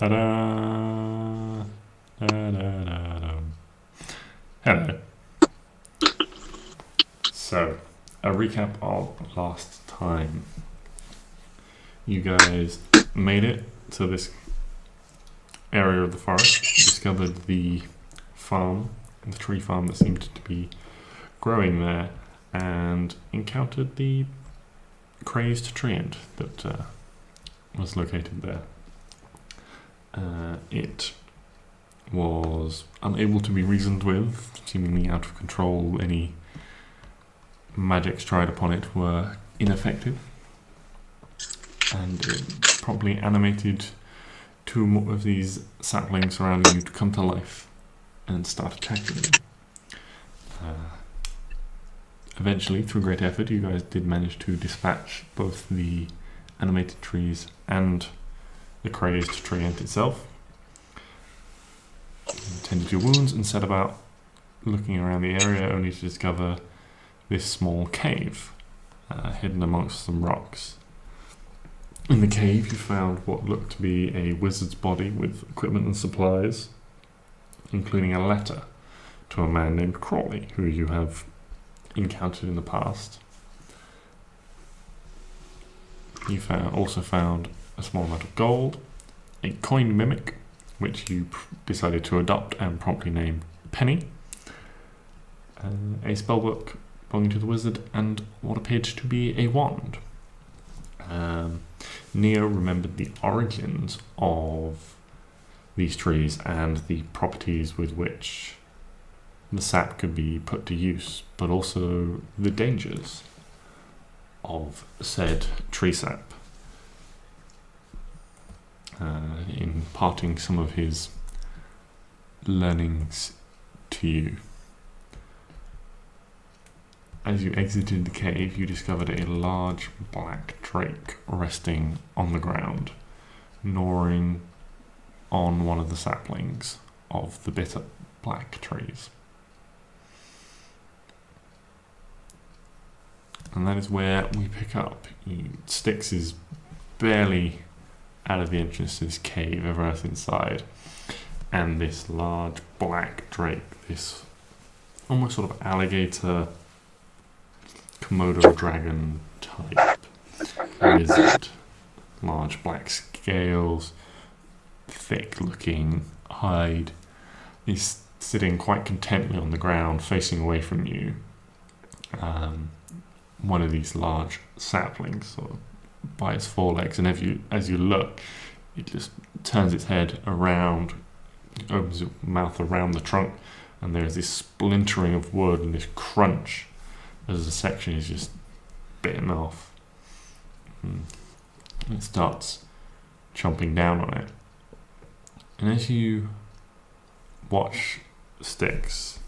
Ta-da! Da-da-da-da. Hello. So, a recap of last time. You guys made it to this area of the forest, discovered the farm, the tree farm that seemed to be growing there, and encountered the crazed treant that was located there. It was unable to be reasoned with, seemingly out of control. Any magics tried upon it were ineffective, and it promptly animated two more of these saplings surrounding you to come to life and start attacking you. Eventually, through great effort, you guys did manage to dispatch both the animated trees and the crazed treant itself. You tended your wounds and set about looking around the area, only to discover this small cave hidden amongst some rocks. In the cave, you found what looked to be a wizard's body with equipment and supplies, including a letter to a man named Crawley, who you have encountered in the past. You also found a small amount of gold, a coined mimic, which you decided to adopt and promptly named Penny, a spellbook belonging to the wizard, and what appeared to be a wand. Neo remembered the origins of these trees and the properties with which the sap could be put to use, but also the dangers of said tree sap. Imparting some of his learnings to you. As you exited the cave, you discovered a large black drake resting on the ground, gnawing on one of the saplings of the bitter black trees. And that is where we pick up. Stix is barely out of the entrance to this cave, everyone else inside, and this large black drake, this almost sort of alligator Komodo dragon type lizard, large black scales, thick looking hide, is sitting quite contently on the ground facing away from you. One of these large saplings sort of by its forelegs, and as you look, it just turns its head around, opens its mouth around the trunk, and there's this splintering of wood and this crunch as the section is just bitten off. And it starts chomping down on it. And as you watch Stix,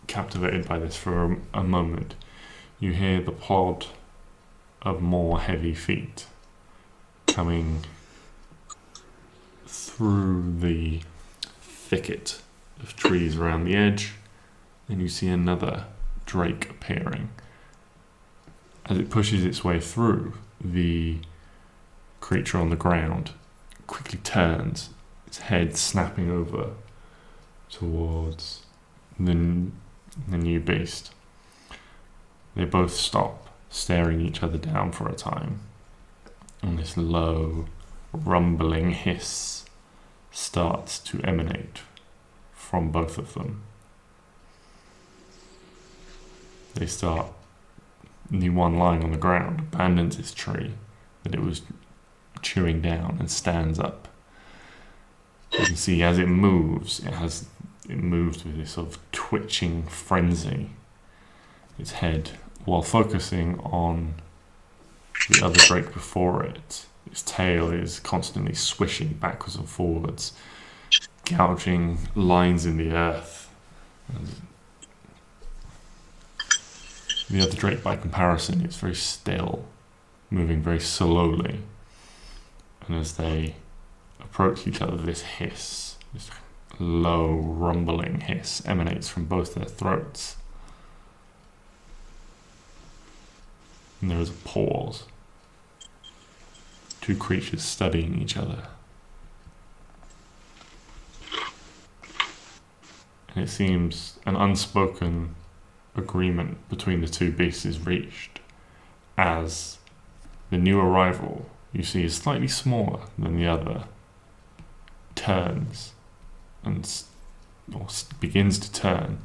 captivated by this for a moment, you hear the plod of more heavy feet coming through the thicket of trees around the edge, and you see another drake appearing. As it pushes its way through, the creature on the ground quickly turns, its head snapping over towards the new beast. They both stop, staring each other down for a time, and this low, rumbling hiss starts to emanate from both of them. They start, the one lying on the ground abandons its tree that it was chewing down and stands up. You can see as it moves, it moves with this sort of twitching frenzy. Its head, while focusing on the other drake before it, its tail is constantly swishing backwards and forwards, gouging lines in the earth. And the other drake, by comparison, is very still, moving very slowly. And as they approach each other, this hiss, this low, rumbling hiss, emanates from both their throats. And there is a pause. Two creatures studying each other. and it seems an unspoken agreement between the two beasts is reached as the new arrival, you see, is slightly smaller than the other, turns and begins to turn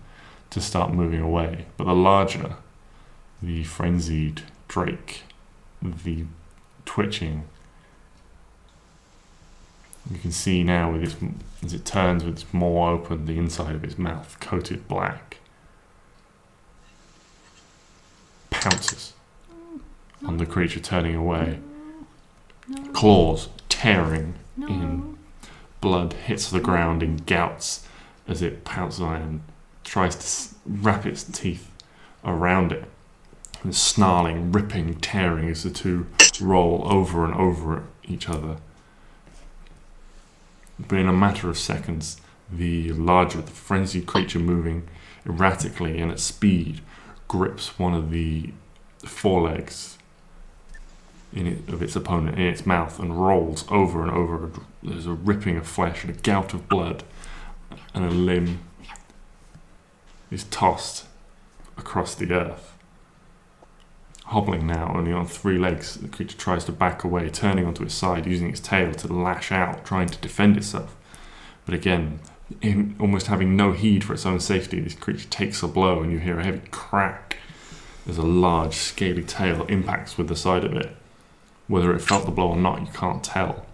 to start moving away. But the larger, the frenzied drake, the twitching, you can see now with its, as it turns with its maw open, the inside of its mouth coated black, pounces on the creature turning away. Claws tearing in, blood hits the ground in gouts as it pounces on it and tries to wrap its teeth around it, and snarling, ripping, tearing as the two roll over and over each other. But in a matter of seconds, the larger, the frenzied creature, moving erratically and at speed, grips one of the forelegs of its opponent in its mouth and rolls over and over. There's a ripping of flesh and a gout of blood, and a limb is tossed across the earth. Hobbling now only on 3 legs, the creature tries to back away, turning onto its side, using its tail to lash out, trying to defend itself. But again, almost having no heed for its own safety, this creature takes a blow, and you hear a heavy crack as a large, scaly tail impacts with the side of it. Whether it felt the blow or not, you can't tell.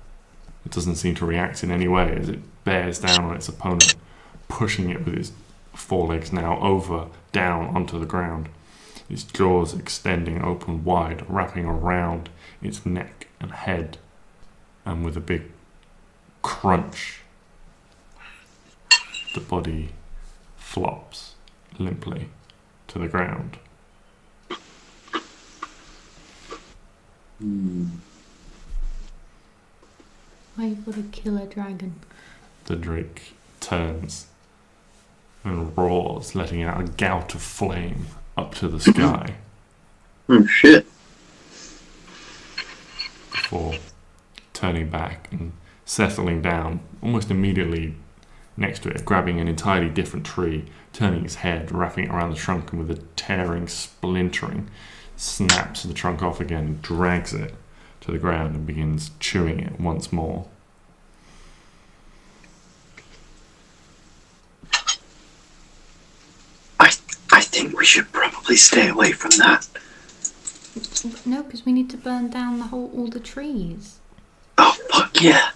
It doesn't seem to react in any way as it bears down on its opponent, pushing it with its forelegs now over, down onto the ground. Its jaws extending open wide, wrapping around its neck and head, and with a big crunch, the body flops limply to the ground. Why you gotta kill a dragon? The drake turns and roars, letting out a gout of flame up to the sky. Oh shit. Before turning back and settling down almost immediately next to it, grabbing an entirely different tree, turning its head, wrapping it around the trunk, and with a tearing, splintering, snaps the trunk off again, drags it to the ground and begins chewing it once more. I think we should probably stay away from that. No, because we need to burn down all the trees. Oh fuck yeah.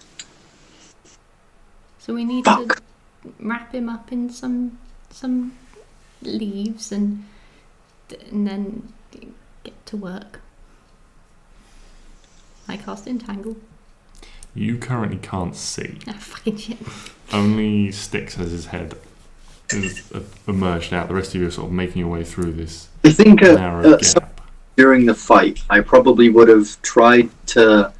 So we need to wrap him up in some leaves and then get to work. I cast Entangle. You currently can't see. Ah, fucking shit. Only Stix has his head is emerged out. The rest of you are sort of making your way through this I think narrow gap. during the fight, I probably would have tried to,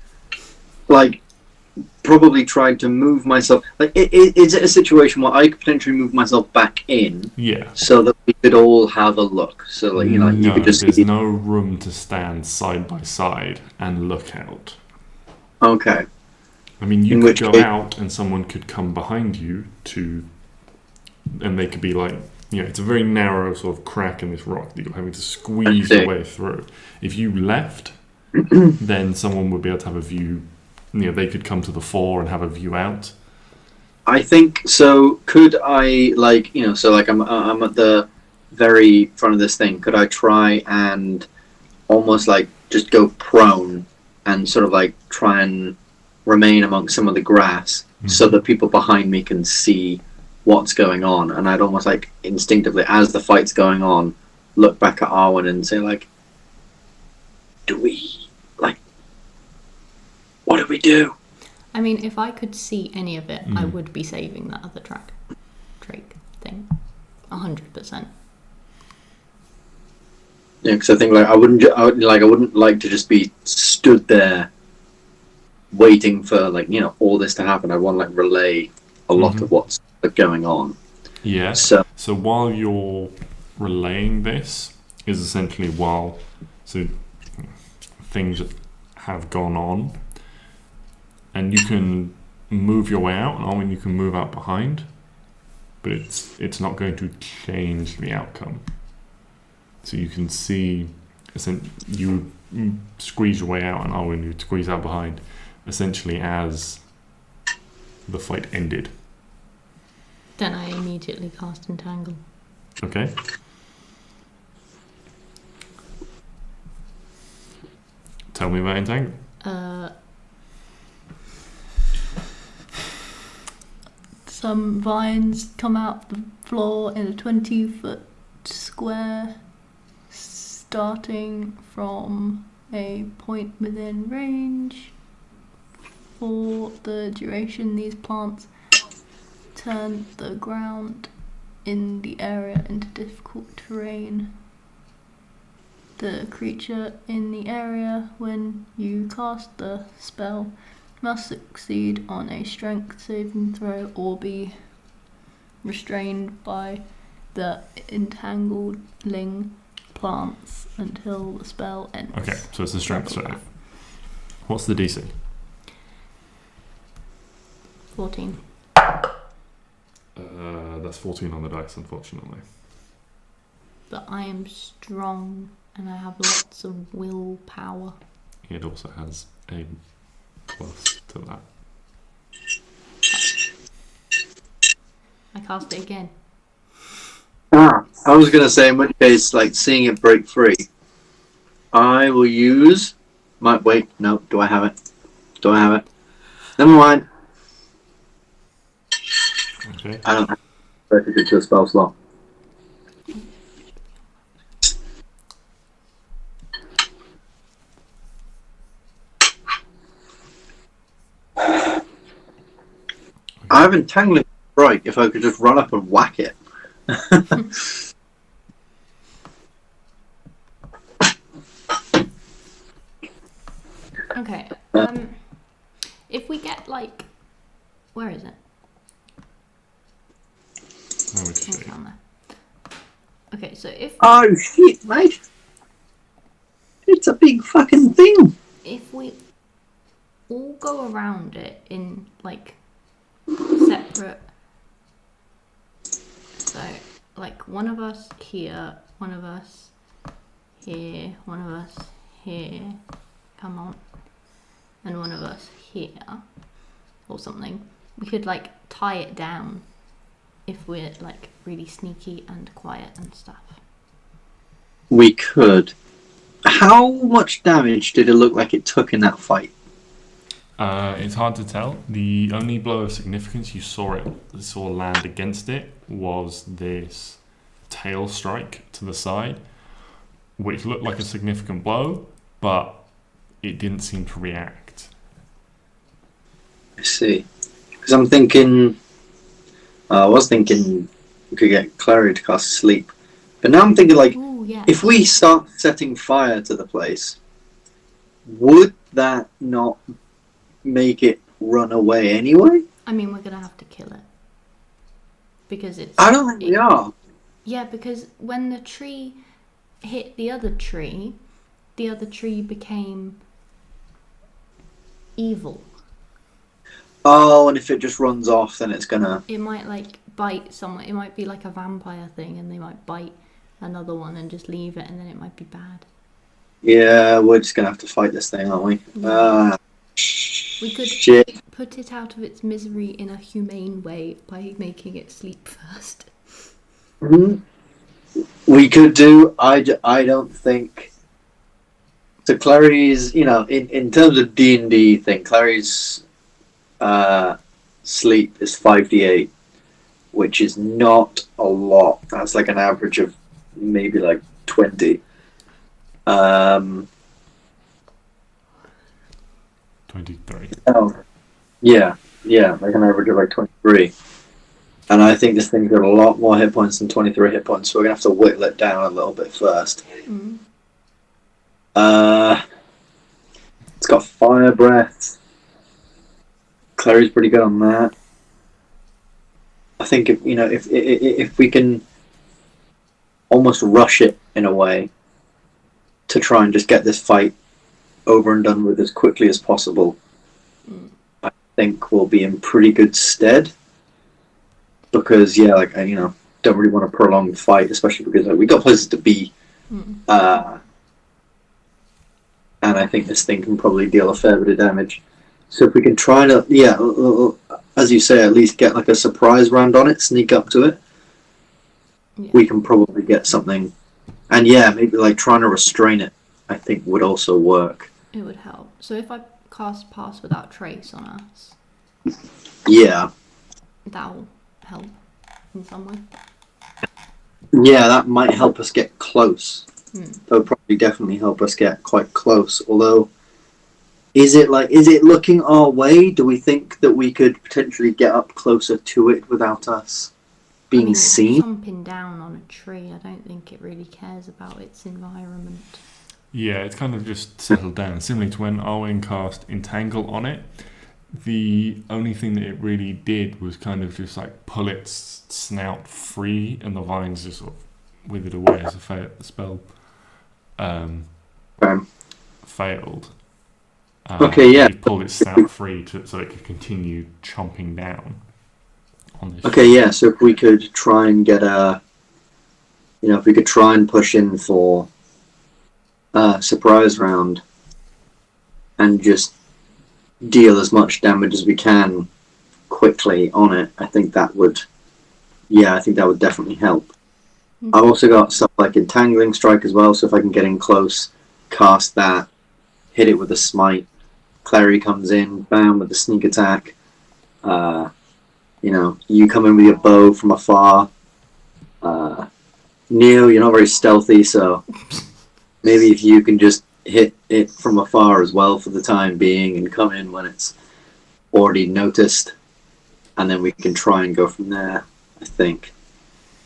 move myself. Is it a situation where I could potentially move myself back in? Yeah. So that we could all have a look. So, you no, could just. There's no room to stand side by side and look out. Okay. I mean, you could go out and someone could come behind you and they could be like, it's a very narrow sort of crack in this rock that you're having to squeeze your way through. If you left, then someone would be able to have a view. They could come to the fore and have a view out. I think so. Could I I'm at the very front of this thing. Could I try and almost just go prone and sort of try and remain amongst some of the grass so that people behind me can see what's going on? And I'd almost instinctively, as the fight's going on, look back at Arwen and say what do we do? I mean, if I could see any of it, I would be saving that other Drake thing, 100%. Yeah, because I think I wouldn't like to just be stood there waiting for all this to happen. I want to relay a lot of what's going on. Yeah. So while you're relaying this is essentially things have gone on, and you can move your way out, and Arwen, you can move out behind. but it's not going to change the outcome. So you can see, you squeeze your way out, and Arwen, you squeeze out behind, essentially as the fight ended. Then I immediately cast Entangle. Okay. Tell me about Entangle. Some vines come out the floor in a 20-foot square, starting from a point within range. For the duration, these plants turn the ground in the area into difficult terrain. The creature in the area, when you cast the spell, must succeed on a strength saving throw or be restrained by the entangling plants until the spell ends. Okay, so it's a strength save. What's the DC? 14. That's 14 on the dice, unfortunately. But I am strong and I have lots of willpower. It also has a plus to that. I cast it again. I was going to say, in which case, like, seeing it break free, I will use... Wait, no, do I have it? Never mind. Okay. I don't have it to a spell slot. I have Entangling Strike if I could just run up and whack it. Okay. If we get like, where is it? It's down there. Okay, so if Oh shit, mate! It's a big fucking thing. if we all go around it in like separate, so like one of us here, one of us here, one of us here, come on, and one of us here, or something, we could like tie it down if we're like really sneaky and quiet and stuff. We could. How much damage did it look like it took in that fight? It's hard to tell. The only blow of significance you saw land against it was this tail strike to the side, which looked like a significant blow, but it didn't seem to react. I see. Because I was thinking we could get Klari to cast Sleep. But now I'm thinking, like, Ooh, yeah. if we start setting fire to the place, would that not make it run away anyway? I mean, we're gonna have to kill it because it's. I don't think we are. Yeah, because when the tree hit the other tree became evil. Oh, and if it just runs off, then it's gonna... It might like bite someone. It might be like a vampire thing, and they might bite another one and just leave it, and then it might be bad. Yeah, we're just gonna have to fight this thing, aren't we? Yeah. We could Shit. put it out of its misery in a humane way by making it sleep first. We could do... I don't think... So Clary's, in terms of D&D thing, Clary's sleep is 5d8, which is not a lot. That's like an average of maybe like 20. 23. Oh, yeah, like an average of like 23. And I think this thing's got a lot more hit points than 23 hit points, so we're going to have to whittle it down a little bit first. It's got fire breath. Clary's pretty good on that. I think if we can almost rush it in a way to try and just get this fight over and done with as quickly as possible, I think we'll be in pretty good stead. because like I don't really want to prolong the fight, especially because we got places to be, and I think this thing can probably deal a fair bit of damage. So if we can try to as you say, at least get like a surprise round on it, sneak up to it, we can probably get something. And maybe like trying to restrain it, I think would also work. It would help. So if I cast Pass Without Trace on us, that'll help in some way. Yeah, that might help us get close. That would probably definitely help us get quite close. Although, is it looking our way? Do we think that we could potentially get up closer to it without us being seen? Jumping down on a tree, I don't think it really cares about its environment. Yeah, it's kind of just settled down. Similarly to when Arwen cast Entangle on it, the only thing that it really did was kind of just like pull its snout free, and the vines just sort of withered away as the spell failed. It pulled its snout free so it could continue chomping down on this. So if we could try and get if we could try and push in for a surprise round and just deal as much damage as we can quickly on it, I think that would definitely help. I've also got stuff like Entangling Strike as well, so if I can get in close, cast that, hit it with a smite, Klari comes in, bam, with the sneak attack. You come in with your bow from afar. Neo, you're not very stealthy, so maybe if you can just hit it from afar as well for the time being and come in when it's already noticed, and then we can try and go from there. I think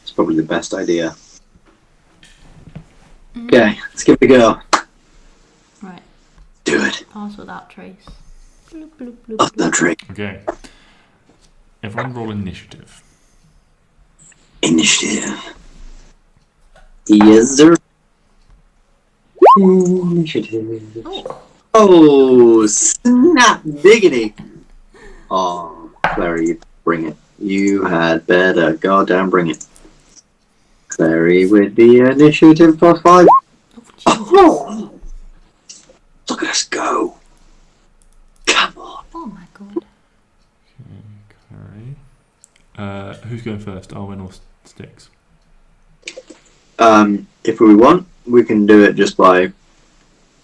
it's probably the best idea. Okay, let's give it a go. Right. Do it. Pass Without Trace. Bloop, bloop, bloop, Pass Without Trace. Okay. Everyone roll initiative. Initiative. Yes, sir. Initiative. Oh, snap diggity. Oh, Klari, bring it. You had better goddamn bring it. Klari with the initiative +5. Oh, look at us go. Come on. Oh my god. Okay. Who's going first, Arwen or Stix? If we want, we can do it just by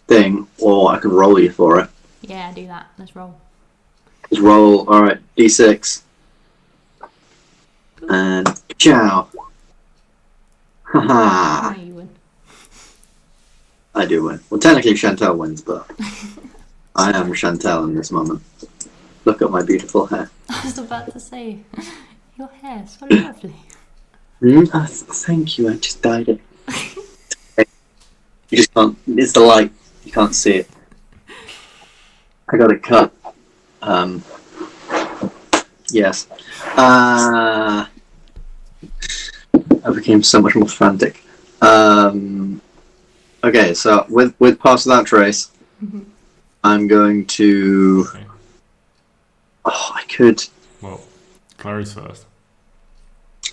thing, or I can roll you for it. Yeah, do that. Let's roll. Just roll, alright, d6. And ciao. Haha. You win. I do win. Well, technically Chantel wins, but I am Chantel in this moment. Look at my beautiful hair. I was about to say, your hair's so lovely. Thank you, I just dyed it. You just can't, it's the light, you can't see it. I got it cut. Yes. I became so much more frantic. Okay, so with Pass Without Trace, I'm going to... Okay. Oh, I could... Well, Klari's first.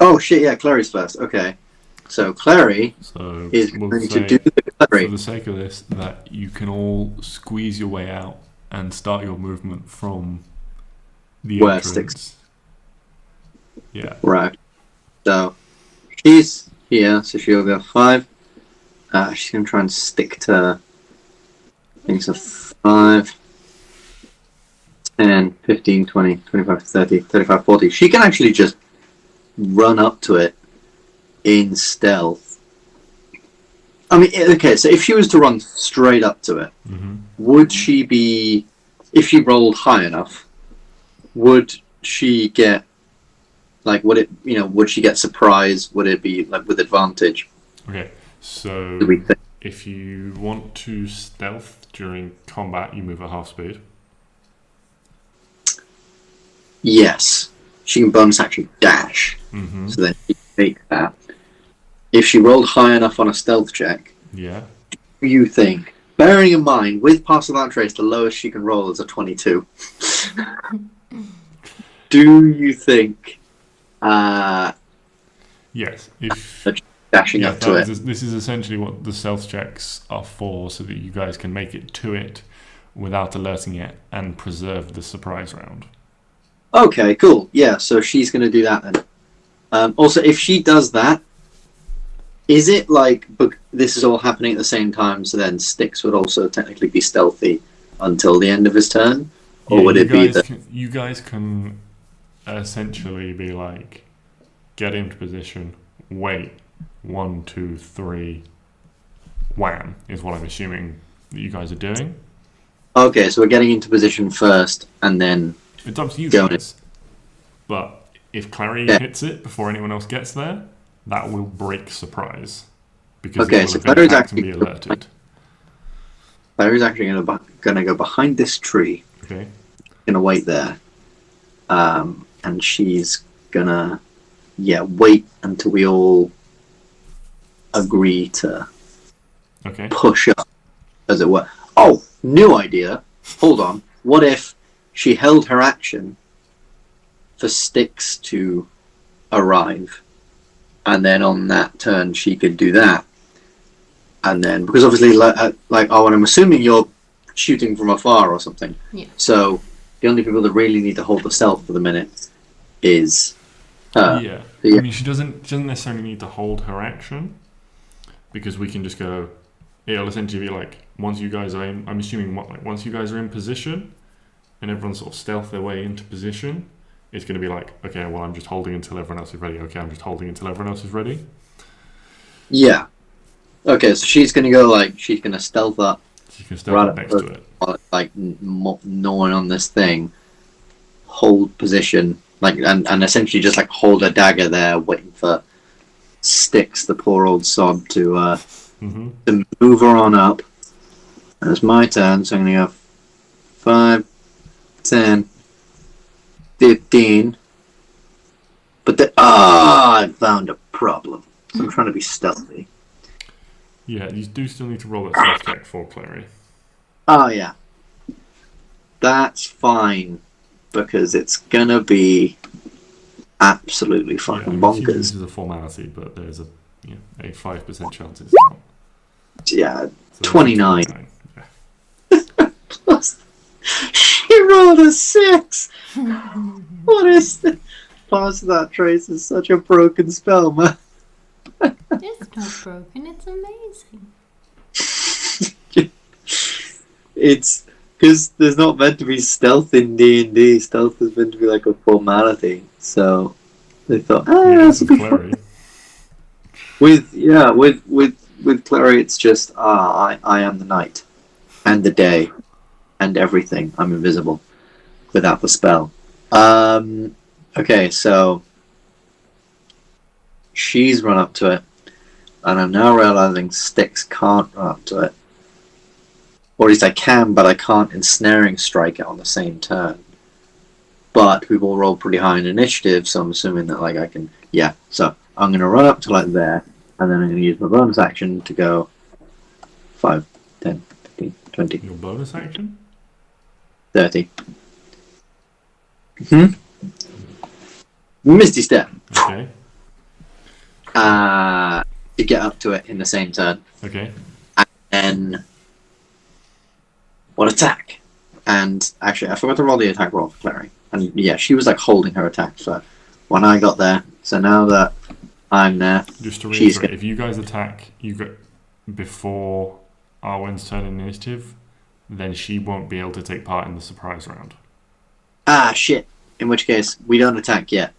Oh shit, yeah, Klari's first. Okay. So Klari is going to do the Klari. For the sake of this, that you can all squeeze your way out and start your movement from the Where entrance. Stix? Yeah. Right. So she's here, so she'll go 5. She's going to try and stick to things of 5, 10, 15, 20, 25, 30, 35, 40. She can actually just run up to it in stealth. I mean, okay, so if she was to run straight up to it, would she be, if she rolled high enough, would she get, like, would it, would she get surprised? Would it be, like, with advantage? Okay, so if you want to stealth during combat, you move at half speed. Yes. She can bonus action dash. So then she can take that. If she rolled high enough on a stealth check, Yeah. do you think, bearing in mind, with Pass Without Trace, the lowest she can roll is a 22. Do you think Yes. If dashing up to it. This is essentially what the stealth checks are for, so that you guys can make it to it without alerting it and preserve the surprise round. Okay, cool. Yeah, so she's going to do that then. Also, if she does that, is it like this is all happening at the same time, so then Stix would also technically be stealthy until the end of his turn? Or would it be that... You guys can essentially be like, get into position, wait, 1, 2, 3, wham, is what I'm assuming that you guys are doing. Okay, so we're getting into position first, and then... It's up to you guys. But if Klari hits it before anyone else gets there, that will break surprise. Because it will have been hacked and be alerted. Clary's actually going to go behind this tree. Okay. Going to wait there. And she's going to, wait until we all agree to push up, as it were. Oh, new idea. Hold on. What if she held her action for Stix to arrive, and then on that turn she could do that, and then because obviously and I'm assuming you're shooting from afar or something. Yeah. So the only people that really need to hold the stealth for the minute is her. Yeah. I mean, she doesn't necessarily need to hold her action, because we can just go. It'll essentially be like once you guys are in, I'm assuming once you guys are in position, and everyone sort of stealth their way into position, it's going to be like, okay, well, I'm just holding until everyone else is ready. Okay, I'm just holding until everyone else is ready. Yeah. Okay, so she's going to go she's going to stealth up. She can stealth up next to it. Like gnawing on this thing, hold position, and essentially just hold a dagger there, waiting for Stix, the poor old sod, to move her on up. And it's my turn, so I'm going to go 5, 10, 15. But I found a problem. So I'm trying to be stealthy. Yeah, you do still need to roll that stealth check for Klari. Oh, yeah. That's fine, because it's going to be absolutely fucking bonkers. This is a formality, but there's a 5% chance it's not. Yeah, So 29. Yeah. Plus, she rolled a 6. What is this? Plus, that trace is such a broken spell, man. It's not broken, it's amazing. It's because there's not meant to be stealth in D&D. Stealth is meant to be like a formality. So they thought, this will be fun. With Klari, it's just I am the night and the day and everything. I'm invisible without the spell. Okay, so she's run up to it, and I'm now realizing Stix can't run up to it. Or at least I can, but I can't ensnaring strike it on the same turn. But we've all rolled pretty high in initiative, so I'm assuming that I can... Yeah, so I'm going to run up to there, and then I'm going to use my bonus action to go 5, 10, 15, 20. Your bonus action? 30. Misty Step. Okay. To get up to it in the same turn. Okay. And then... What attack? And actually, I forgot to roll the attack roll for Klari. And yeah, she was holding her attack for when I got there. So now that I'm there, just to reiterate, if you guys attack before Arwen's turn in initiative, then she won't be able to take part in the surprise round. Ah, shit. In which case, we don't attack yet.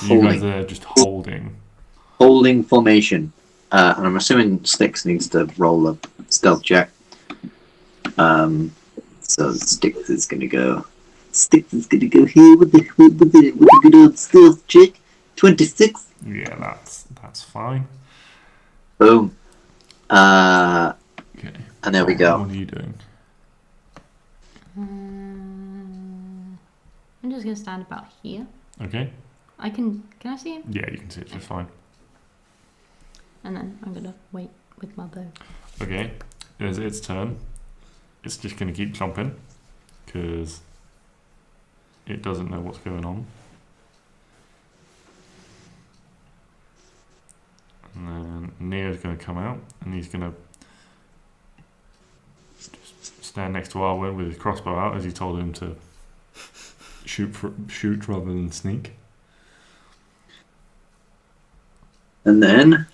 You guys are just holding. Holding formation. And I'm assuming Stix needs to roll a stealth check. So Stix is gonna go here with the good old stealth check. 26. Yeah, that's fine. Boom. Okay. And there we go. What are you doing? I'm just gonna stand about here. Okay. Can I see him? Yeah, you can see it just fine. And then I'm gonna wait with my bow. Okay. It's its turn. It's just going to keep chomping because it doesn't know what's going on. And then Neo's going to come out, and he's going to stand next to Arwen with his crossbow out, as he told him to shoot rather than sneak. And then,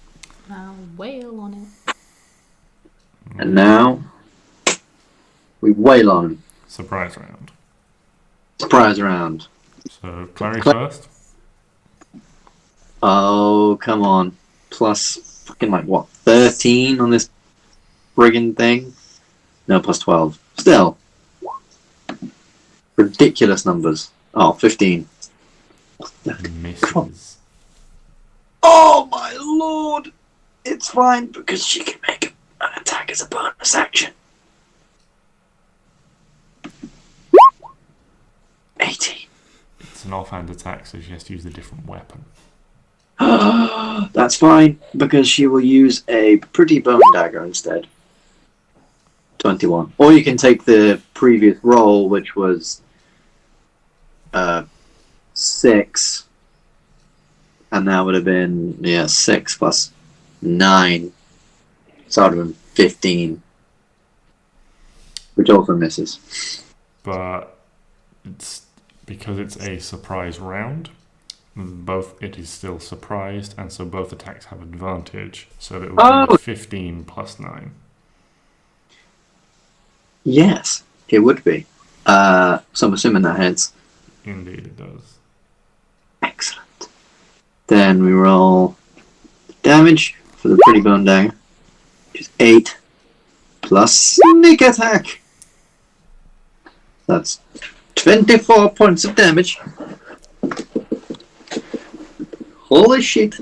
I'll wail on it. and now, we wail on him. Surprise round. Surprise round. So Klari first. Oh, come on. Plus fucking like what, 13 on this friggin' thing? No, plus 12. Still. Ridiculous numbers. Oh, 15. Misses. Oh my lord! It's fine because she can make an attack as a bonus action. 18. It's an offhand attack, so she has to use a different weapon. That's fine because she will use a pretty bone dagger instead. 21. Or you can take the previous roll, which was 6, and that would have been 6 plus 9, so that would have been 15, which also misses. But it's because it's a surprise round. Both it is still surprised, and so both attacks have advantage. So it will be 15 plus 9. Yes, it would be. So I'm assuming that hits. Indeed, it does. Excellent. Then we roll damage for the pretty bone dagger, which is 8 plus sneak attack. That's 24 points of damage. Holy shit.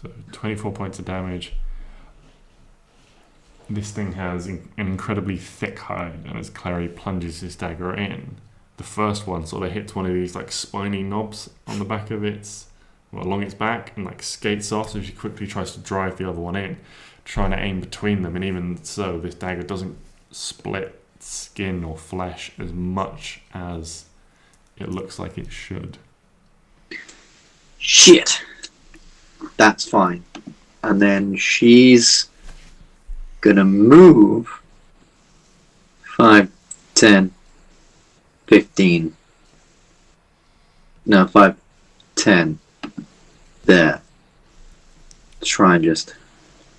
So 24 points of damage. This thing has an incredibly thick hide, and as Klari plunges his dagger in, the first one sort of hits one of these like spiny knobs on the back of along its back, and like skates off, so she quickly tries to drive the other one in, trying to aim between them, and even so, this dagger doesn't split skin or flesh as much as it looks like it should. Shit. That's fine. And then she's gonna move 5, 10, 15. No, 5, 10. There. Try and just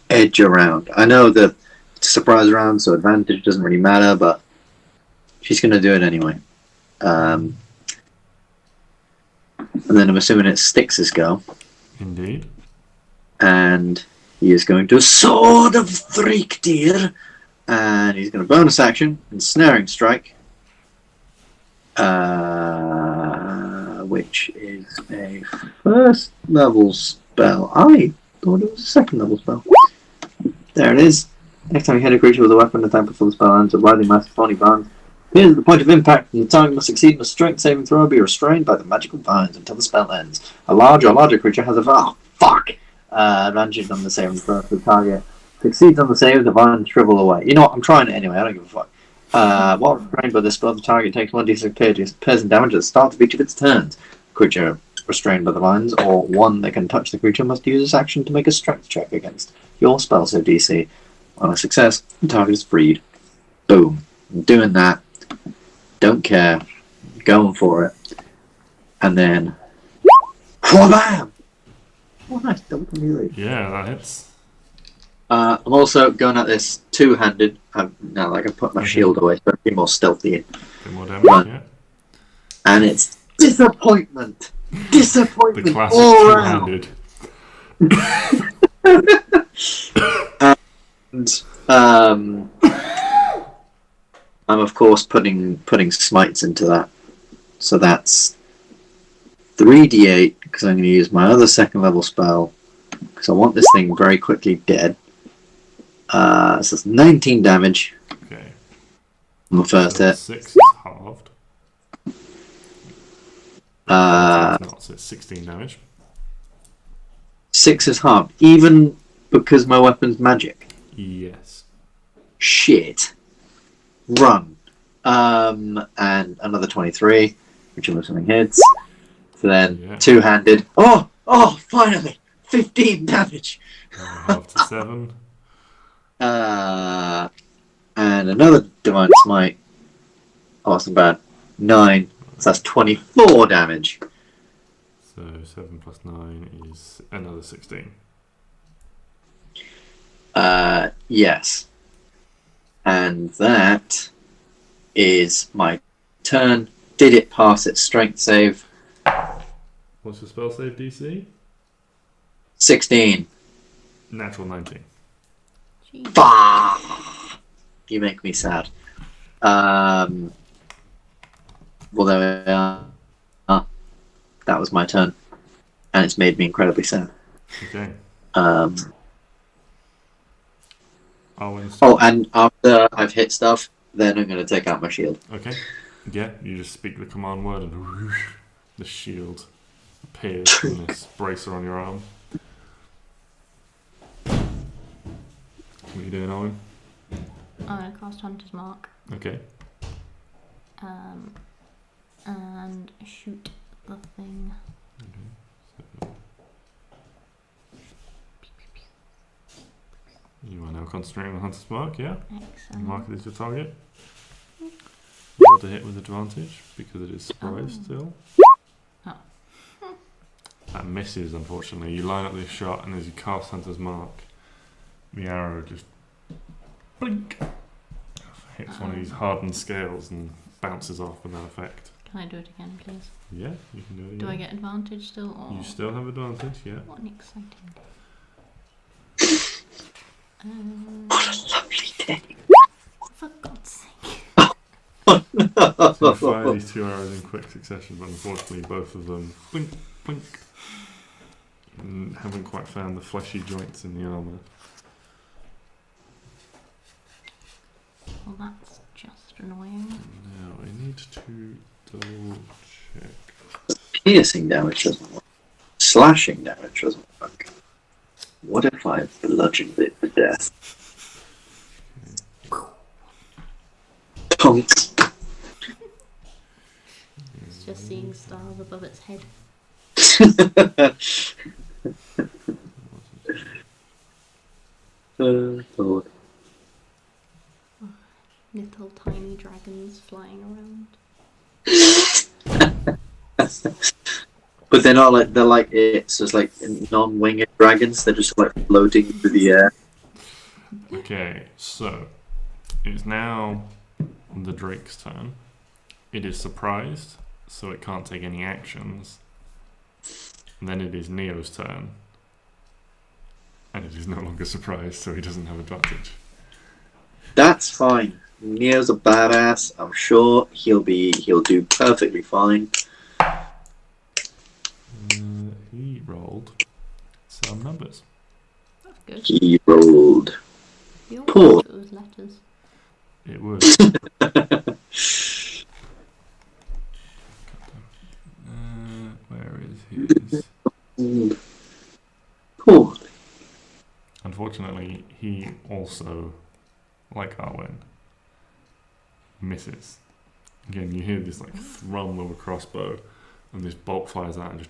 edge around. I know that it's a surprise round, so advantage doesn't really matter, but she's gonna do it anyway. And then I'm assuming it's Stix's go. Indeed. And he is going to Sword of Threekdir. And he's going to bonus action and Snaring Strike. Which is a first level spell. I thought it was a second level spell. There it is. Next time you hit a creature with a weapon attack before the spell ends, a writhing mass of thorny vines appears at the point of impact, and the target must succeed in a strength saving throw or be restrained by the magical vines until the spell ends. A larger or larger creature has advantage on the saving throw if the target succeeds on the save, the vines shrivel away. You know what? I'm trying it anyway. I don't give a fuck. While restrained by this spell, the target takes 1d6 piercing damage at the start of each of its turns. Creature restrained by the vines, or one that can touch the creature, must use its action to make a strength check against your spell save DC. On a success, the target is freed. Boom. I'm doing that. Don't care. Going for it. And then... Whabam! Oh, nice. Double continuity. Yeah, that hits. I'm also going at this two-handed. Now, I can put my shield away, so be more stealthy. A bit more damage, yeah. And it's disappointment. Disappointment The classic all around. two-handed. And I'm of course putting smites into that. So that's 3d8 because I'm going to use my other second level spell because I want this thing very quickly dead. So it's 19 damage. Okay. On the first hit. 6 is halved. Not, so it's 16 damage. 6 is halved, even because my weapon's magic. Yes. Shit. Run. And another 23, which I'm assuming hits. So then, two-handed. Oh, finally! 15 damage. Half to 7. And another divine smite. Oh, that's not bad. 9. So that's 24 damage. So 7 plus 9 is another 16. Yes. And that is my turn. Did it pass its strength save? What's your spell save DC? 16. Natural 19. Jeez. Bah! You make me sad. Well, there we are. That was my turn. And it's made me incredibly sad. Okay. Arwen's Oh, and after I've hit stuff, then I'm going to take out my shield. Okay. Yeah, you just speak the command word and whoosh, the shield appears from this bracer on your arm. What are you doing, Arwen? I'm going to cast Hunter's Mark. Okay. And shoot the thing. So you are now concentrating on Hunter's Mark, yeah? Excellent. Mark it as your target. Roll to hit with advantage because it is surprised still. Oh. That misses, unfortunately. You line up this shot, and as you cast Hunter's Mark, the arrow just blink hits one of these hardened scales and bounces off without effect. Can I do it again, please? Yeah, you can do it again. Do I get advantage still? Or... You still have advantage, yeah. What an exciting day. What a lovely day. For God's sake. So you fire these 2 arrows in quick succession, but unfortunately both of them blink, blink, and haven't quite found the fleshy joints in the armour. Well, that's just annoying. Now I need to double check. Piercing damage doesn't work. Slashing damage doesn't work. What if I bludgeoned it to death? Tonk. It's just seeing stars above its head. Lord. Little tiny dragons flying around. But they're not like, they're like it's just like non-winged dragons. They're just like floating through the air. Okay, so it's now the Drake's turn. It is surprised, so it can't take any actions. And then it is Neo's turn. And it is no longer surprised, so he doesn't have advantage. That's fine. Neo's a badass. I'm sure he'll do perfectly fine. He rolled some numbers. That's good. He rolled. You Poor. it was letters. It would. Where is his? Poor. Unfortunately, he also, like Arwen, misses. Again, you hear this like thrum of a crossbow, and this bolt flies out and just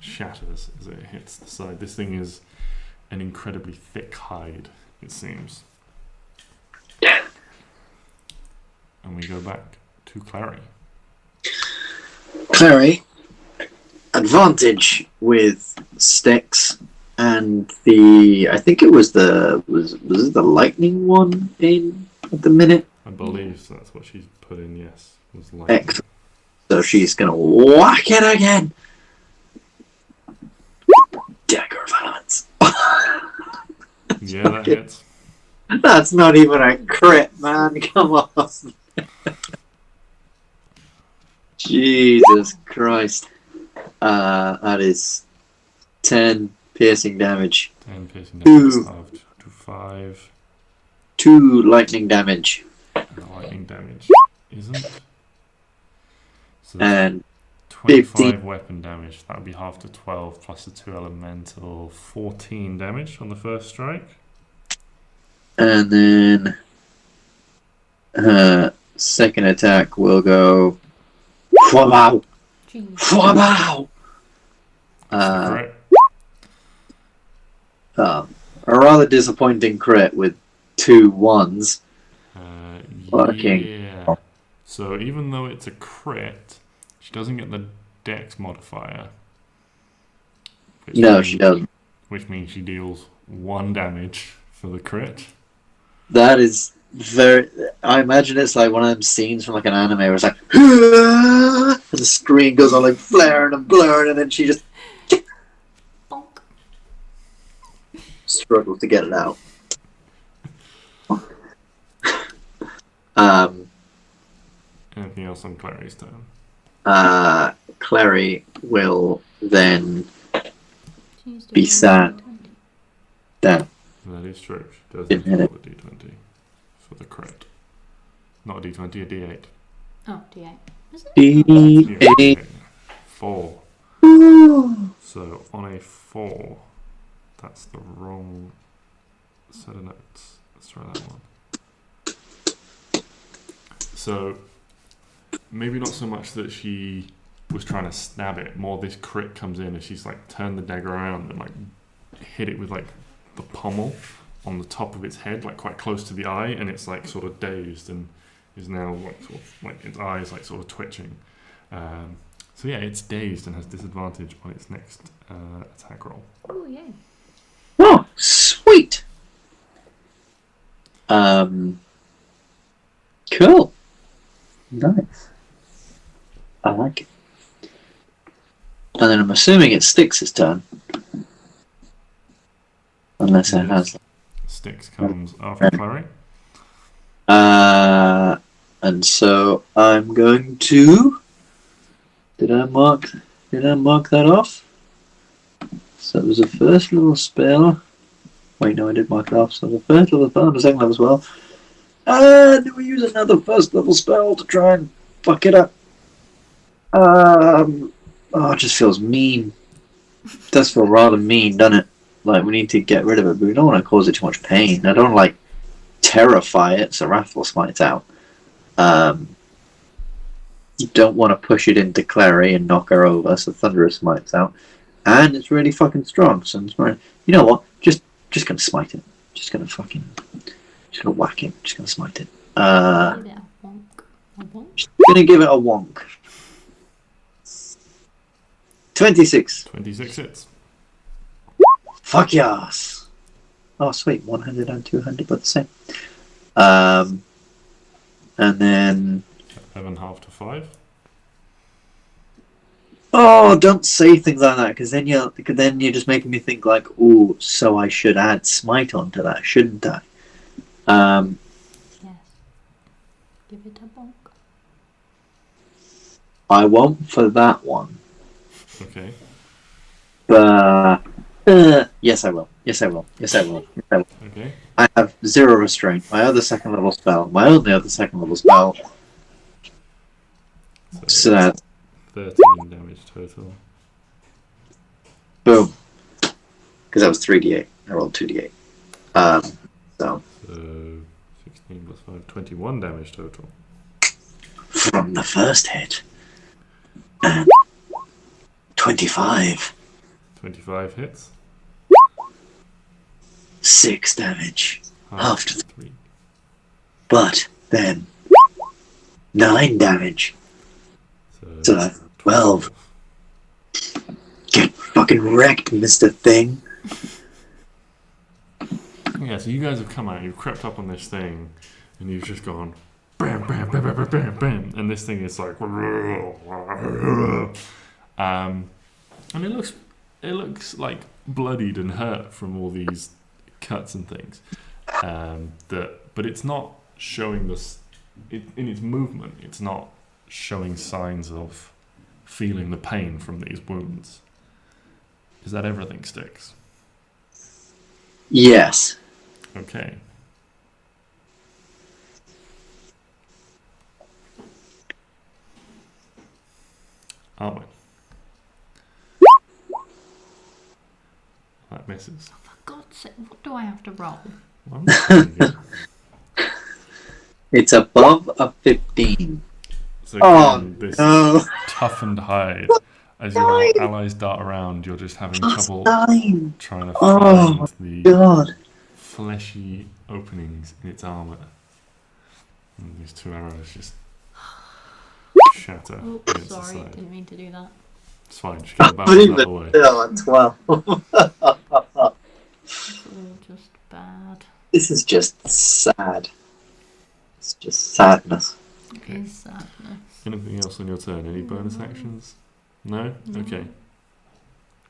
shatters as it hits the side. This thing is an incredibly thick hide, it seems. And we go back to Klari. Klari, advantage with Stix and the, I think it was was it the lightning one in at the minute? I believe that's what she's put in, yes. Was lightning. Excellent. So she's gonna whack it again. Dagger of elements. Yeah, that hits. That's not even a crit, man. Come on. Jesus Christ. That is 10 piercing damage. 10 piercing damage halved to 5. 2 lightning damage. And the lightning damage isn't. So that's And 25 15. weapon damage. That would be half to 12 plus the 2 elemental. 14 damage on the first strike. And then second attack will go. Wow! Jeez. Wow! Correct. A rather disappointing crit with 2 1s. Fucking. Yeah. So even though it's a crit, she doesn't get the dex modifier. No, she doesn't. Which means she deals 1 damage for the crit. That is very. I imagine it's like one of them scenes from like an anime where it's like, and the screen goes on like flaring and blurring, and then she just Bonk. struggles to get it out. Anything else on Clary's turn? Clary will then She's be doing sad. down. That is true. She does Didn't roll hit a d20 for the crit. Not a d20, a d8. Oh, D8. Is it? D8. 4. So on a 4, that's the wrong set of notes. Let's try that one. So maybe not so much that she was trying to stab it, more this crit comes in and she's like turned the dagger around and like hit it with like the pommel on the top of its head, like quite close to the eye, and it's like sort of dazed and is now like sort of like its eyes like sort of twitching. So yeah, it's dazed and has disadvantage on its next attack roll. Oh, yeah. Oh, sweet. Cool. Nice. I like it. And then I'm assuming it's Stix's turn. Unless it has. Stix comes after Clary. And so I'm going to. Did I mark that off? So it was the first level spell. Wait, no, I did mark it off. So the first level spell and the second level spell. Do we use another first level spell to try and fuck it up? It just feels mean. It does feel rather mean, doesn't it? Like, we need to get rid of it, but we don't want to cause it too much pain. I don't like terrify it, so Wrathful Smite's out. You don't want to push it into Clary and knock her over, so Thunderous Smite's out. And it's really fucking strong, so I'm smart. You know what? Just gonna smite it. Just gonna whack it. Just gonna smite it. Give it a wonk. A wonk? Just gonna give it a wonk. 26. 26 hits. Fuck yes. Oh, sweet. 100 and 200, but the same. And then. 11.5 to 5. Oh, don't say things like that, because then you're just making me think like, oh, so I should add smite onto that, shouldn't I? Yes. Give it a bonk. I won't for that one. Okay. But yes, I will. Yes, I will. Yes, I will. Yes, I will. Okay. I have 0 restraint. My other second level spell. My only other second level spell. So that's 13 damage total. boom. Because that was 3d8. I rolled 2d8. So So 16 plus 5, 21 damage total. from the first hit. And 25. 25 hits. 6 damage. After 3. But then 9 damage. So that's 12. Get fucking wrecked, Mr. Thing. Yeah, so you guys have come out, you've crept up on this thing, and you've just gone bam, bam, bam, bam, bam, bam, bam, and this thing is like, and it looks like bloodied and hurt from all these cuts and things, but it's not showing this in its movement. It's not showing signs of feeling the pain from these wounds. Is that everything, Stix? Yes. Okay. Arwen. That misses. For God's sake, what do I have to roll? Well, I'm not telling you. It's above a 15. So Oh, again, this no. toughened hide as your allies dart around, you're just having trouble 9. trying to Oh find the God. fleshy openings in its armor. And these 2 arrows just shatter Oh, against the sorry, side. didn't mean to do that. It's fine, just get the Not battles out of even the way. still at 12. It's all just bad. This is just sad. It's just sadness. Okay. It is sadness. Anything else on your turn? Any bonus No. actions? No? No. Okay.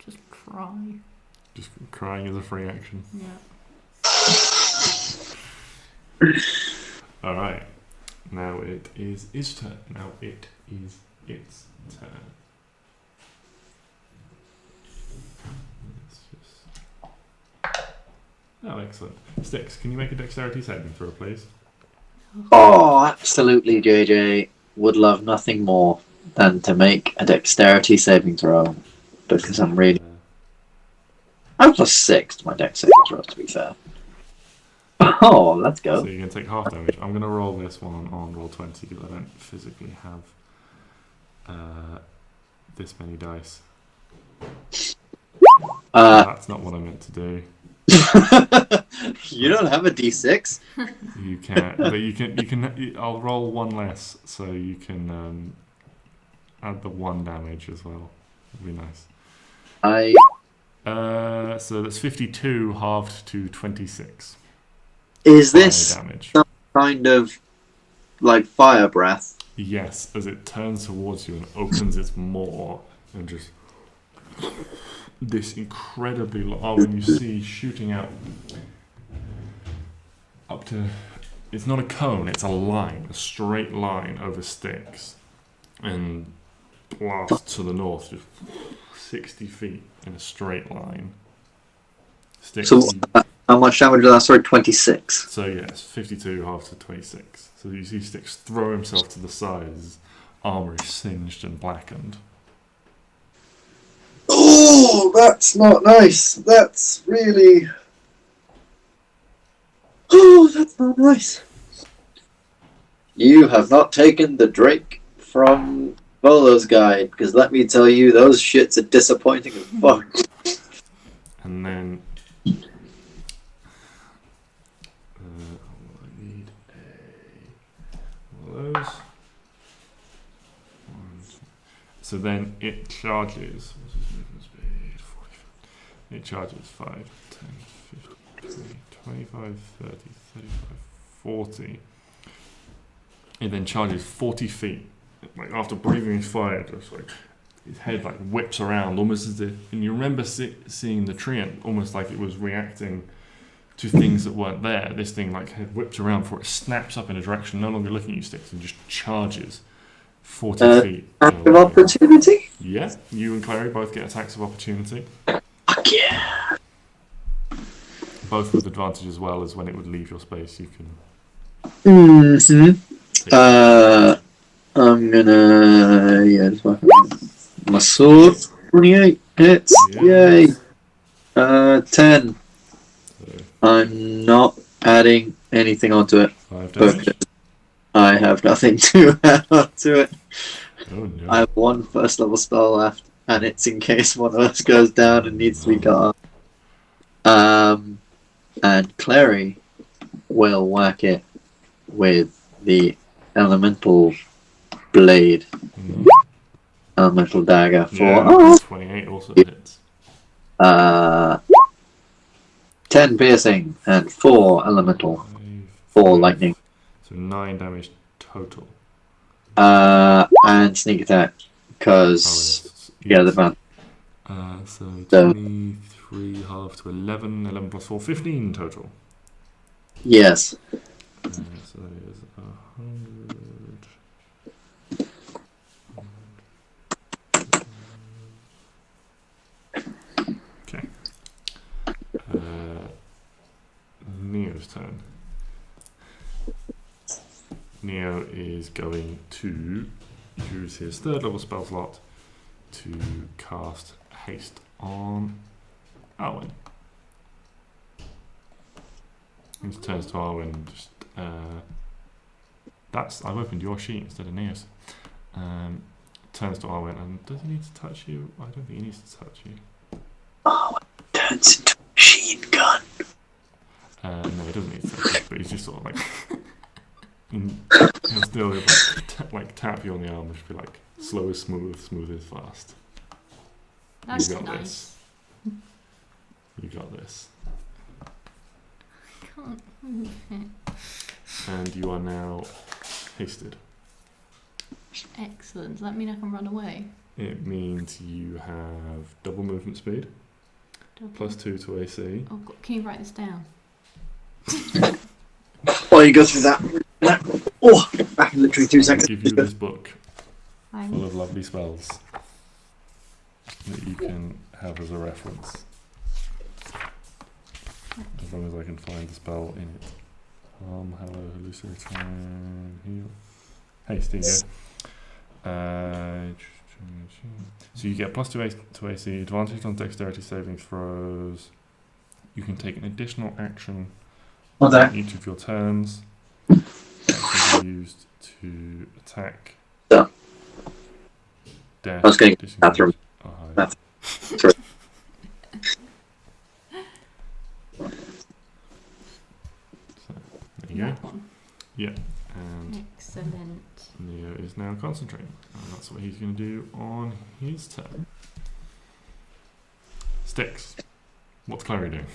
Just cry. Just crying is a free action. Yeah. Alright. Now it is its turn. Let's just... Oh, excellent. Stix, can you make a dexterity saving throw, please? Oh, absolutely, JJ. Would love nothing more than to make a dexterity saving throw. Because I'm really... I'm +6 to my dex saving throw, to be fair. Oh, let's go. So you're going to take half damage. I'm going to roll this one on roll 20 because I don't physically have this many dice. That's not what I meant to do. You don't have a d6? You can't, but you can. I'll roll one less, so you can add the 1 damage as well. It'd be nice. So that's 52 halved to 26. Is this damage? some kind of like fire breath? Yes, as it turns towards you and opens its maw and just this incredibly when you see shooting out up to, it's not a cone, it's a line, a straight line over Stix, and blast to the north, just 60 feet in a straight line. Stix, So how much damage is that? Sorry, 26. so yes, 52 half to 26. So you see Stix throw himself to the side, his armor is singed and blackened. Oh, that's not nice. That's really... Oh, that's not nice. You have not taken the Drake from Bolo's guide, because let me tell you, those shits are disappointing as fuck. And then I need one of those. So then it charges. What's its movement speed? 40. It charges 5, 10, 15, 20, 25, 30, 35, 40. It then charges 40 feet. Like after breathing his fire, just like his head like whips around, almost as if. And you remember seeing the treant almost like it was reacting to things that weren't there. This thing like head whips around before it snaps up in a direction, no longer looking at you, Stix, and just charges 40 feet. Act of opportunity? Yeah, you and Klari both get attacks of opportunity. Fuck yeah. Both with advantage as well as when it would leave your space, you can. Mm-hmm. I'm gonna just whack my sword. 28 hits. Yeah. Yay. 10. So I'm not adding anything onto it. 5 damage. Because I have nothing to add onto it. Oh no. I have 1 first level spell left, and it's in case one of us goes down and needs to be cut off. And Klari will whack it with the elemental blade, elemental dagger for Yeah, 28 also hits. 10 piercing and 4 elemental, 4 lightning, So 9 damage total. and sneak attack because the van. So So- 23 half to 11, 11 plus 4, 15 total. Yes. So that is 100. Okay. Neo's turn. Neo is going to use his 3rd level spell slot to cast haste on Arwen. He turns to Arwen and just I've opened your sheet instead of Neo's. turns to Arwen and does he need to touch you? I don't think he needs to touch you. Oh, it turns into a machine gun. No, he doesn't need to touch you, but he's just sort of like he'll still like tap you on the arm and just be like slow is smooth, smooth is fast. That's You got nice. this. You got this. Can't move it. And you are now hasted. Excellent. Does that mean I can run away? It means you have double movement speed, plus 2 to AC. Oh, can you write this down? While you go through that. Oh, back in literally 2 I'll seconds. give you this book I'm full of lovely spells that you can have as a reference. As long as I can find the spell in it. Hello, hallucination, heal. Haste, there you go. So you get plus 2 to AC, advantage on dexterity saving throws. You can take an additional action What's that? each of your turns. That can be used to attack. Yeah. Dash, I was going to disengage, bathroom. or hide. Bathroom. So, there you go. that one. Yeah. And Excellent. Neo is now concentrating, and that's what he's going to do on his turn. Stix, what's Klari doing?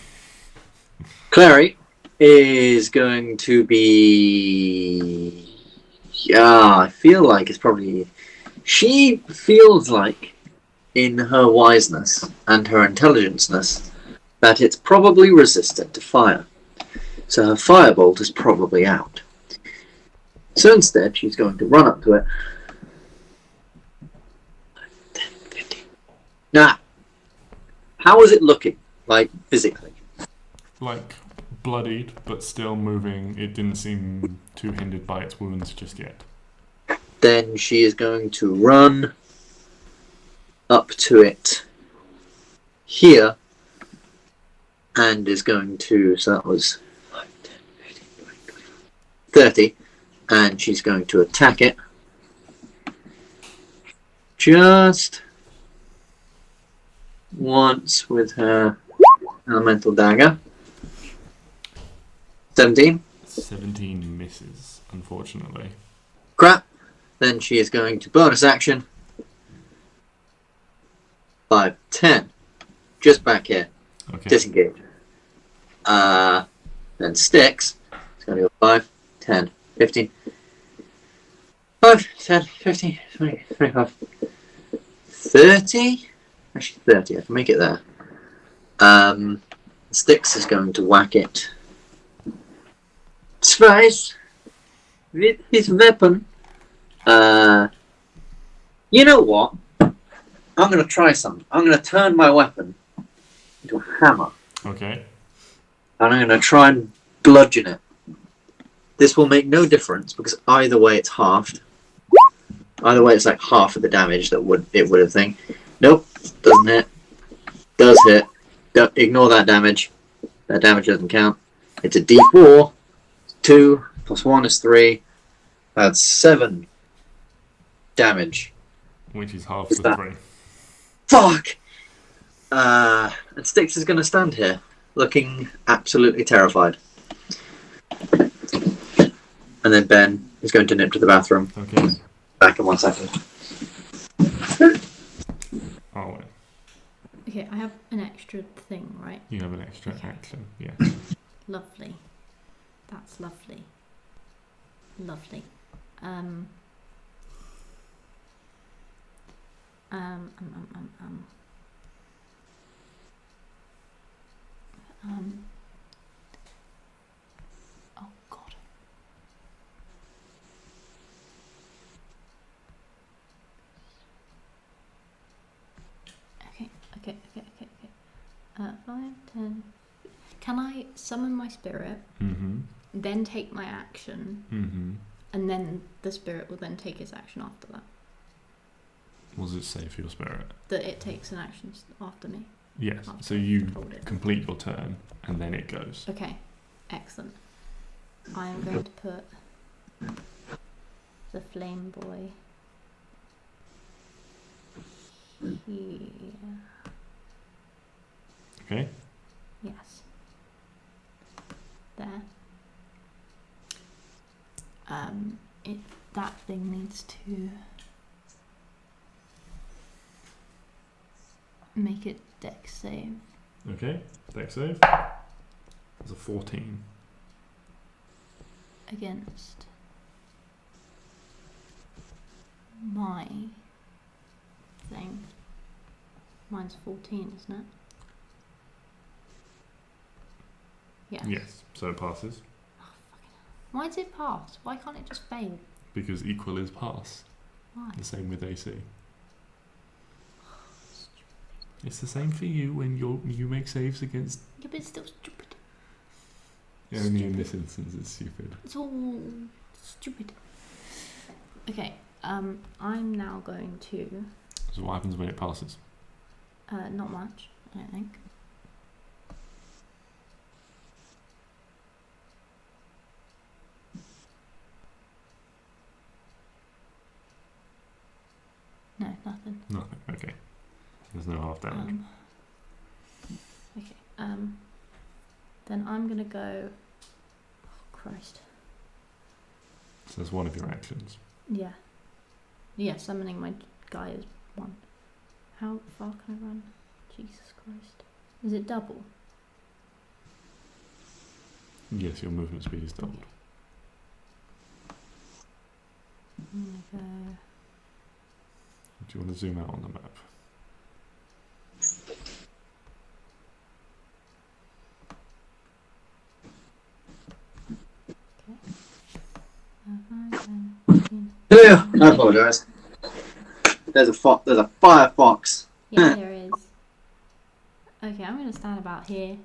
Klari is going to be. Yeah, I feel like it's probably. She feels like, in her wiseness and her intelligenceness, that it's probably resistant to fire. So her firebolt is probably out. So instead, she's going to run up to it. 10, 15. Now, how is it looking, like, physically? Like, bloodied, but still moving. It didn't seem too hindered by its wounds just yet. Then she is going to run up to it here and is going to, so that was 5, 10, 15, 20, 25, 30, and she's going to attack it just once with her elemental dagger. 17. 17 misses, unfortunately. Crap. Then she is going to bonus action. 5, 10. Just back here. Okay. Disengage. Then Stix. It's going to go 5, 10, 15. 5, 10, 15, 20, 25, 30. Actually, 30. I can make it there. Stix is going to whack it twice with his weapon. You know what? I'm going to try something. I'm going to turn my weapon into a hammer. Okay. And I'm going to try and bludgeon it. This will make no difference because either way it's halved. Either way it's like half of the damage that it would have thing. Nope, doesn't hit. Does hit. Don't ignore that damage. That damage doesn't count. It's a D4. 2 plus 1 is 3. That's 7 damage. Which is half Is the that- 3. Fuck! And Stix is going to stand here, looking absolutely terrified. And then Ben is going to nip to the bathroom. Okay. Back in 1 second. Oh, wait. Okay, I have an extra thing, right? You have an extra Okay. action. Yeah. Lovely. That's lovely. Lovely. Oh God. Okay. 5, 10. Can I summon my spirit, Mm-hmm. then take my action, Mm-hmm. and then the spirit will then take its action after that? What does it say for your spirit? That it takes an action after me. Yes. After So you hold it. complete your turn, and then it goes. Okay, excellent. I am going to put the flame boy here. Okay. Yes. There. That thing needs to make it dex save. Okay. Dex save. It's a 14. Against my thing. Mine's 14, isn't it? Yes. Yes. So it passes. Why does it pass? Why can't it just fail? Because equal is pass. Why? The same with AC. It's the same for you when you make saves against. Yeah, but it's still stupid. Yeah, only in this instance it's stupid. It's all stupid. Okay, I'm now going to... So what happens when it passes? Not much, I don't think. No, nothing. Nothing. Okay. There's no half damage. Okay. Then I'm gonna go. Oh, Christ. So that's one of your actions. Yeah. Yeah, summoning my guy is one. How far can I run? Jesus Christ. Is it double? Yes, your movement speed is doubled. I'm gonna go. Do you want to zoom out on the map? Yeah, I apologise. There's a fire fox. Yeah, there is. Okay, I'm gonna stand about here.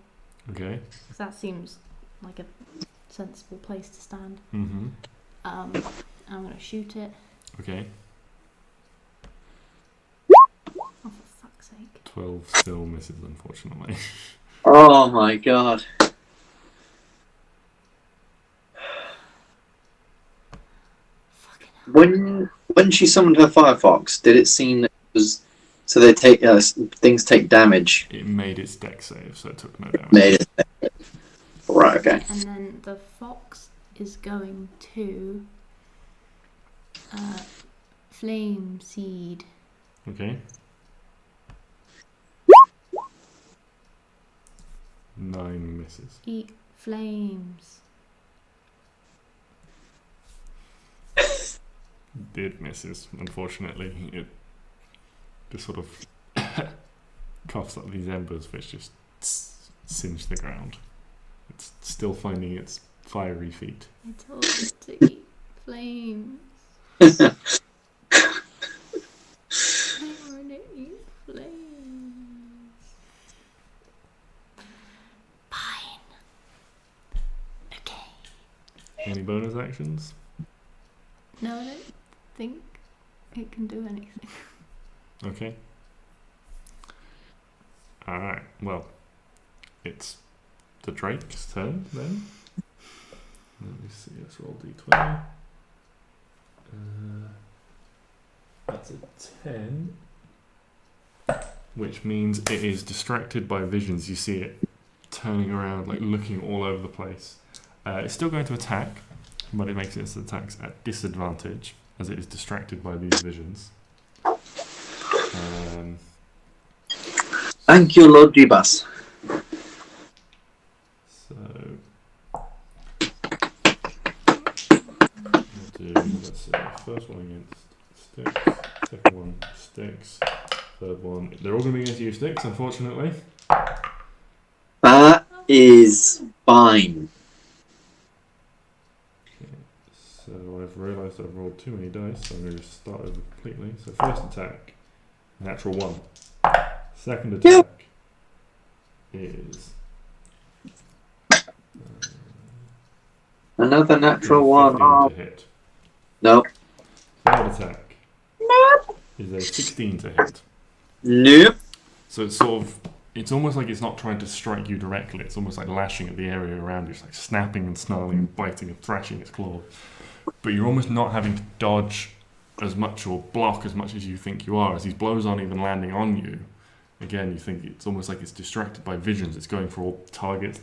Okay. Because that seems like a sensible place to stand. Mm-hmm. I'm gonna shoot it. Okay. Oh, for fuck's sake. 12 still misses, unfortunately. Oh my god. Fucking hell. When she summoned her Firefox, did it seem that it was so they take things take damage? It made its dex save, so it took no damage. Made it. Right. Okay. And then the fox is going to flame seed. Okay. 9 misses. Eat flames. It misses, unfortunately. It just sort of coughs up these embers which just singe the ground. It's still finding its fiery feet. I told it to eat flames. I want to eat flames. Fine. Okay. Any bonus actions? No, I don't think it can do anything. Okay. Alright, well, it's the Drake's turn then. Let me see, let's roll d20. That's a 10. Which means it is distracted by visions. You see it turning around, like looking all over the place. It's still going to attack, but it makes its attacks at disadvantage as it is distracted by these visions. Thank you, Lord Jibas. So we'll do, let's see, first one against Stix, second one Stix, third one. They're all going to be against you, Stix, unfortunately. That is fine. Okay, so I've realised I've rolled too many dice, so I'm going to start over completely. So first attack, natural 1. Second attack is Another natural 15 one. to hit. Nope. Third attack is a 16 to hit. Nope. So it's almost like it's not trying to strike you directly. It's almost like lashing at the area around you. It's like snapping and snarling and biting and thrashing its claw. But you're almost not having to dodge as much or block as much as you think you are. As these blows aren't even landing on you, again, you think it's almost like it's distracted by visions. It's going for all targets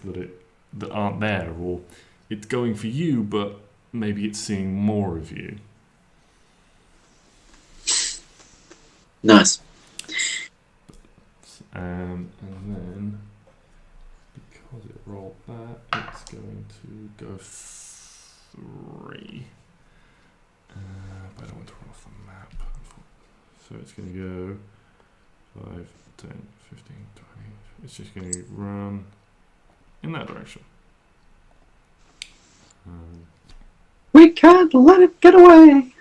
that aren't there, or it's going for you, but maybe it's seeing more of you. Nice. And then, because it rolled that, it's going to go 3. But I don't want to run off the map. So it's going to go 5, 10, 15, 20. It's just going to run in that direction. We can't let it get away.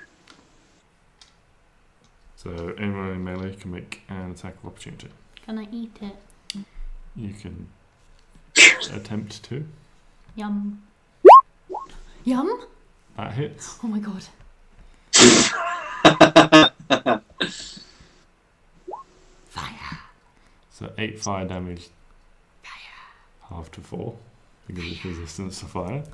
So anyone in melee can make an attack of opportunity. Can I eat it? You can attempt to. Yum. Yum? That hits. Oh my god. Fire. So 8 fire damage. Half to 4 because it's resistance to fire.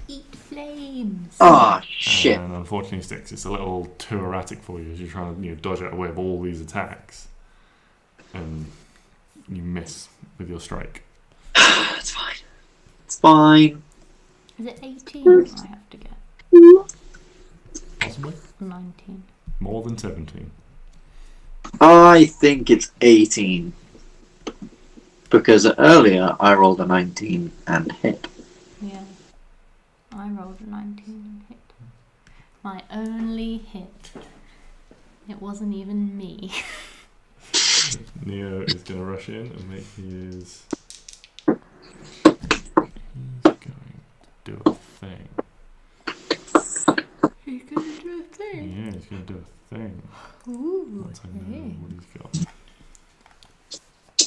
Eat flames. Oh shit! And unfortunately, Stix, it's a little too erratic for you as you're trying to dodge out of the way of all these attacks, and you miss with your strike. It's fine. It's fine. Is it 18 I have to get? Possibly 19. more than 17. I think it's 18 because earlier I rolled a 19 and hit. Yeah. I rolled a 19 and hit. My only hit. It wasn't even me. Neo is going to rush in and make his. He's going to do a thing. He's gonna do a thing. Yeah, he's going to do a thing. Ooh, Once I know okay. what he's got.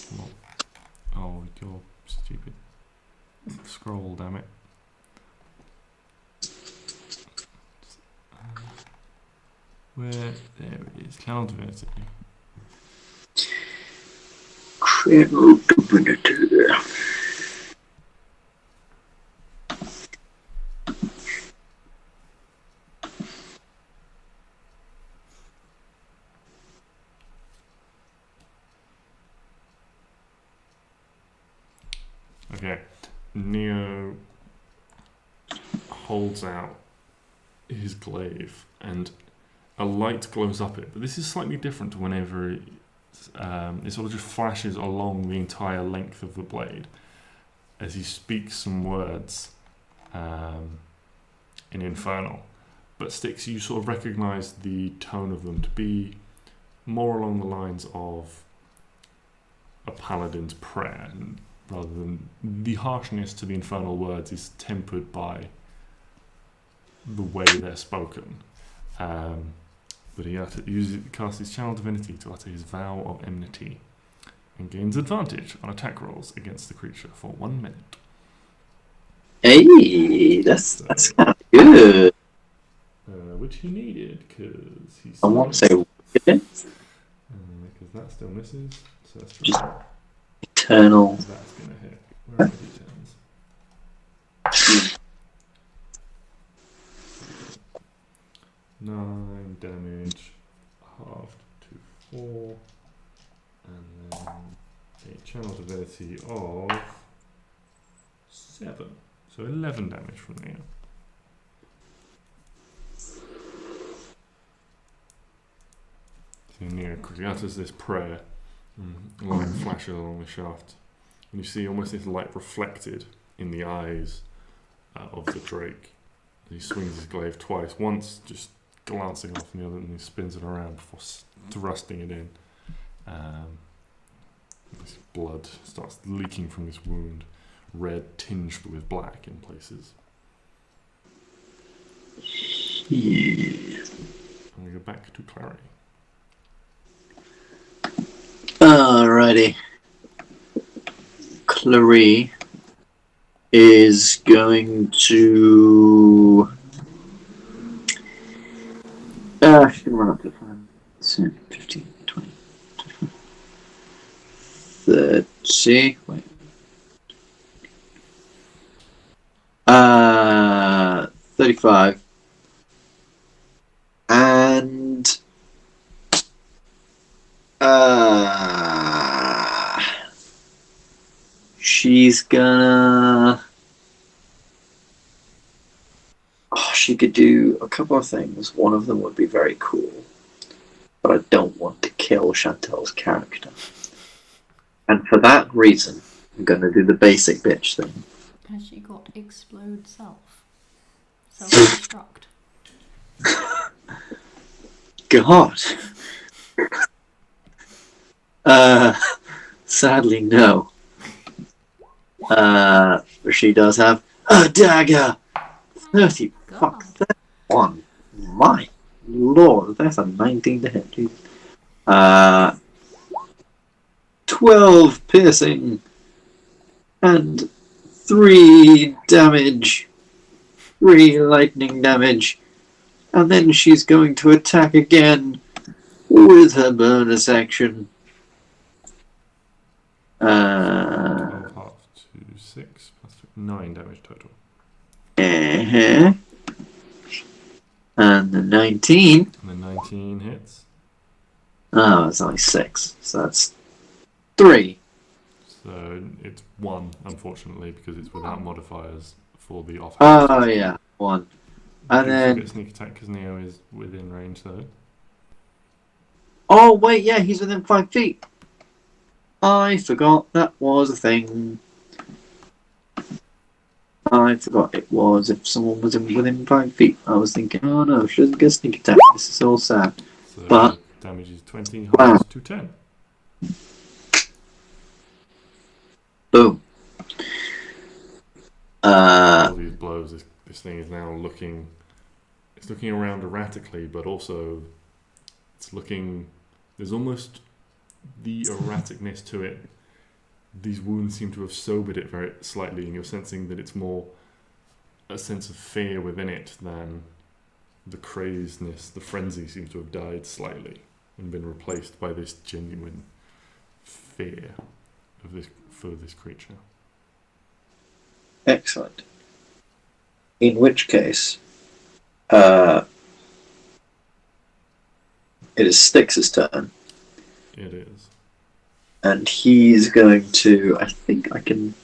Come on. Oh, you're stupid. Scroll, damn it. Where? There it is. Channel divinity. Channel divinity. Okay. Neo holds out his glaive and a light glows up it, but this is slightly different to whenever it sort of just flashes along the entire length of the blade as he speaks some words in Infernal. But Stix, you sort of recognise the tone of them to be more along the lines of a paladin's prayer, and rather than the harshness to the infernal words is tempered by the way they're spoken. But he casts his channel divinity to utter his vow of enmity and gains advantage on attack rolls against the creature for 1 minute. Hey, that's kind of good. Which he needed because he's. I want to say because that still misses. So that's Just- right. eternal. That's going to hit. Where are the d10s? 9 damage, halved to 4, and then a channel divinity of 7. So 11 damage from Neo. So Neo quickly utters this prayer, light flashes along the shaft, and you see almost this light reflected in the eyes of the Drake. He swings his glaive twice, once just glancing off, and the other, and he spins it around before thrusting it in. This blood starts leaking from this wound, red tinged with black in places. Yeah. And we go back to Klari. Alrighty. Klari is going to. She's going to run up to 5, 15, 20, 30. Wait. 35. And she's gonna. Oh, she could do a couple of things. One of them would be very cool, but I don't want to kill Chantel's character. And for that reason, I'm gonna do the basic bitch thing. Has she got explode self? Self-destruct. God. Sadly, no. She does have a dagger. 30. God. Fuck. 31. My lord, that's a 19 to hit. Jesus. 12 piercing. And 3 damage. 3 lightning damage. And then she's going to attack again with her bonus action. 12 half to 6 plus 9 damage total. Uh-huh. And the 19. And the 19 hits. Oh, it's only 6. So that's 3. So it's 1, unfortunately, because it's without modifiers for the offhand. Oh, yeah. 1. And then. Get sneak attack because Neo is within range, though. Oh, wait, yeah, he's within 5 feet. I forgot that was a thing. I forgot it was if someone was within 5 feet. I was thinking, oh no, she doesn't get sneak attack. This is all sad. So But damage is 20 wow. halves to 10. Boom. All these blows, this thing is now looking. It's looking around erratically, but also it's looking. There's almost the erraticness to it. These wounds seem to have sobered it very slightly, and you're sensing that it's more a sense of fear within it than the craziness. The frenzy seems to have died slightly and been replaced by this genuine fear of this for this creature. Excellent. In which case, it is Stix's turn. It is. And he's going to, I think I can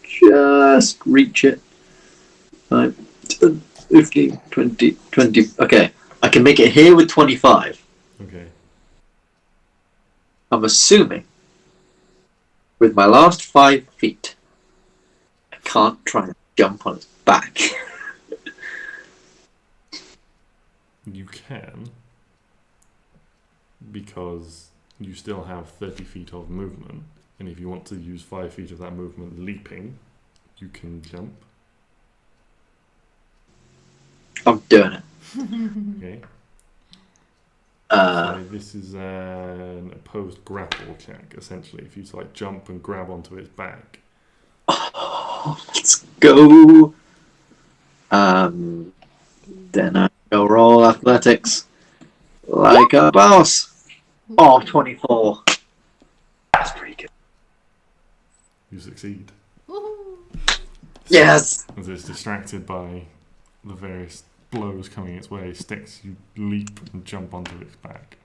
just reach it. 5, 10, 15, 20, 20. Okay, I can make it here with 25. Okay. I'm assuming with my last 5 feet, I can't try and jump on its back. You can, because you still have 30 feet of movement, and if you want to use 5 feet of that movement leaping, you can jump. I'm doing it. Okay. Uh, So this is an opposed grapple check, essentially. If you like jump and grab onto its back. Let's go. Then I go roll athletics like a boss. Oh, 24. That's pretty good. You succeed. Woohoo! Yes. As it's distracted by the various blows coming its way, Stix, you leap and jump onto its back.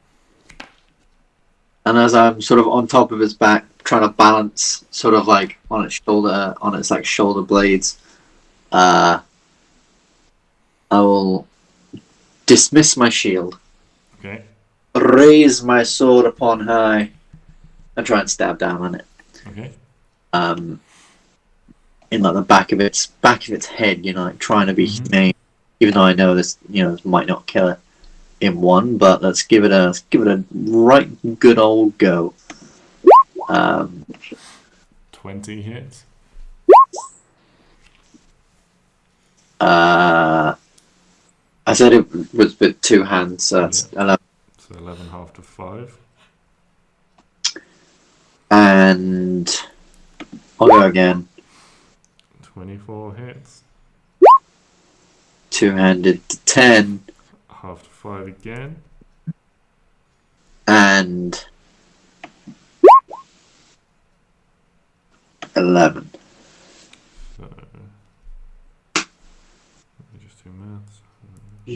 And as I'm sort of on top of its back, trying to balance, sort of like on its shoulder, on its like shoulder blades, I will dismiss my shield, Okay. raise my sword upon high, and try and stab down on it. Okay. In like the back of its head, you know, like trying to be humane. Even though I know this, you know, might not kill it in one, but let's give it a right good old go. 20 hits. I said it was with 2 hands, so that's 11. So 11 half to 5. And I'll go again. 24 hits. 2-handed to 10. Half to 5 again. And 11. So let me just do maths. So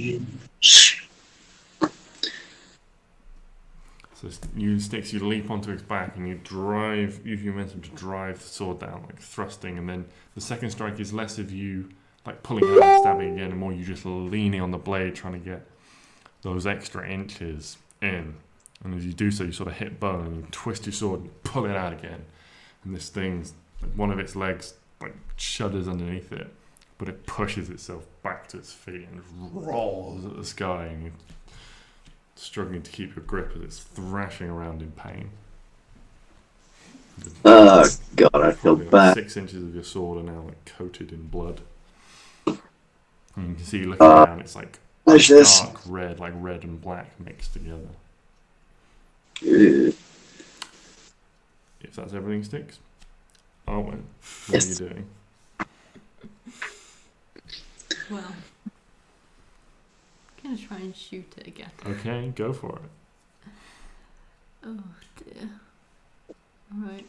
you Stix, you leap onto its back and you use your momentum to drive the sword down, like thrusting, and then the second strike is less of you like pulling out and stabbing again, and more you just leaning on the blade trying to get those extra inches in. And as you do so, you sort of hit bone and you twist your sword and pull it out again. And this thing's, like, one of its legs like shudders underneath it, but it pushes itself back to its feet and rolls at the sky, and you're struggling to keep your grip as it's thrashing around in pain. Oh god, I feel Probably, like, bad. 6 inches of your sword are now like coated in blood. And you can see looking down, it's like What's this? dark red, like red and black mixed together. Uh, If that's everything, Stix. Arwen, what Yes. are you doing? Well, I'm gonna try and shoot it again. Okay, go for it. Oh dear. Alright.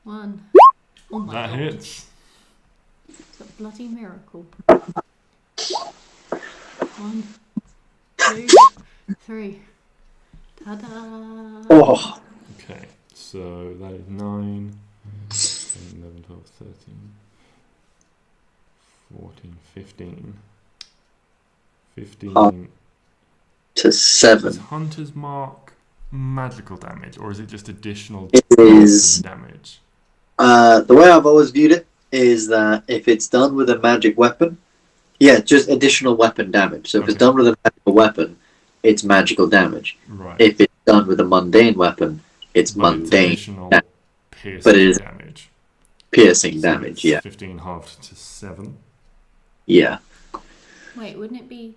1. Oh my That god. hits. It's a bloody miracle. 1, 2, 3. Ta-da! Oh, Okay, so that is 9, 10, 11, 12, 13, 14, 15. 15. to Is 7. Hunter's Mark magical damage, or is it just additional It is. damage? The way I've always viewed it is that if it's done with a magic weapon, yeah, just additional weapon damage. So if it's Okay. done with a magical weapon, it's magical damage. Right. If it's done with a mundane weapon, it's But it's mundane additional da- piercing but it is- damage. piercing So damage. it's Yeah, 15 halved to 7. yeah. Wait, wouldn't it be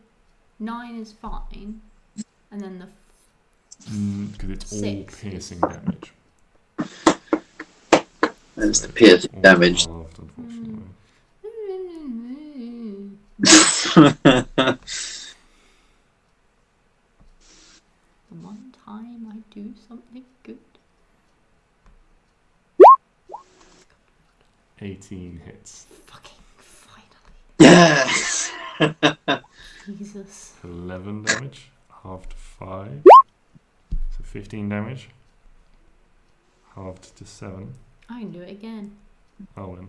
9 is fine, and then the Because it's all 6 piercing damage. That's So the piercing all damage. halved, unfortunately. the one time I do something good. 18 hits. Fucking finally. Yes. Jesus. 11 damage. Halved to 5. So 15 damage. Halved to 7. I can do it again. Arwen,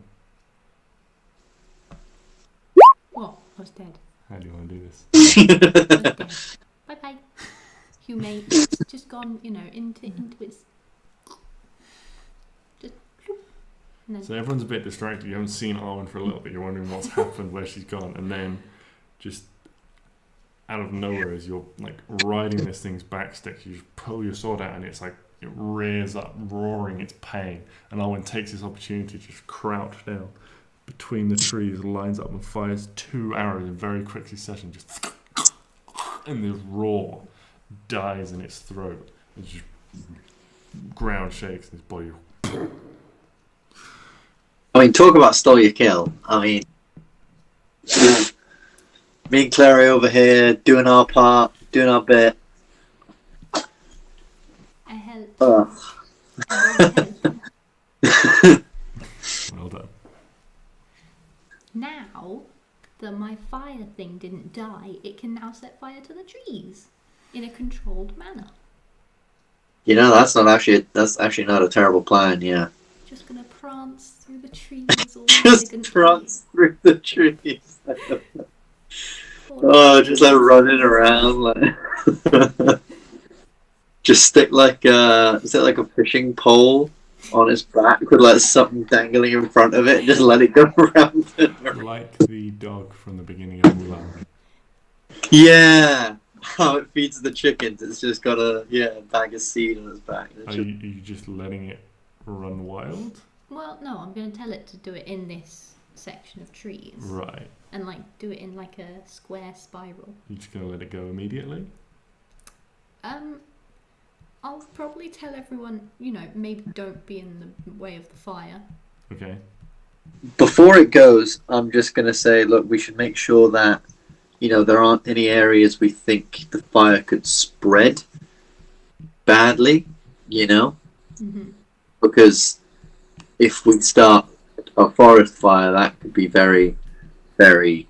What? I was dead. how do you want to do this? I was dead. Bye bye. Humate. It's just gone, into its. Just. And then. So everyone's a bit distracted. You haven't seen Arwen for a little bit. You're wondering what's happened, where she's gone, and then just out of nowhere, as you're like riding this thing's back stick, you just pull your sword out, and it's like it rears up, roaring its pain. And Arwen takes this opportunity to just crouch down between the trees, lines up, and fires 2 arrows in very quick succession. Just and the roar dies in its throat. And just ground shakes, and his body. I mean, talk about stole your kill. I mean, me and Clary over here doing our part, doing our bit. I help. Ugh. I help. Well done. Now that my fire thing didn't die, it can now set fire to the trees in a controlled manner. You know, that's actually not a terrible plan. Yeah, Just gonna prance through the trees all just elegantly. prance through the trees. Poor Oh, just like trees. running around, like just stick like is it like a fishing pole on its back with like something dangling in front of it, and just let it go around and around. Like the dog from the beginning of Mulan. Yeah, how it feeds the chickens. It's just got a bag of seed on its back. It's Are just- you just letting it run wild? Well, no, I'm gonna tell it to do it in this section of trees Right. and like do it in like a square spiral. You're just going to let it go immediately? I'll probably tell everyone, maybe don't be in the way of the fire. Okay. Before it goes, I'm just gonna say, look, we should make sure that there aren't any areas we think the fire could spread badly. Mm-hmm. Because if we start a forest fire, that could be very, very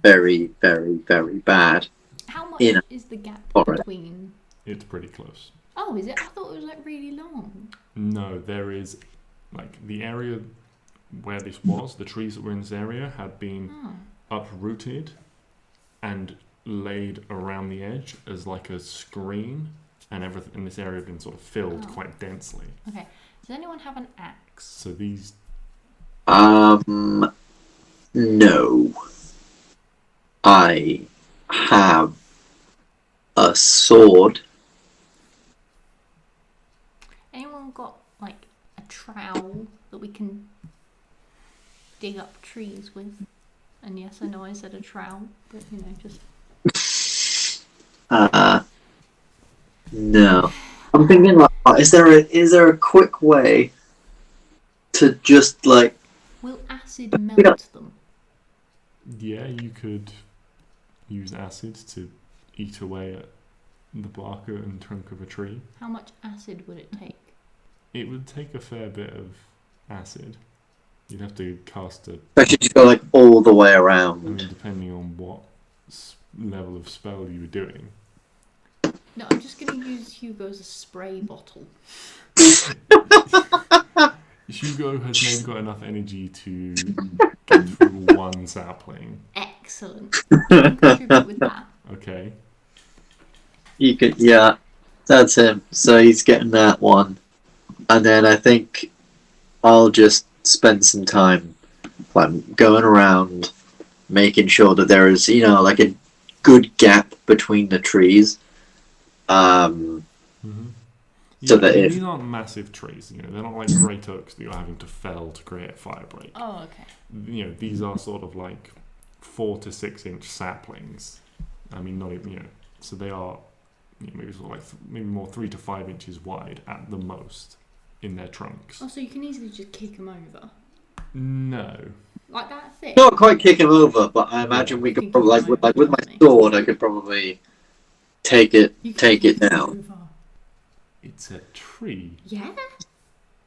very, very, very bad. How much In a is the gap forest. between? It's pretty close. Oh, is it? I thought it was like really long. No, there is, like, the area where this was, the trees that were in this area had been Oh. uprooted and laid around the edge as like a screen, and everything in this area had been sort of filled Oh. quite densely. Okay. Does anyone have an axe? So these, No. I have a sword. Anyone got like a trowel that we can dig up trees with? And yes, I know I said a trowel, but you know, just No. I'm thinking like, is there a quick way to just like will acid melt them? yeah, you could use acid to eat away at the bark and trunk of a tree. How much acid would it take? It would take a fair bit of acid. You'd have to cast a, I should just go like all the way I around? mean, depending on what level of spell you were doing. No, I'm just going to use Hugo as a spray bottle. Hugo has maybe got enough energy to get through one sapling. Excellent. You can contribute with that. Okay. You could, yeah, that's him. So he's getting that one, and then I think I'll just spend some time like going around, making sure that there is, like a good gap between the trees. So that if these aren't massive trees, they're not like great oaks that you're having to fell to create a fire break. Oh, okay. These are sort of like 4 to 6 inch saplings. I mean, not even, so they are maybe sort of like maybe more 3 to 5 inches wide at the most in their trunks. Oh, so you can easily just kick them over. No. Like that thick? not quite kick him over, but I imagine we could probably with my sword, I could probably take it down. It's a tree. Yeah?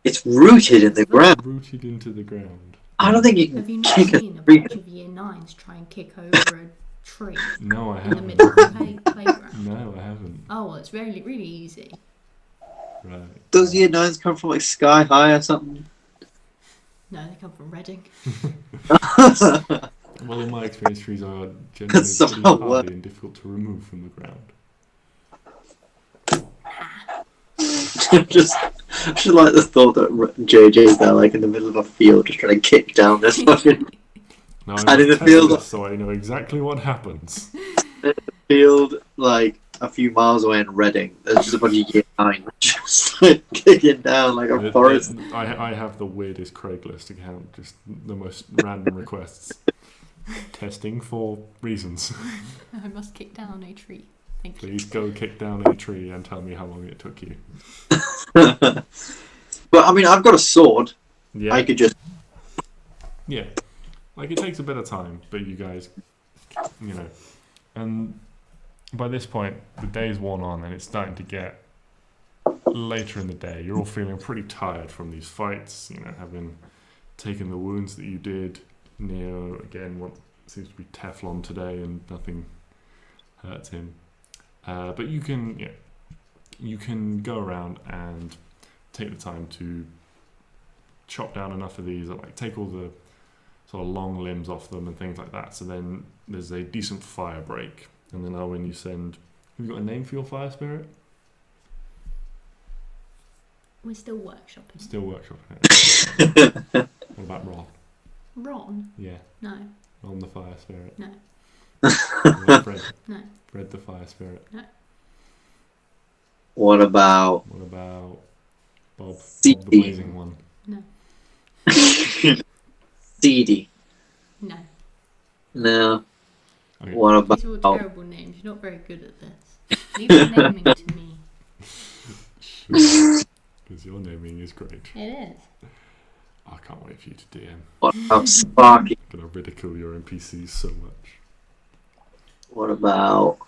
It's rooted in the ground. Rooted into the ground. I don't think you Have you can not kick a seen a tree. bunch of year 9s try and kick over a tree No, I in the haven't. middle of the playground? No, I haven't. Oh, well, it's really, really easy. Right. Those year 9s come from like Sky High or something. No, they come from Reading. Well, in my experience, trees are generally That's pretty so hardy and difficult to remove from the ground. just like the thought that JJ's there, like in the middle of a field, just trying to kick down this fucking Now, And in the must tell you field- this so I know exactly what happens. field, like a few miles away in Reading. There's just a bunch of year 9 just like kicking down like a forest. I have the weirdest Craigslist account, just the most random requests. Testing for reasons. I must kick down a tree. Thank you. Please go kick down a tree and tell me how long it took you. But I mean, I've got a sword. Yeah. I could just. Yeah. Like, it takes a bit of time, but you guys, And by this point, the day's worn on and it's starting to get later in the day. You're all feeling pretty tired from these fights, having taken the wounds that you did. Neo, again, what seems to be Teflon today and nothing hurts him. But you can go around and take the time to chop down enough of these, like take all the sort of long limbs off them and things like that. So then there's a decent fire break. And then Arwen, have you got a name for your fire spirit? We're still workshopping. Still workshopping it. What about Ron? Ron? Yeah, No. Ron the fire spirit. No. What about Fred? No. Fred the fire spirit. What about What about Bob? Steve. Bob the blazing one. No. Seedy? No. No. Okay. What These are all about? terrible names. You're not very good at this. Leave the naming to me. Because your naming is great. It is. I can't wait for you to DM. What about Sparky? I'm gonna ridicule your NPCs so much. What about?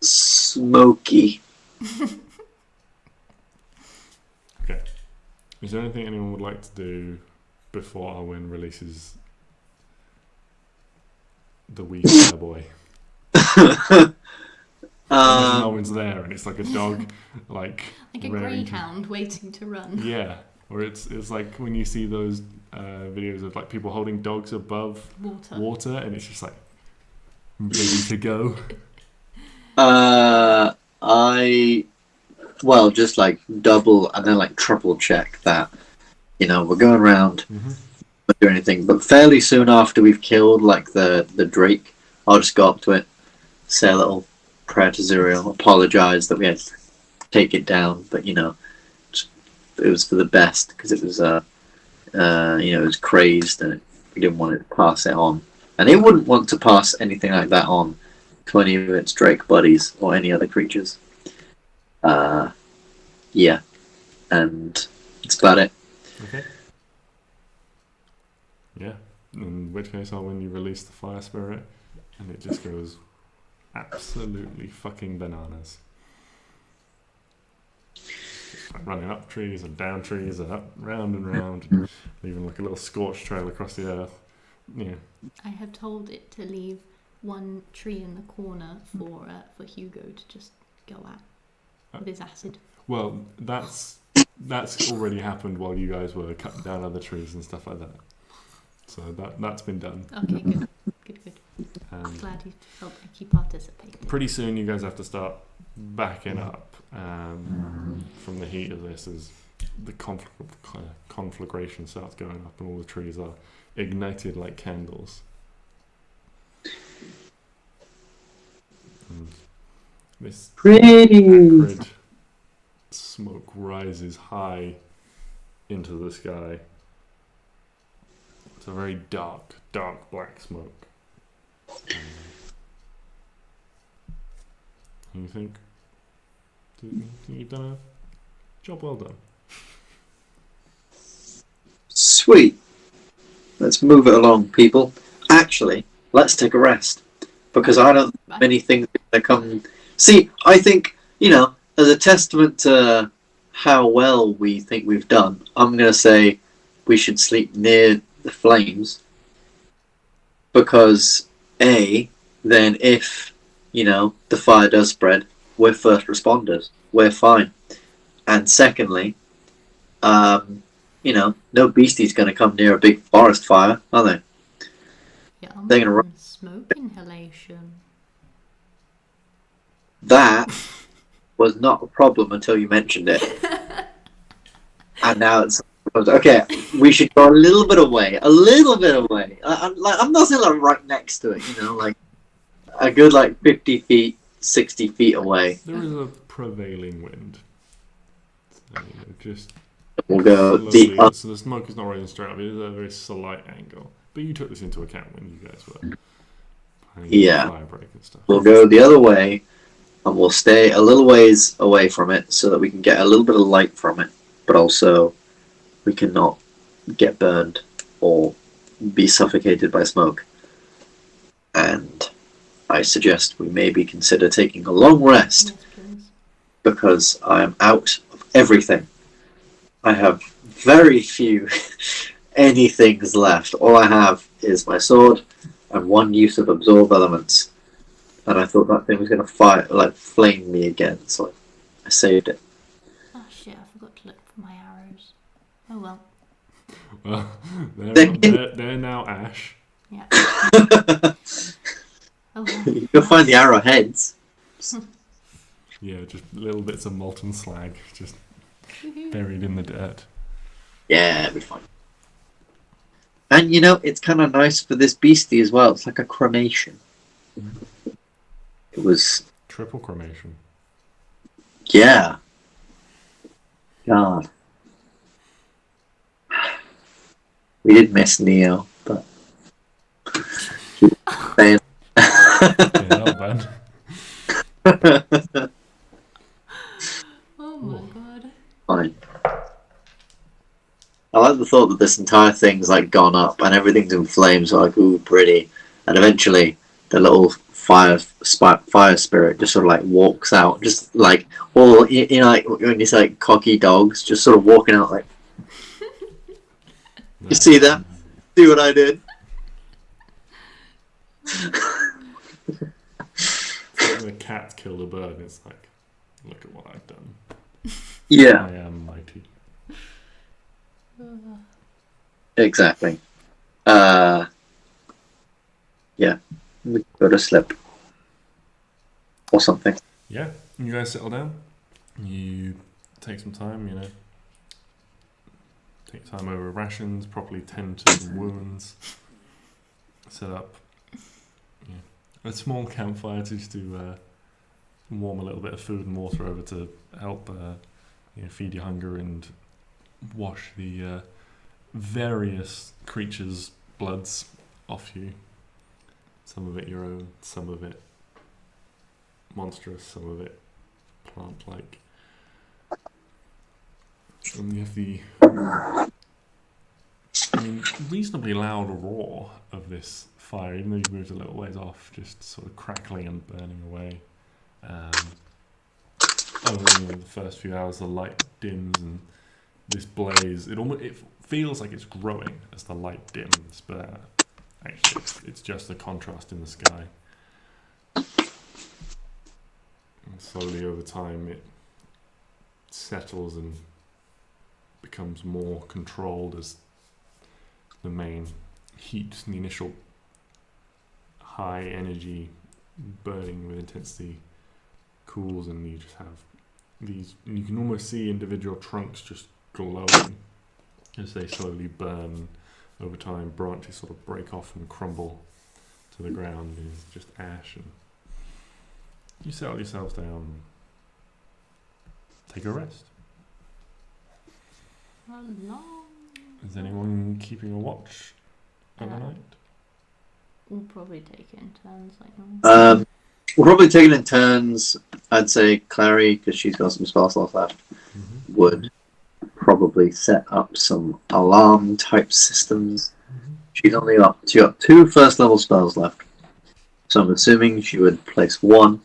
Smoky? Okay. Is there anything anyone would like to do before Arwen releases the wee bear boy. Imagine Arwen's there and it's like a dog, like a raring to- greyhound waiting to run. Yeah, or it's like when you see those videos of like people holding dogs above water, and it's just like ready to go. Just like double and then like triple check that, we're going around, not doing anything. But fairly soon after we've killed like the drake, I'll just go up to it, say a little prayer to Zuriel, apologize that we had to take it down, but it was for the best because it was it was crazed and we didn't want to pass it on, and it wouldn't want to pass anything like that on to any of its drake buddies or any other creatures. Yeah, and that's about it. Okay. Yeah, in which case when you release the fire spirit and it just goes absolutely fucking bananas. Just like running up trees and down trees and up round and round, and leaving like a little scorch trail across the earth. Yeah. I have told it to leave one tree in the corner for Hugo to just go at with his acid. Well, that's already happened while you guys were cutting down other trees and stuff like that. So that's been done. Okay, good. I'm glad you felt like you participated. Pretty soon you guys have to start backing up from the heat of this as the conflagration starts going up and all the trees are ignited like candles. And this acrid smoke rises high into the sky. It's a very dark black smoke. And you think you've done a job well done. Sweet. Let's move it along, people. Actually, let's take a rest. Because I don't think many things are come. See, I think, as a testament to how well we think we've done, I'm going to say we should sleep near the flames. Because, then if, the fire does spread, we're first responders. We're fine. And secondly, no beastie's going to come near a big forest fire, are they? Yeah, they're going to run. Smoke inhalation. That was not a problem until you mentioned it. And now it's okay. We should go a little bit away. I'm not saying like right next to it, like a good 50 feet, 60 feet away. There is a prevailing wind. So, just we'll go slowly, so the smoke is not rising straight up. It is a very slight angle. But you took this into account when you guys were fire break and stuff. We'll go the other way, and we'll stay a little ways away from it so that we can get a little bit of light from it, but also we cannot get burned or be suffocated by smoke. And I suggest we maybe consider taking a long rest, because I am out of everything. I have very few anything's left. All I have is my sword and one use of absorb elements, and I thought that thing was going to flame me again, so I saved it. Oh shit, I forgot to look for my arrows. Oh well. Well, they're now ash. Yeah. Oh well. You'll find the arrowheads. Yeah, just little bits of molten slag just buried in the dirt. Yeah, it'll be fine. And it's kind of nice for this beastie as well. It's like a cremation. It was triple cremation. Yeah. God. We did miss Neo, but saying. Yeah, not bad. Oh my god. Fine. I like the thought that this entire thing's gone up and everything's in flames. So ooh, pretty. And eventually, the little fire spirit just sort of walks out, just all when you say cocky dogs, just sort of walking out No, You see that? See what I did? When a cat killed a bird, it's like, look at what I've done. Yeah, I am mighty. exactly. Yeah, we go to sleep or something. Yeah, you guys settle down. You take some time, take time over rations, properly tend to some wounds, set up a small campfire just to warm a little bit of food and water over to help feed your hunger and wash the various creatures' bloods off you. Some of it your own, some of it monstrous, some of it plant-like. And you have the reasonably loud roar of this fire, even though you've moved a little ways off, just sort of crackling and burning away. Only in the first few hours the light dims and this blaze, it feels like it's growing as the light dims, but actually it's just a contrast in the sky. And slowly over time it settles and becomes more controlled as the main heat and the initial high energy burning with intensity cools, and you just have these, you can almost see individual trunks just glowing as they slowly burn over time. Branches sort of break off and crumble to the ground. It's just ash, and you settle yourselves down, take a rest. Is anyone keeping a watch overnight? We'll probably take it in turns, like normal. We'll probably take it in turns. I'd say Klari, because she's got some spell slots left, would probably set up some alarm type systems. She got 2 first level spells left, so I'm assuming she would place one.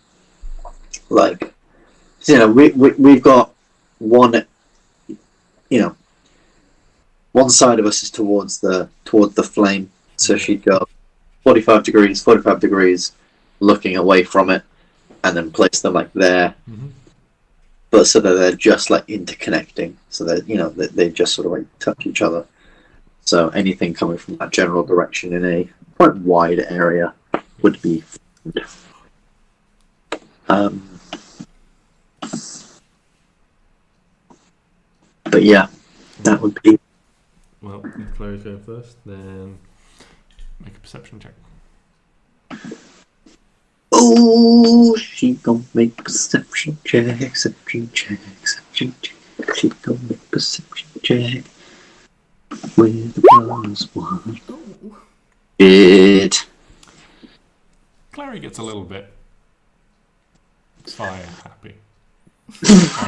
Like, we've got one. One side of us is towards the flame, so she'd go 45 degrees, looking away from it, and then place them like there. But so that they're just like interconnecting, so that they just sort of like touch each other. So anything coming from that general direction in a quite wide area would be. But yeah, that would be. Well, if Klari's going first, then make a perception check. Oh, she gon' make perception check. She gon' make perception check with +1. Oh. It. Klari gets a little bit fire happy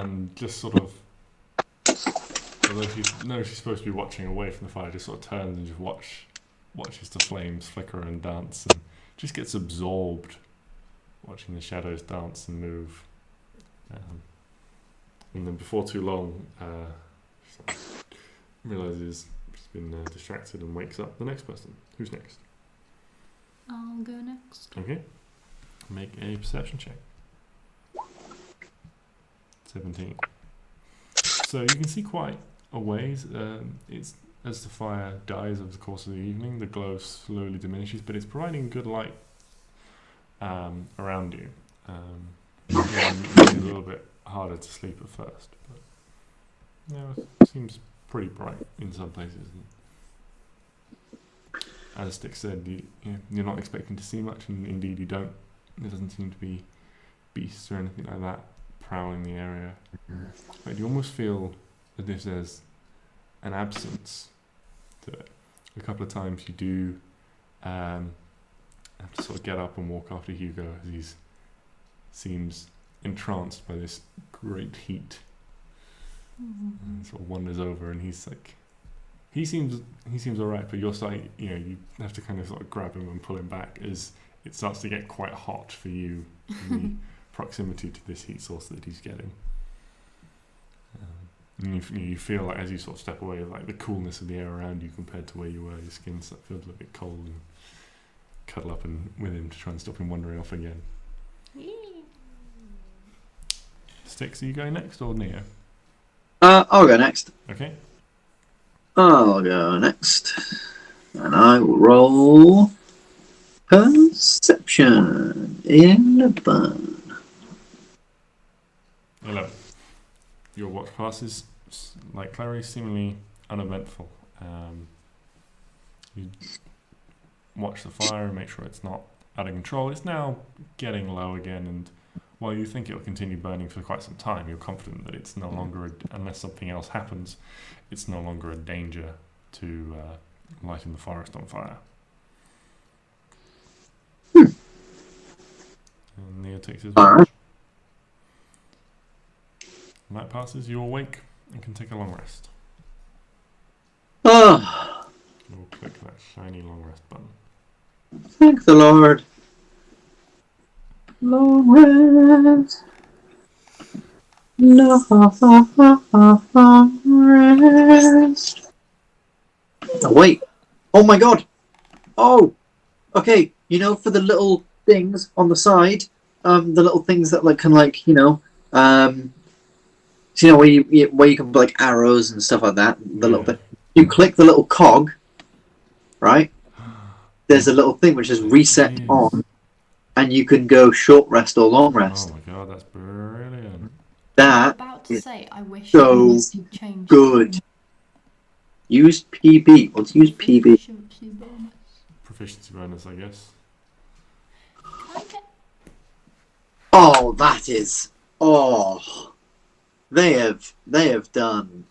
and just sort of, although she's supposed to be watching away from the fire, just sort of turns and just watches the flames flicker and dance, and just gets absorbed watching the shadows dance and move. And then before too long, realizes she's been distracted and wakes up the next person. Who's next? I'll go next. Okay. Make a perception check. 17. So you can see quite a ways. It's as the fire dies over the course of the evening, the glow slowly diminishes, but it's providing good light around you. It's a little bit harder to sleep at first, but it seems pretty bright in some places. As Stix said, you're not expecting to see much, and indeed you don't. There doesn't seem to be beasts or anything like that prowling the area. But you almost feel as if there's an absence to it. A couple of times you do have to sort of get up and walk after Hugo, as he seems entranced by this great heat. And sort of wanders over, and he's like, he seems alright, but you're starting, you have to kind of sort of grab him and pull him back as it starts to get quite hot for you in the proximity to this heat source that he's getting. And you feel like as you sort of step away, like the coolness of the air around you compared to where you were. Your skin feels a little bit cold, and cuddle up with him to try and stop him wandering off again. Stix, are you going next or Neo? I'll go next. Okay. I'll go next. And I will roll Perception in the burn. 11. Your watch passes, like Klari, seemingly uneventful. You watch the fire and make sure it's not out of control. It's now getting low again, and while you think it will continue burning for quite some time, you're confident that it's no longer, unless something else happens, it's no longer a danger to lighting the forest on fire. And Neo takes his watch. Night passes, you awake and can take a long rest. Oh, You'll click that shiny long rest button. thank the Lord. Long rest. Long rest. Oh, wait. Oh my god. Oh. Okay. You know, for the little things on the side, the little things that like can like, you know where you can put like arrows and stuff like that. The little bit. You click the little cog, right? There's a little thing which is reset on, and you can go short rest or long rest. Oh my god, that's brilliant. I was That about to say, I wish so you changed good. Use PB. Let's use PB. Proficiency bonus. Proficiency bonus, I guess. Can I get... Oh, that is. Oh, they have done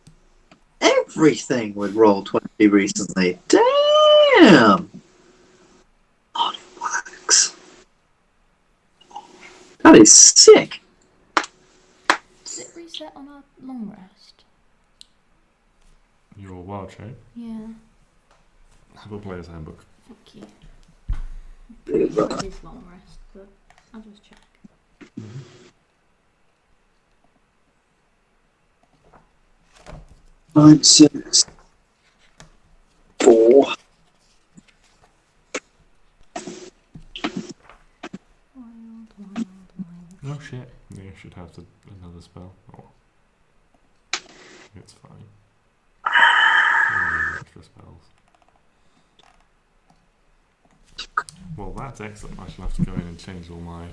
everything with Roll20 recently. Damn. Oh, it works. That is sick. Does it reset on a long rest? Your wild shape. Yeah. Have a player's handbook. Thank you. Pretty sure it is long rest, but I'll just check. 9, 6, 4. Oh shit. You should have another spell. Oh. It's fine. Extra spells. Well, that's excellent. I shall have to go in and change all my...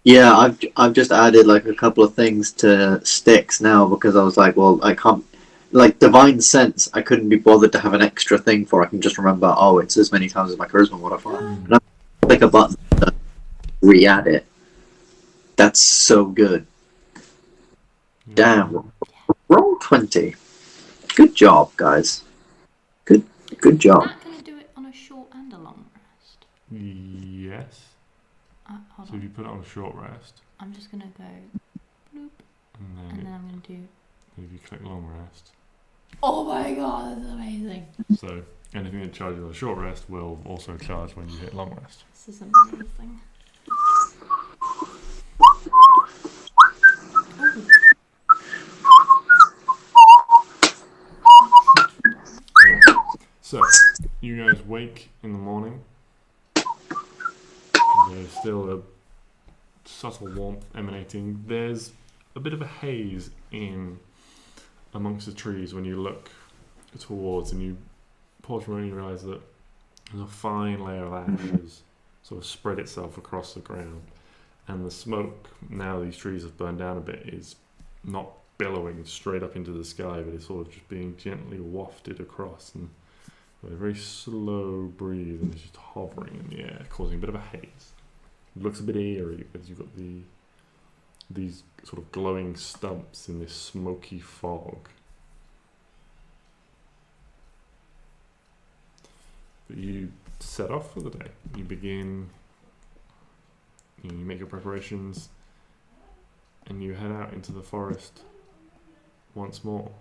Yeah, I've just added like a couple of things to Stix now because I was like, well, I can't, like Divine Sense, I couldn't be bothered to have an extra thing for. I can just remember, oh, it's as many times as my charisma modifier. And I click a button to re-add it. That's so good. Damn. Roll20. Good job, guys. Good job. Is that going to do it on a short and a long rest? Yes. Hold So on. if you put it on a short rest, I'm just going to go bloop, and and then I'm going to do... if you click long rest, Oh my god, that's amazing. so anything that charges on a short rest will also charge when you hit long rest. This is amazing. So, you guys wake in the morning. There's still a subtle warmth emanating. There's a bit of a haze in amongst the trees when you look towards, and you pause for a moment and you realise that there's a fine layer of ash has sort of spread itself across the ground. And the smoke, now these trees have burned down a bit, is not billowing straight up into the sky, but it's sort of just being gently wafted across, and with a very slow breeze, and it's just hovering in the air, causing a bit of a haze. It looks a bit eerie because you've got these sort of glowing stumps in this smoky fog. But you set off for the day. You begin, you make your preparations, and you head out into the forest once more.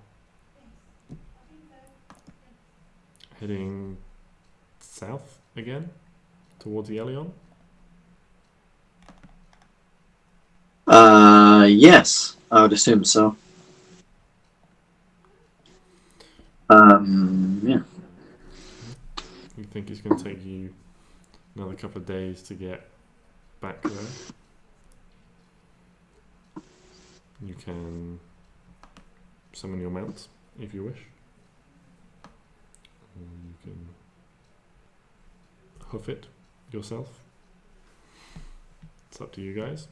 Heading south again, towards the Elion. Yes, I would assume so. Yeah. You think it's going to take you another couple of days to get back there? You can summon your mounts if you wish. Or you can hoof it yourself. It's up to you guys.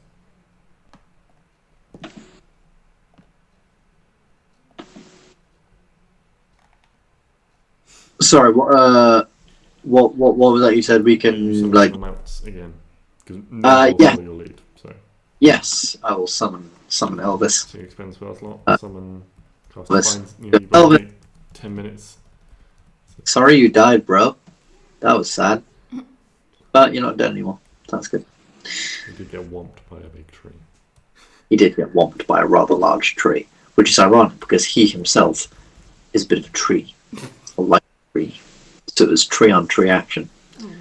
Sorry, what was that you said? We You can summon like your mounts again. Because no will yeah. follow your lead. So Yes, I will summon Elvis. you expend spell slot, summon, cast Elvis. find, you've got to Elvis. wait 10 minutes. Sorry you died, bro. That was sad. But you're not dead anymore. That's good. You did get whomped by a big tree. He did get whomped by a rather large tree, which is ironic because he himself is a bit of a tree, a light tree. So it was tree on tree action. Oh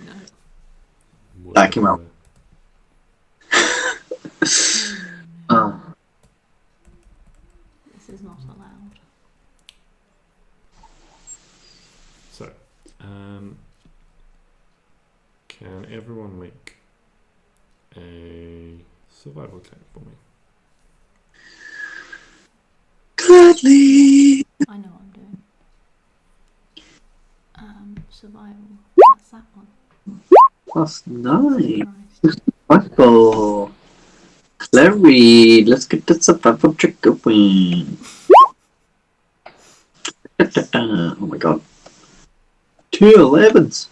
no. Back him out. This is not allowed. So, can everyone make a survival check for me? Gladly. I know what I'm doing. Survival. That's that one. That's nice. Christ. Michael. Clary, let's get the survival check going. Oh my god. 2 11s.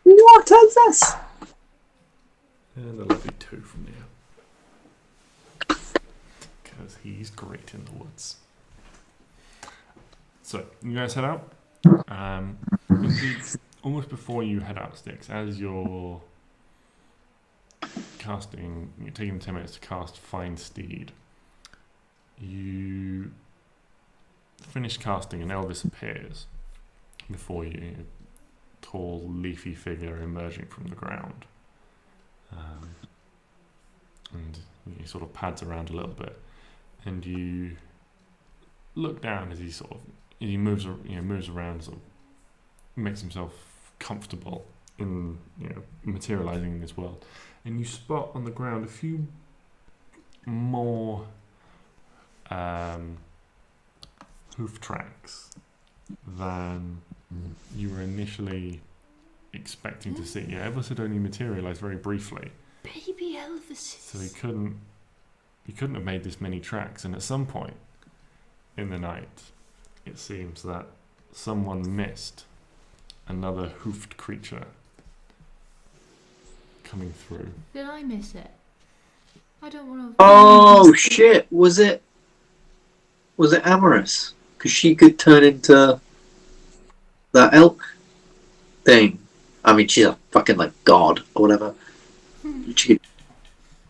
What is this? And a lovely 2 from Neo. Because he's great in the woods. So, you guys head out. Indeed, almost before you head out, Stix, as you're casting, you're taking 10 minutes to cast Find Steed, you finish casting and Elvis appears before you, a tall, leafy figure emerging from the ground. And he sort of pads around a little bit, and you look down as he moves around, sort of makes himself comfortable in materializing in this world, and you spot on the ground a few more hoof tracks than you were initially expecting to see. Yeah, Elvis had only materialized very briefly. Baby Elvis. So he couldn't have made this many tracks, and at some point in the night it seems that someone missed another hoofed creature coming through. Did I miss it? I don't want to. Oh shit! Was it Amorous? Because she could turn into that elk thing. I mean, she's a fucking like god or whatever. She could.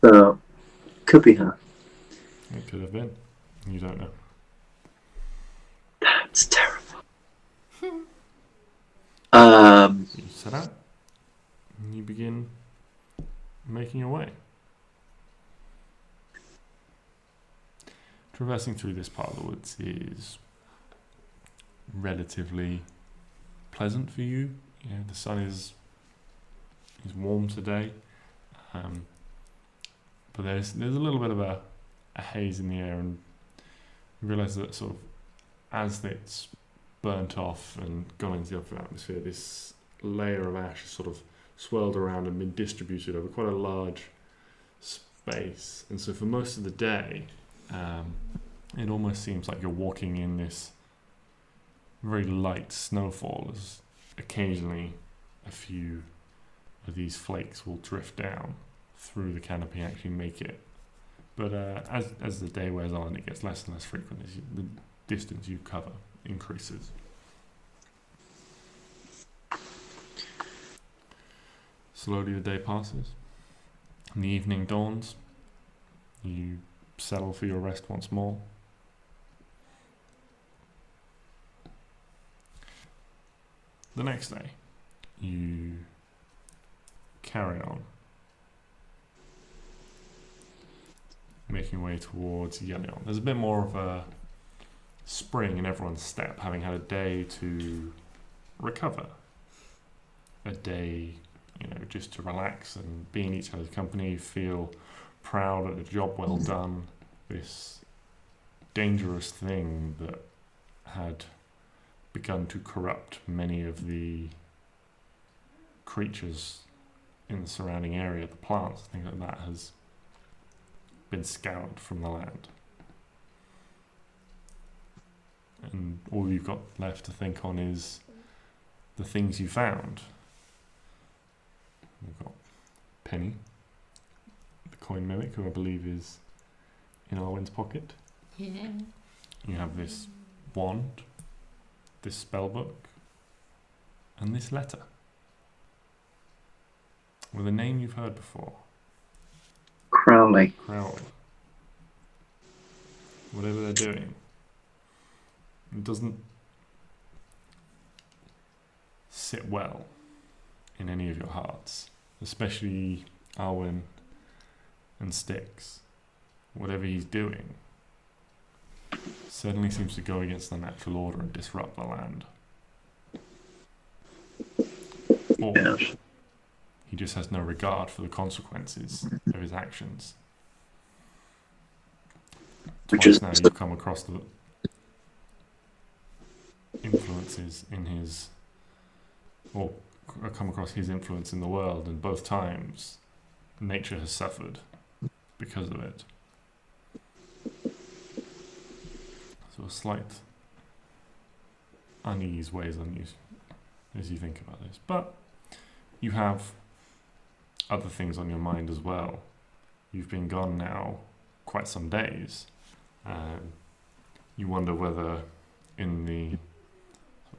So could be her. It could have been. You don't know. That's terrible. You set out and you begin making your way. Traversing through this part of the woods is relatively pleasant for you. The sun is warm today, but there's a little bit of a haze in the air, and you realise that sort of as it's burnt off and gone into the upper atmosphere, this layer of ash is sort of swirled around and been distributed over quite a large space. And so for most of the day, it almost seems like you're walking in this very light snowfall, as occasionally a few of these flakes will drift down through the canopy and actually make it. But as the day wears on, it gets less and less frequent as the distance you cover increases. Slowly the day passes, and the evening dawns. You settle for your rest once more. The next day, you carry on, making your way towards Yelion. There's a bit more of a spring in everyone's step, having had a day to recover. A day, just to relax and be in each other's company, feel proud at a job well done. This dangerous thing that had begun to corrupt many of the creatures in the surrounding area, the plants, things like that, has been scoured from the land. And all you've got left to think on is the things you found. We've got Penny, the coin mimic, who I believe is in Arwen's pocket. Yeah. You have this wand, this spell book, and this letter with a name you've heard before. Crowley. Crowley. Whatever they're doing, it doesn't sit well in any of your hearts, especially Arwen and Stix. Whatever he's doing certainly seems to go against the natural order and disrupt the land. Or Yes. he just has no regard for the consequences of his actions. Which Twice is now you've come across the influences in his, or come across his influence in the world, and both times nature has suffered because of it. So a slight unease weighs on you as you think about this. But you have other things on your mind as well. You've been gone now quite some days. You wonder whether in the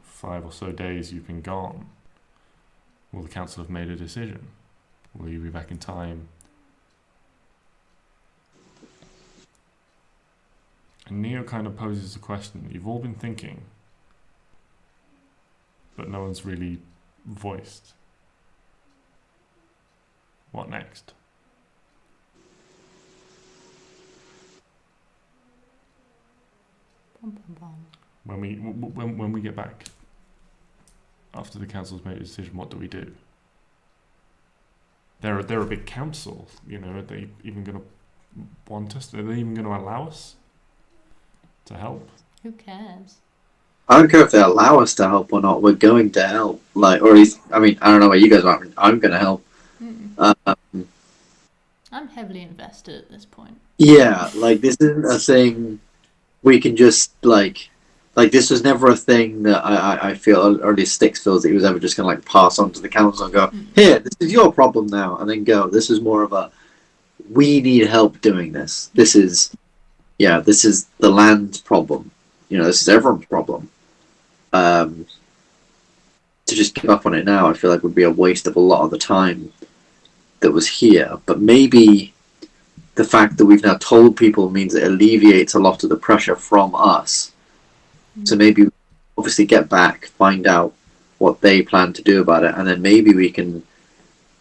5 or so days you've been gone, will the council have made a decision? Will you be back in time? And Neo kind of poses a question that you've all been thinking, but no one's really voiced. What next? Bum, bum, bum. When we get back after the council's made a decision, what do we do? They're a big council, are they even going to want us? Are they even going to allow us to help? Who cares? I don't care if they allow us to help or not. We're going to help. Or at least, I don't know where you guys are. I'm going to help. I'm heavily invested at this point. Yeah, this isn't a thing we can just, this was never a thing that I feel, or at least Stix feels, that he was ever just going to, pass on to the council and go, here, this is your problem now, and then go. This is more of a, we need help doing this. This is the land's problem. This is everyone's problem. To just give up on it now, I feel like would be a waste of a lot of the time that was here. But maybe the fact that we've now told people means it alleviates a lot of the pressure from us. So maybe obviously get back, find out what they plan to do about it, and then maybe we can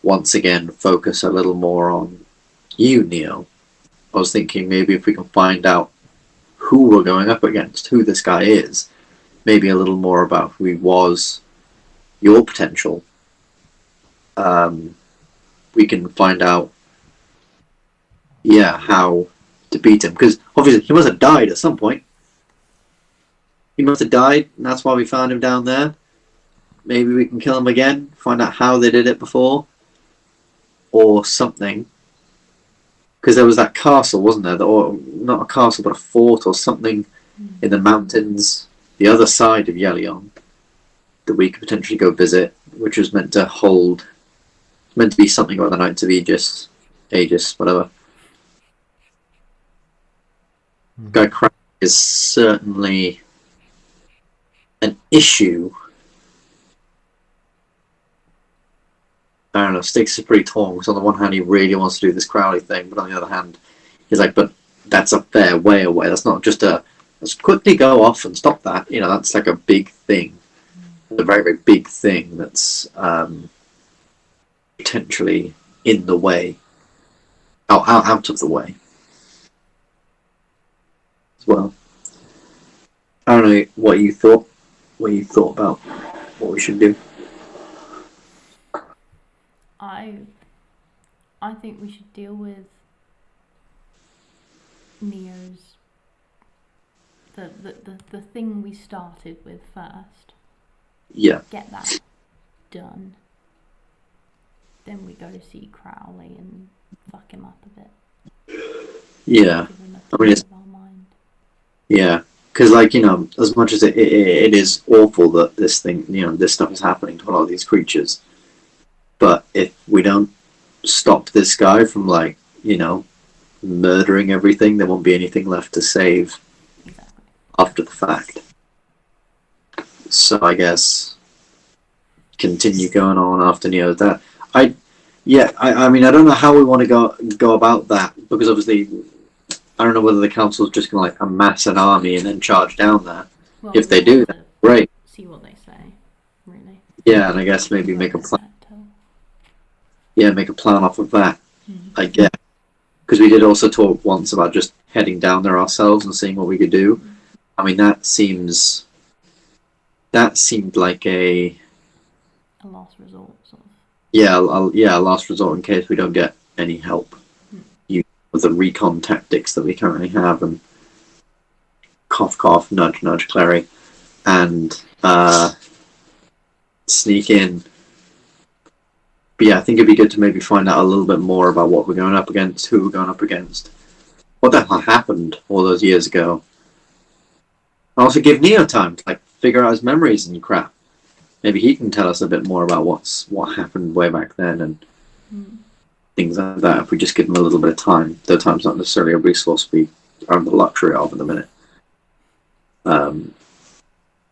once again focus a little more on you, Neo. I was thinking maybe if we can find out who we're going up against, who this guy is, maybe a little more about who he was, your potential. We can find out, how to beat him. Because obviously he must have died at some point. He must have died, and that's why we found him down there. Maybe we can kill him again, find out how they did it before, or something. Because there was that castle, wasn't there? Or not a castle, but a fort or something in the mountains, the other side of Yelion, that we could potentially go visit, which was meant to be something about the Knights of Aegis, whatever. Guy Crowley is certainly an issue. I don't know, Stix is pretty torn, because on the one hand he really wants to do this Crowley thing, but on the other hand he's like, but that's a fair way away. That's not just let's quickly go off and stop that. That's like a big thing. A very, very big thing that's potentially in the way. Out of the way. As well. I don't know what you thought about what we should do. I think we should deal with Neo's the thing we started with first. Yeah. Get that done. Then we go see Crowley and fuck him up a bit. Yeah. Give him I mean, piece of our mind. Yeah. Because, like, you know, as much as it is awful that this thing, you know, this stuff is happening to a lot of these creatures, but if we don't stop this guy from, like, you know, murdering everything, there won't be anything left to save. Exactly. After the fact. So I guess continue going on after Neo. That I mean I don't know how we want to go about that, because obviously I don't know whether the council's just gonna like amass an army and then charge down there. Well, if they do, then great. See what they say, really. Yeah, and I guess maybe make a plan. Yeah, make a plan off of that. I guess, because we did also talk once about just heading down there ourselves and seeing what we could do. I mean, that seemed like a last resort, sort of. Yeah, a last resort in case we don't get any help. With the recon tactics that we currently have, and cough cough, nudge nudge, Klari, and sneak in. But yeah, I think it'd be good to maybe find out a little bit more about what we're going up against, who we're going up against, what the hell happened all those years ago. Also give Neo time to like figure out his memories and crap. Maybe he can tell us a bit more about what happened way back then and things like that. If we just give him a little bit of time, though time's not necessarily a resource we have the luxury of at the minute. But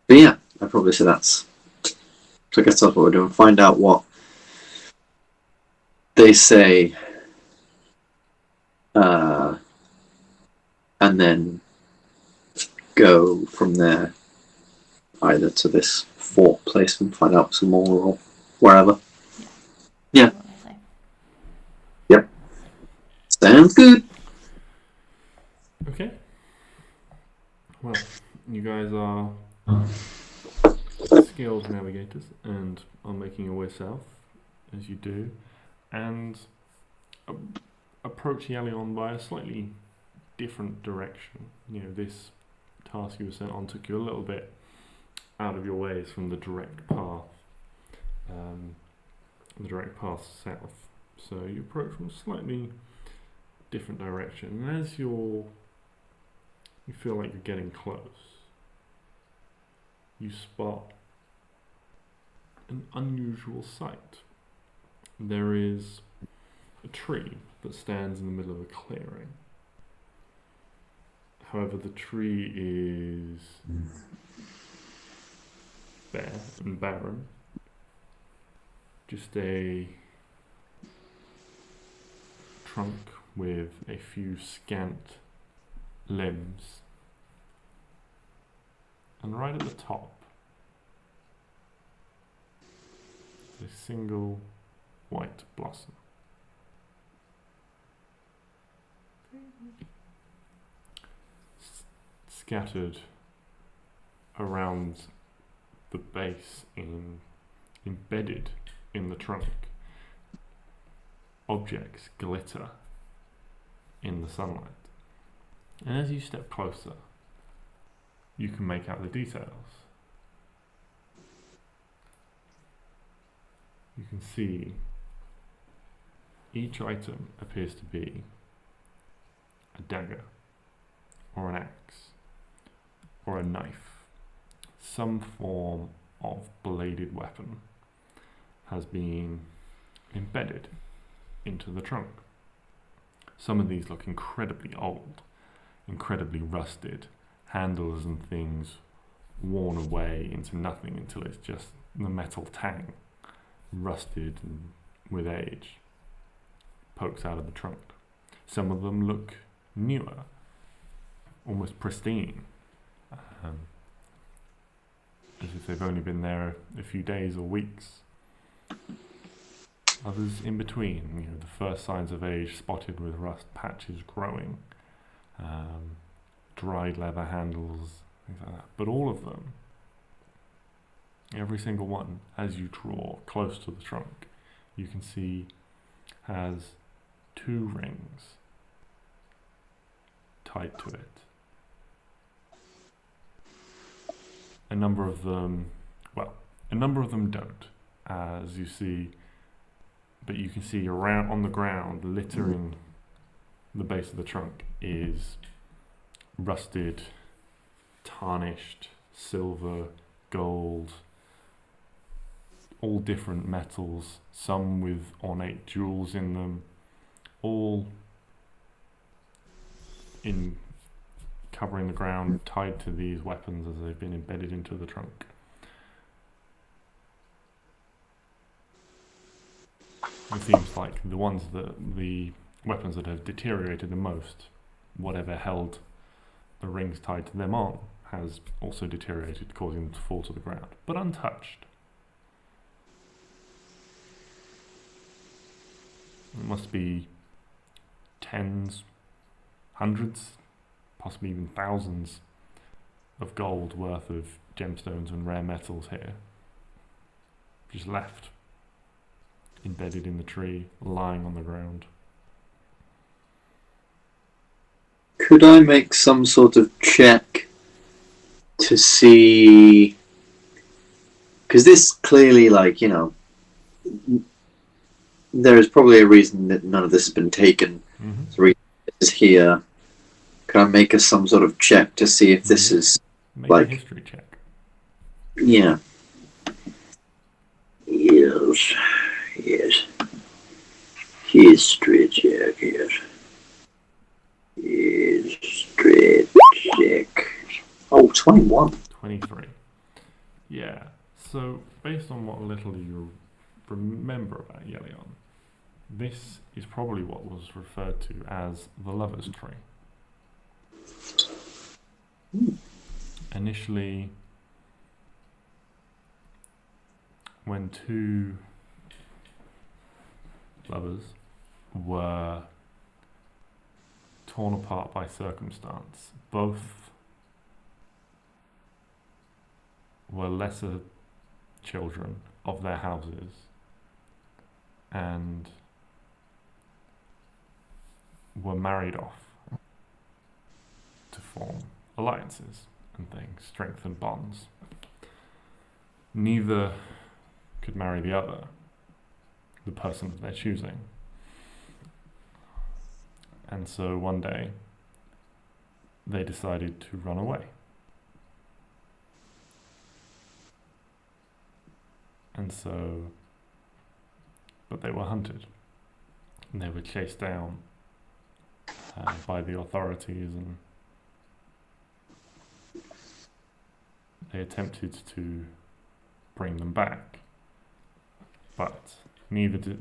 yeah, I'd probably say that's. So I guess that's what we're doing. Find out what they say, and then go from there either to this fort place and find out some more, or wherever. Yeah. Yep. Sounds good. Okay. Well, you guys are skilled navigators and are making your way south, as you do, and approach Yalion by a slightly different direction. You know, this task you were sent on took you a little bit out of your ways from the direct path south. So you approach from a slightly different direction, and as you feel like you're getting close, you spot an unusual sight. There is a tree that stands in the middle of a clearing. However, the tree is bare and barren. Just a trunk with a few scant limbs. And right at the top, a single white blossom. Scattered around the base, embedded in the trunk, objects glitter in the sunlight. And as you step closer, you can make out the details. You can see each item appears to be a dagger, or an axe, or a knife. Some form of bladed weapon has been embedded into the trunk. Some of these look incredibly old, incredibly rusted, handles and things worn away into nothing until it's just the metal tang, rusted and with age, pokes out of the trunk. Some of them look newer, almost pristine, as if they've only been there a few days or weeks. Others in between, the first signs of age spotted with rust patches growing, dried leather handles things like that. But all of them, every single one, as you draw close to the trunk, you can see has 2 rings tied to it. A number of them don't, as you see, but you can see around on the ground, littering the base of the trunk, is rusted, tarnished, silver, gold, all different metals, some with ornate jewels in them, all in covering the ground, tied to these weapons as they've been embedded into the trunk. It seems like the weapons that have deteriorated the most, whatever held the rings tied to them on, has also deteriorated, causing them to fall to the ground, but untouched. It must be tens, hundreds, possibly even thousands of gold worth of gemstones and rare metals here, just left, embedded in the tree, lying on the ground. Could I make some sort of check to see? Because this clearly, there is probably a reason that none of this has been taken. Mm-hmm. The reason this is here. Can I make some sort of check to see if this is Make a history check. Yeah. Yes. History check, yes. History check. Oh, 21. 23. Yeah. So, based on what little you remember about Yelion, this is probably what was referred to as the Lover's Tree. Initially, when 2 lovers were torn apart by circumstance, both were lesser children of their houses and were married off to form alliances and things, strengthen bonds. Neither could marry the other, the person of their choosing. And so one day, they decided to run away. And so, but they were hunted. And they were chased down by the authorities, and they attempted to bring them back. But neither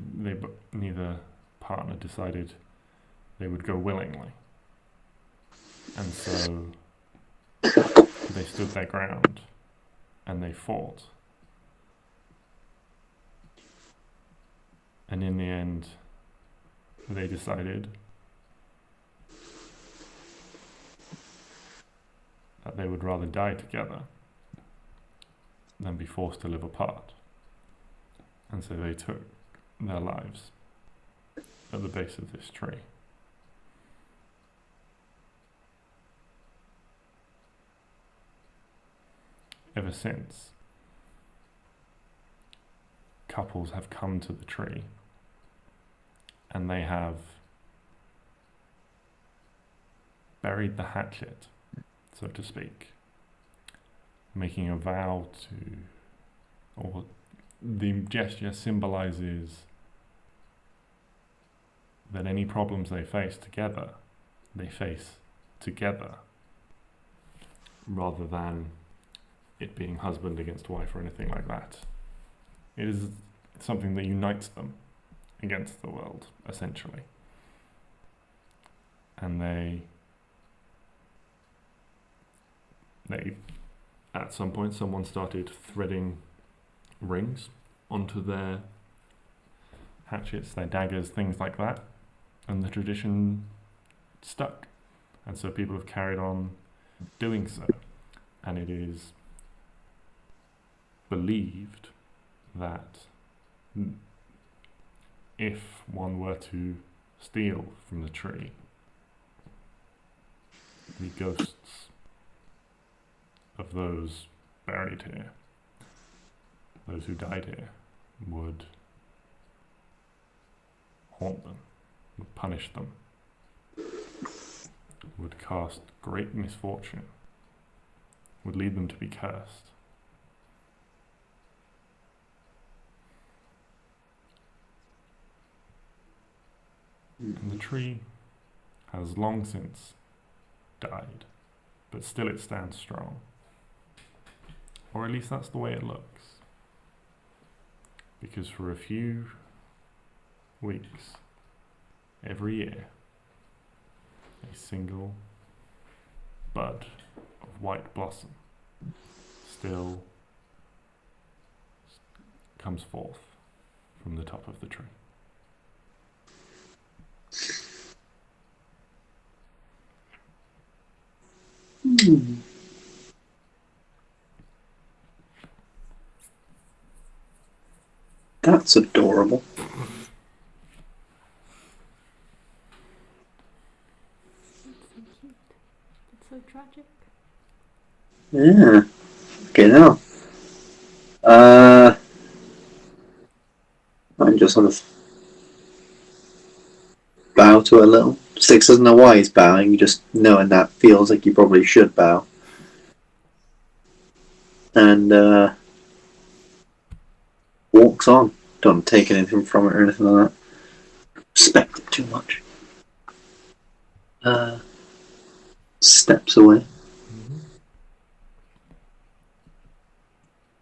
partner decided they would go willingly. And so they stood their ground and they fought. And in the end, they decided that they would rather die together than be forced to live apart. And so they took their lives at the base of this tree. Ever since, couples have come to the tree and they have buried the hatchet, so to speak, making a vow to, or the gesture symbolizes that any problems they face together, rather than it being husband against wife or anything like that. It is something that unites them against the world, essentially. And they at some point, someone started threading rings onto their hatchets, their daggers, things like that, and the tradition stuck. And so people have carried on doing so. and it is believed that if one were to steal from the tree, the ghosts of those buried here, those who died here, would haunt them, would punish them, would cast great misfortune, would lead them to be cursed. And the tree has long since died, but still it stands strong. Or at least that's the way it looks. Because for a few weeks, every year, a single bud of white blossom still comes forth from the top of the tree. That's adorable. That's so cute. It's so tragic. Yeah. Okay, now. I'm just sort of bow to it a little. Stix doesn't know why he's bowing, just knowing that feels like you probably should bow. And walks on. Don't take anything from it or anything like that. Respect it too much. Steps away. Mm-hmm.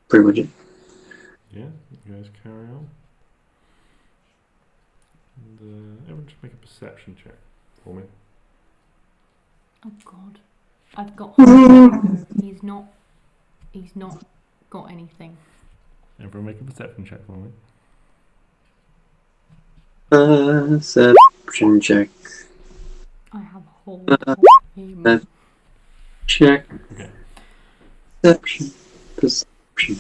Pretty much it. Yeah, you guys carry on. And everyone just make a perception check for me. Oh God, I've got. He's not got anything. Everyone make a perception check for me. Perception check. I have a whole Check. Okay. Perception. Perception.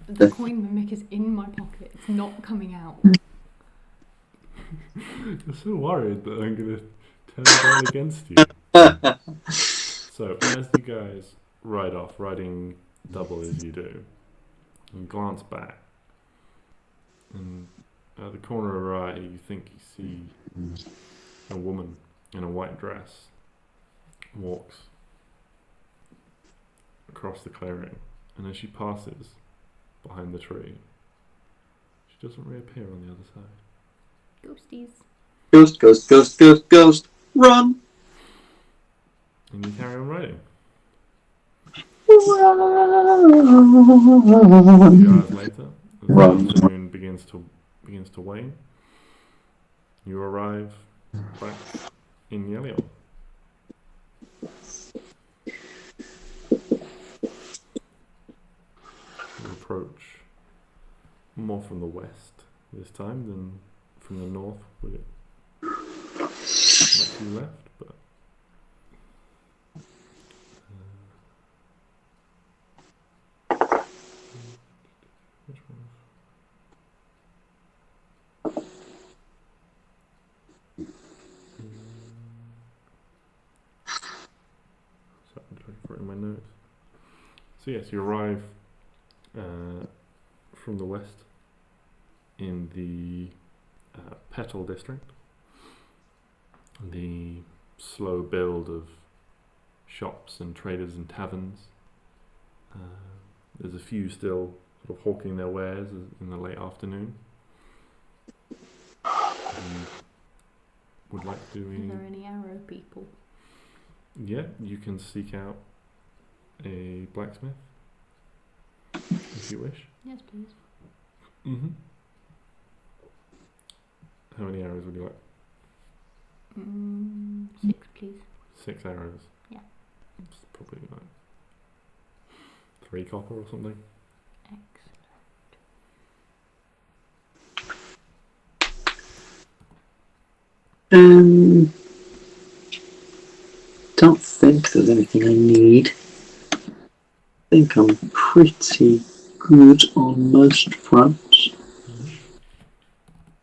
The coin mimic is in my pocket. It's not coming out. You're so worried that I'm going to turn it on against you. So, as you guys ride off, riding double as you do, and glance back, and at the corner of your eye, you think you see a woman in a white dress walks across the clearing, and as she passes behind the tree, she doesn't reappear on the other side. Ghosties. Ghost, ghost, ghost, ghost, ghost. Run! And you carry on riding. A few hours later, as the afternoon begins to wane, you arrive back in Yelion. You approach more from the west this time than from the north, where you left, but which one? So I'm looking for it in my notes. So yes, you arrive from the west in the Petal district. The slow build of shops and traders and taverns. There's a few still sort of hawking their wares in the late afternoon. Would like to. Are there any arrow people? Yeah, you can seek out a blacksmith if you wish. Yes, please. Mm-hmm. How many arrows would you like? 6, please. 6 arrows. Yeah. It's probably like 3 copper or something. Excellent. Don't think there's anything I need. think I'm pretty good on most fronts.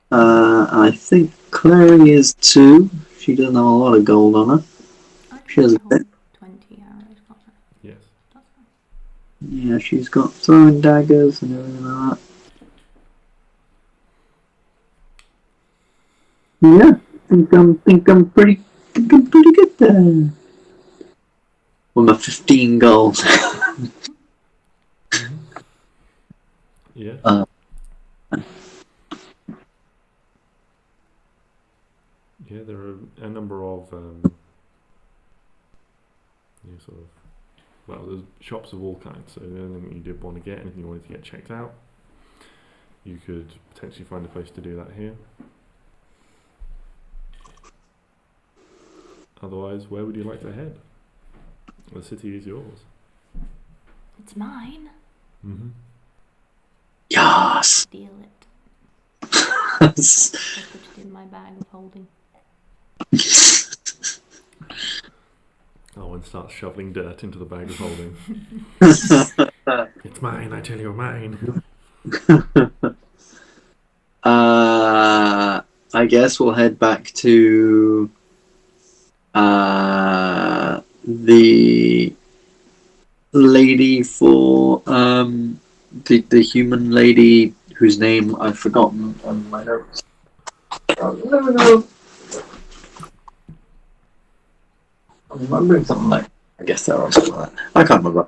I think Klari is too. She doesn't have a lot of gold on her. She has a bit. 20 arrows, can't I? Yes. That's fine. Yeah, she's got throwing daggers and everything like that. Yeah, think I'm pretty good there. With my 15 gold. Yeah. Yeah, there are a number of sort of, well, there's shops of all kinds. So anything you did want to get, anything you wanted to get checked out, you could potentially find a place to do that here. Otherwise, where would you like to head? The city is yours. It's mine. Mm-hmm. Yes. Steal it. I'll put it in my bag of holding. Arwen starts shoveling dirt into the bag of holding. It's mine, I tell you, mine. I guess we'll head back to the lady for the human lady whose name I've forgotten on my notes. I'm remembering something like, I guess there was something like that. I can't remember.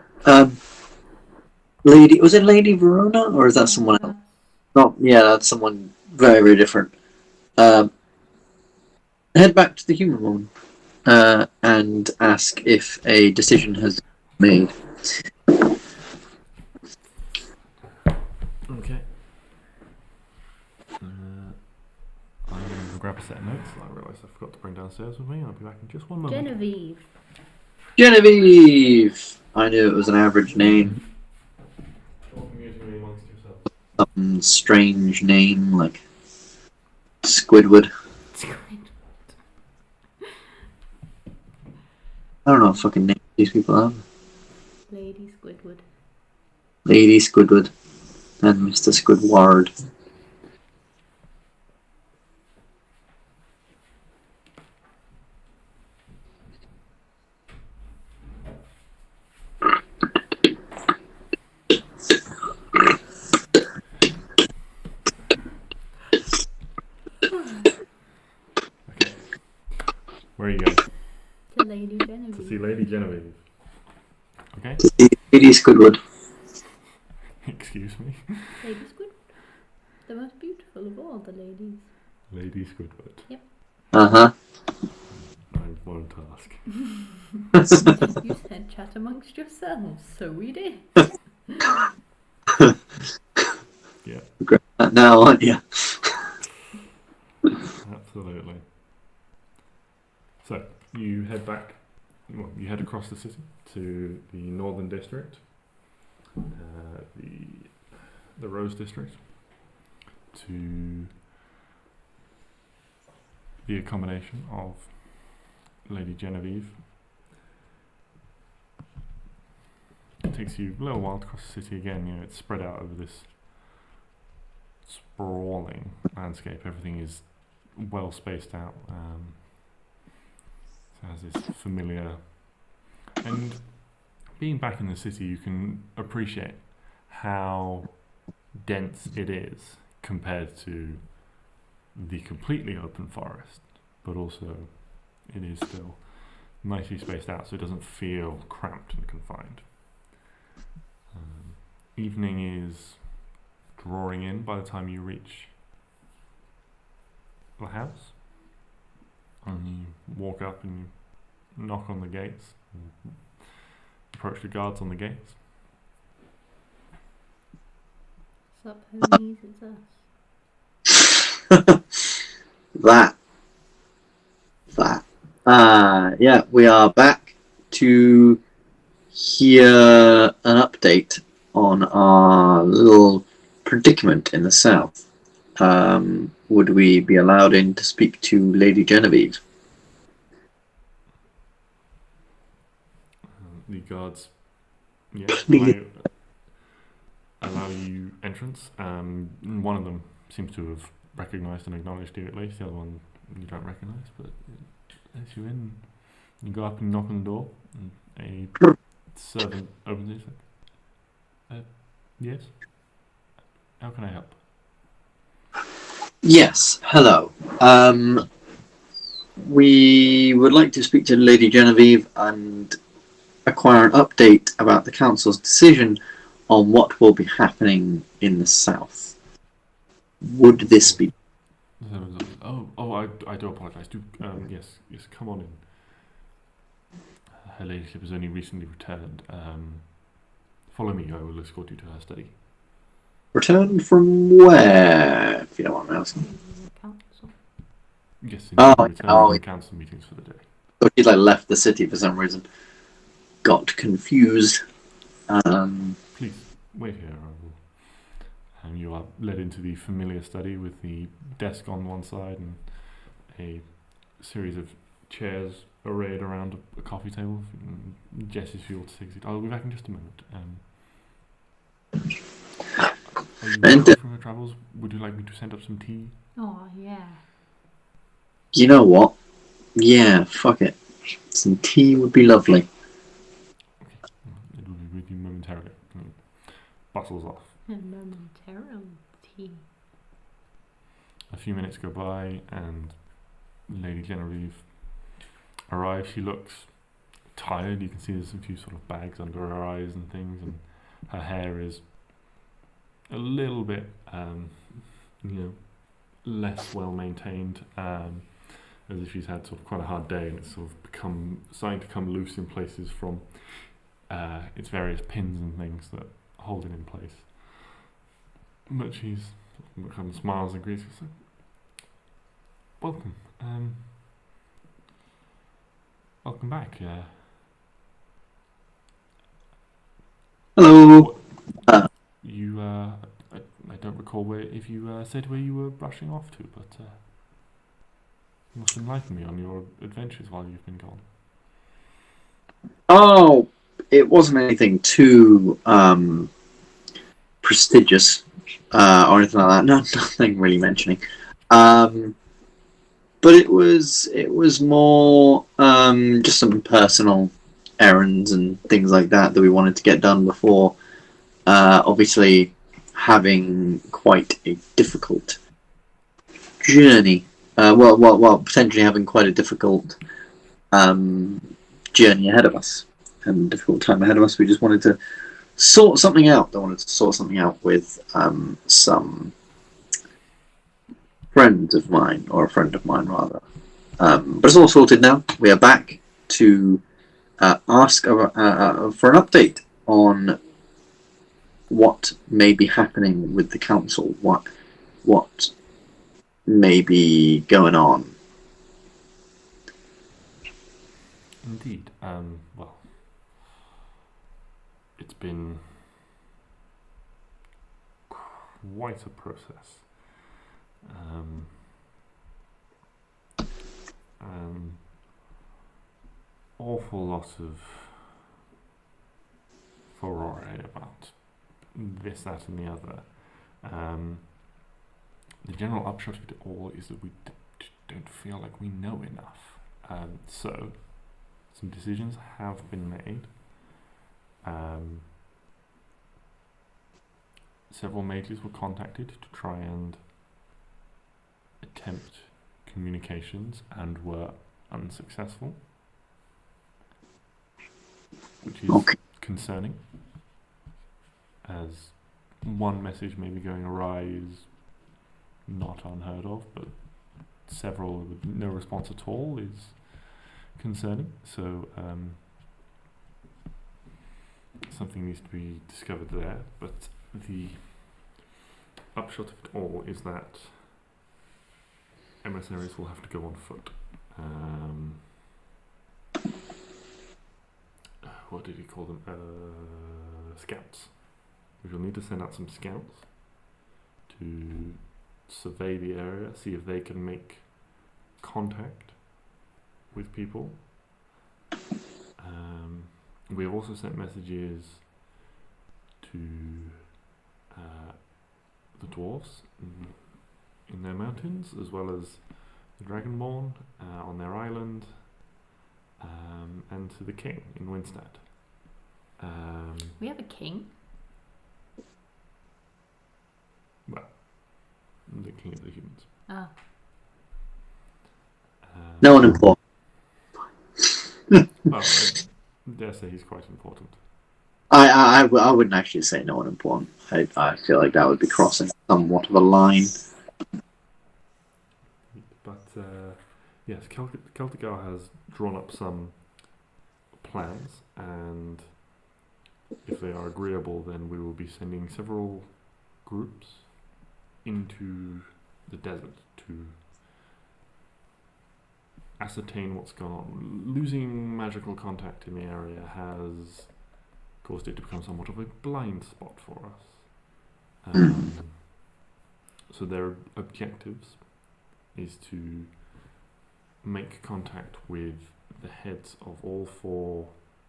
Lady, was it Lady Verona or is that someone else? Oh, yeah, that's someone very, very different. Head back to the human woman and ask if a decision has been made. Okay. I'm going to grab a set of notes that I realised I forgot to bring downstairs with me. I'll be back in just one moment. Genevieve! I knew it was an average name. Some strange name like Squidward. I don't know what fucking name these people have. Lady Squidward. Lady Squidward and Mr. Squidward. Where are you going? To Lady Genevieve. To see Lady Genevieve. Okay. To see Lady Squidward. Excuse me. Lady Squidward. The most beautiful of all the ladies. Lady Squidward. Yep. Uh-huh. I won't ask. You said chat amongst yourselves, so we did. Yeah. Regret that now, aren't you? Absolutely. So, you head back, well, you head across the city to the northern district, the Rose district, to the accommodation of Lady Genevieve. It takes you a little while to cross the city again. You know, it's spread out over this sprawling landscape. Everything is well spaced out. It has this familiar, and being back in the city, you can appreciate how dense it is compared to the completely open forest, but also it is still nicely spaced out, so it doesn't feel cramped and confined. Evening is drawing in by the time you reach the house, and you walk up and you knock on the gates, and approach the guards on the gates. Sup, homies, it's us. That. Yeah, we are back to hear an update on our little predicament in the south. Would we be allowed in to speak to Lady Genevieve? The guards Yes, I allow you entrance. One of them seems to have recognised and acknowledged you at least. The other one you don't recognise, but as you in, you go up and knock on the door, and a servant opens it. Yes. How can I help? Yes, hello. We would like to speak to Lady Genevieve and acquire an update about the council's decision on what will be happening in the south. Would this be... I do apologise. Yes, come on in. Her ladyship has only recently returned. Follow me, I will escort you to her study. Returned from where, if you don't want me asking? Council. Yes, Oh, returned from council meetings for the day. So she left the city for some reason. Got confused. Please, wait here. You are led into the familiar study with the desk on one side and a series of chairs arrayed around a coffee table. Gestures for you all to take a seat. I'll be back in just a moment. Are you back from your travels? Would you like me to send up some tea? Oh, yeah. You know what? Yeah, fuck it. Some tea would be lovely. Okay. It will be with you momentarily. Bustles off. Momentarily tea. A few minutes go by and Lady Genevieve arrives. She looks tired. You can see there's a few sort of bags under her eyes and things, and her hair is a little bit, less well maintained, as if she's had sort of quite a hard day, and it's sort of starting to come loose in places from its various pins and things that hold it in place. But she's kind of smiles and greets us. Welcome. Welcome back. Hello. You, I don't recall if you said where you were rushing off to, but you must enlighten me on your adventures while you've been gone. Oh, it wasn't anything too prestigious or anything like that. No, nothing really mentioning. But it was more just some personal errands and things like that we wanted to get done before. Obviously, having quite a difficult journey. Potentially having quite a difficult journey ahead of us and difficult time ahead of us. We just wanted to sort something out. I wanted to sort something out with some friends of mine, or a friend of mine rather. But it's all sorted now. We are back to ask for an update on what may be happening with the council. What may be going on. Indeed. It's been quite a process. An awful lot of furore about this, that, and the other. The general upshot of it all is that we don't feel like we know enough. So, some decisions have been made. Several mages were contacted to try and attempt communications and were unsuccessful, which is concerning, as one message maybe going awry is not unheard of, but several with no response at all is concerning. So something needs to be discovered there, but the upshot of it all is that emissaries will have to go on foot. What did he call them? Scouts. We will need to send out some scouts to survey the area, see if they can make contact with people. We have also sent messages dwarves in their mountains, as well as the Dragonborn on their island, and to the king in Winstead. We have a king. Well, the king of the humans. Ah. No one important. Well, I dare say he's quite important. I wouldn't actually say no one important. I feel like that would be crossing somewhat of a line. But yes, Celtigar has drawn up some plans, and if they are agreeable, then we will be sending several groups into the desert to ascertain what's gone on. Losing magical contact in the area has caused it to become somewhat of a blind spot for us. So their objectives is to make contact with the heads of all 4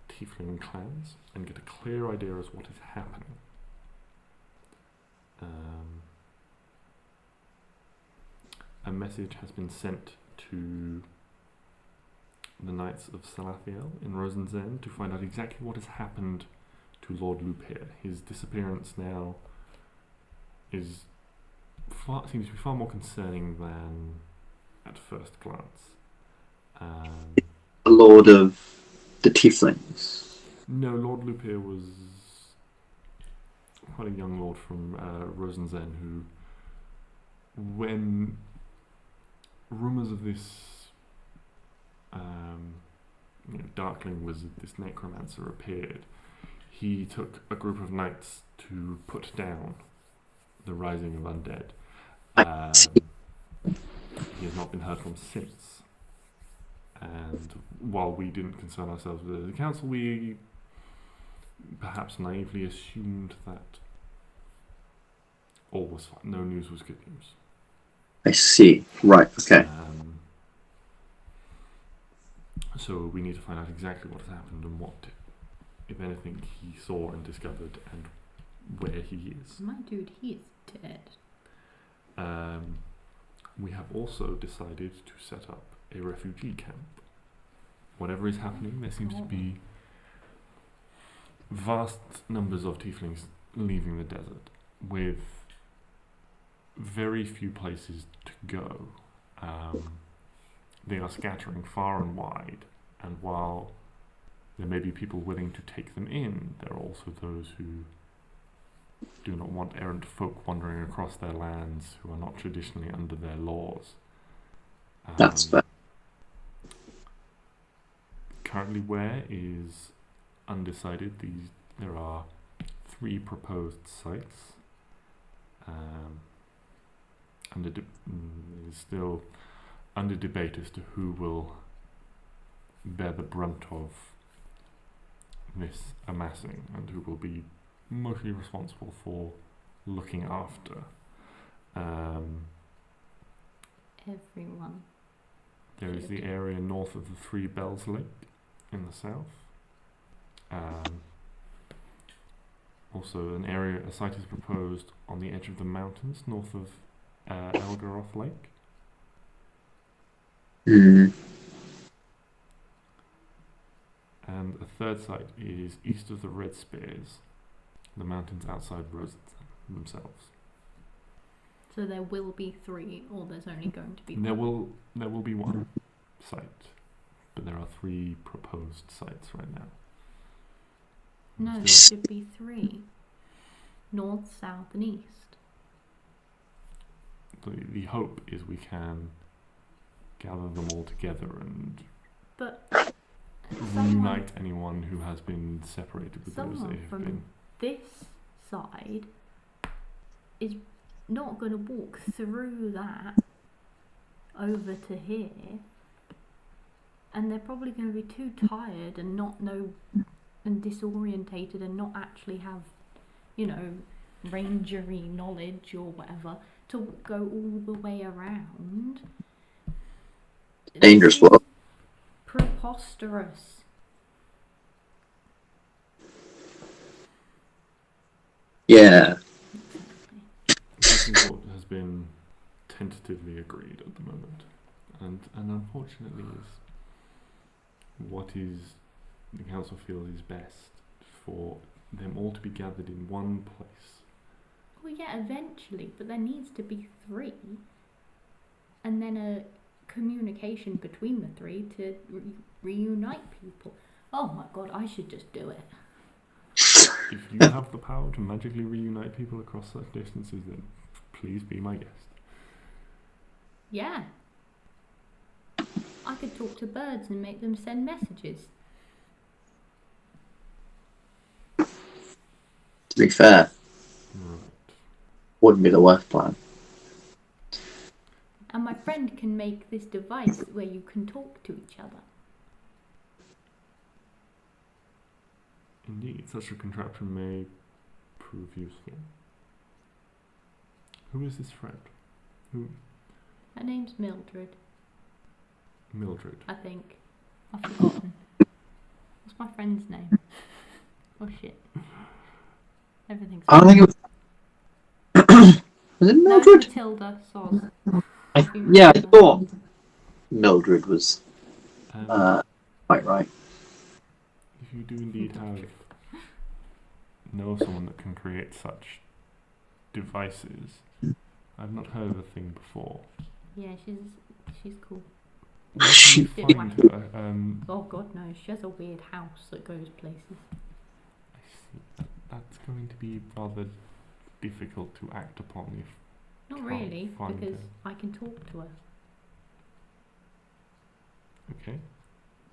tiefling clans and get a clear idea as what is happening. A message has been sent to the Knights of Salathiel in Rosenzen to find out exactly what has happened to Lord Lupir. His disappearance now seems to be far more concerning than at first glance. The Lord of the Tieflings. No, Lord Lupir was quite a young lord from Rosenzen who, when rumours of this Darkling wizard, this necromancer, appeared, he took a group of knights to put down the rising of undead. He has not been heard from since. And while we didn't concern ourselves with it as a council, we perhaps naively assumed that all was fine. No news was good news. I see. Right, okay. So we need to find out exactly what has happened and what, if anything, he saw and discovered and where he is. My dude, he is dead. We have also decided to set up a refugee camp. Whatever is happening, there seems to be vast numbers of tieflings leaving the desert with very few places to go. They are scattering far and wide, and while there may be people willing to take them in, there are also those who do not want errant folk wandering across their lands who are not traditionally under their laws. That's fair. Currently where is undecided. There are 3 proposed sites. It is still under debate as to who will bear the brunt of this amassing and who will be mostly responsible for looking after. Everyone. There is the area north of the Three Bells Lake in the south. Also a site is proposed on the edge of the mountains north of Elgaroth Lake. And a third site is east of the Red Spears, the mountains outside Rosenzen themselves. So there will be 3, or there's only going to be There one? will be 1 site, but there are 3 proposed sites right now. No, there should be 3. North, south and east. The hope is we can gather them all together and reunite anyone who has been separated with those they have been. This side is not going to walk through that over to here, and they're probably going to be too tired and not know and disorientated and not actually have, rangery knowledge or whatever to go all the way around. Dangerous world. Preposterous. Yeah. This is been tentatively agreed at the moment, and unfortunately is what is the council feels is best for them all to be gathered in one place. Well, yeah, eventually, but there needs to be 3, and then a communication between the 3 to reunite people. Oh my god, I should just do it. If you have the power to magically reunite people across such distances, then please be my guest. Yeah. I could talk to birds and make them send messages. To be fair, Right. wouldn't be the worst plan. And my friend can make this device where you can talk to each other. Indeed, such a contraption may prove useful. Who is this friend? Who? Her name's Mildred, Mildred. I think. I've forgotten. What's my friend's name? Oh shit. Everything's... I don't think it was... Was it No, Mildred? Matilda, Soz. Yeah, I thought Mildred was Um, quite right. if you do indeed know someone that can create such devices, I've not heard of a thing before. Yeah, she's cool. Where can you Bit find wacky. her? Oh god no, she has a weird house that goes places. I see. That's going to be rather difficult to act upon if Not Can't really, find because her. I can talk to her. okay.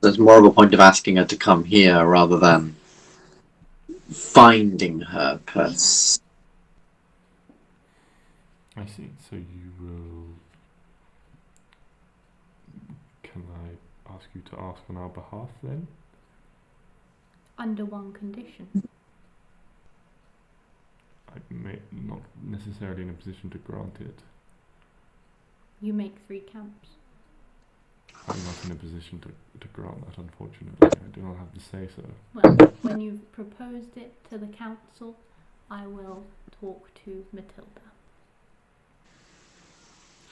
There's more of a point of asking her to come here rather than finding her per se. I see. So you will. Can I ask you to ask on our behalf then? Under one condition. I may not necessarily in a position to grant it. You make 3 camps. I'm not in a position to grant that, unfortunately. I do not have to say so. Well, when you've proposed it to the council, I will talk to Matilda.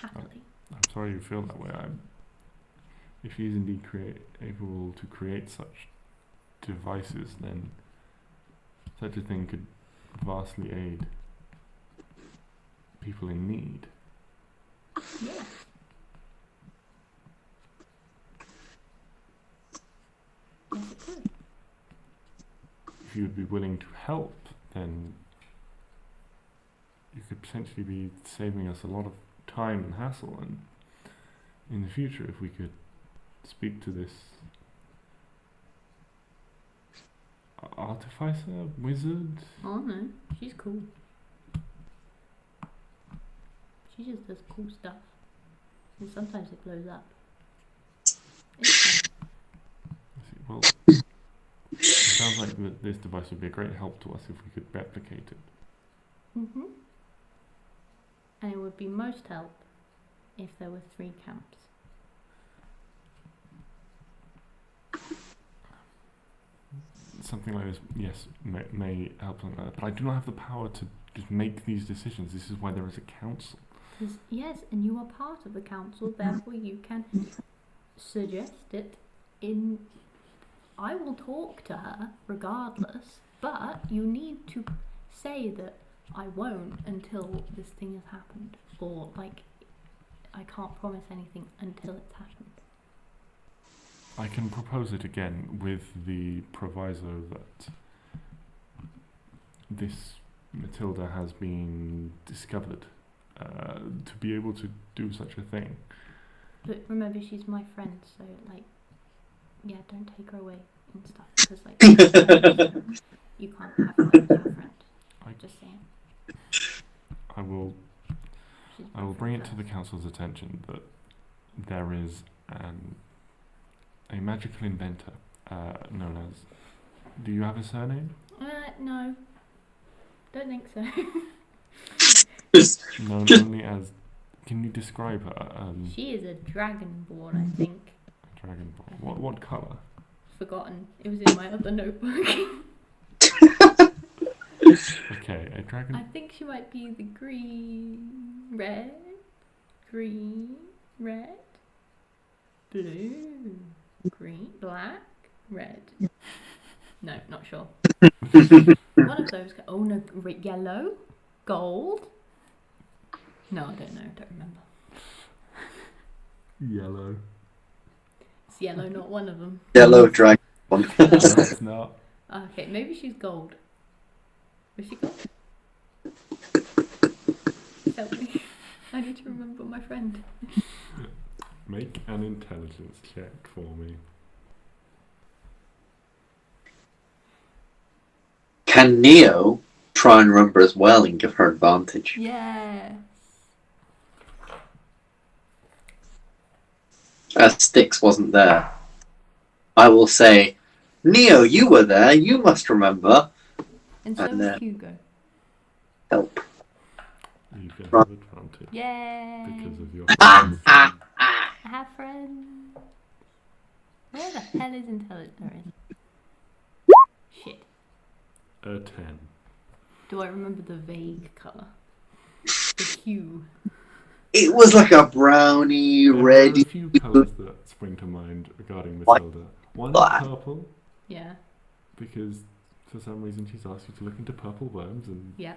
Happily. I'm sorry you feel that way. If he is indeed able to create such devices, then such a thing could vastly aid people in need. Yeah. Yes, it could. If you would be willing to help, then you could potentially be saving us a lot of time and hassle, and in the future if we could speak to this artificer, wizard. Oh no, she's cool. She just does cool stuff. And sometimes it blows up. It's Well, it sounds like this device would be a great help to us if we could replicate it. Mm-hmm. And it would be most help if there were 3 camps. Something like this, yes, may help something like that, but I do not have the power to just make these decisions. This is why there is a council. Yes, and you are part of the council, therefore you can suggest it in... I will talk to her regardless, but you need to say that I won't until this thing has happened. Or, like, I can't promise anything until it's happened. I can propose it again with the proviso that this Matilda has been discovered to be able to do such a thing. But remember, she's my friend, so, like, yeah, don't take her away and stuff. Because, like, you can't have her as your friend. Just saying. I will She's my bring it friend to the council's attention that there is a magical inventor known as... Do you have a surname? No. Don't think so. Known only as... Can you describe her? She is a dragonborn, I think. Dragon Ball. What colour? Forgotten. It was in my other notebook. Okay, a dragon. I think she might be the green, red, blue, green, black, red. No, not sure. One of those. Oh no, yellow, gold. No, I don't know. Don't remember. Yellow. It's yellow, not one of them. Yellow dragon. No, it's not. Okay, maybe she's gold. Was she gold? Help me. I need to remember my friend. Make an intelligence check for me. Can Neo try and remember as well and give her advantage? Yeah. As Stix wasn't there, I will say, Neo, you were there. You must remember. And so was Hugo. Help. You can have advantage Yay. because of your friends. I have friends. Where the hell is intelligence? There is. Shit. A 10. Do I remember the vague colour? The hue. It was like a browny, There red. are a few colours that spring to mind regarding Matilda. One is Black. purple, Yeah. because for some reason she's asked you to look into purple worms, and Yeah.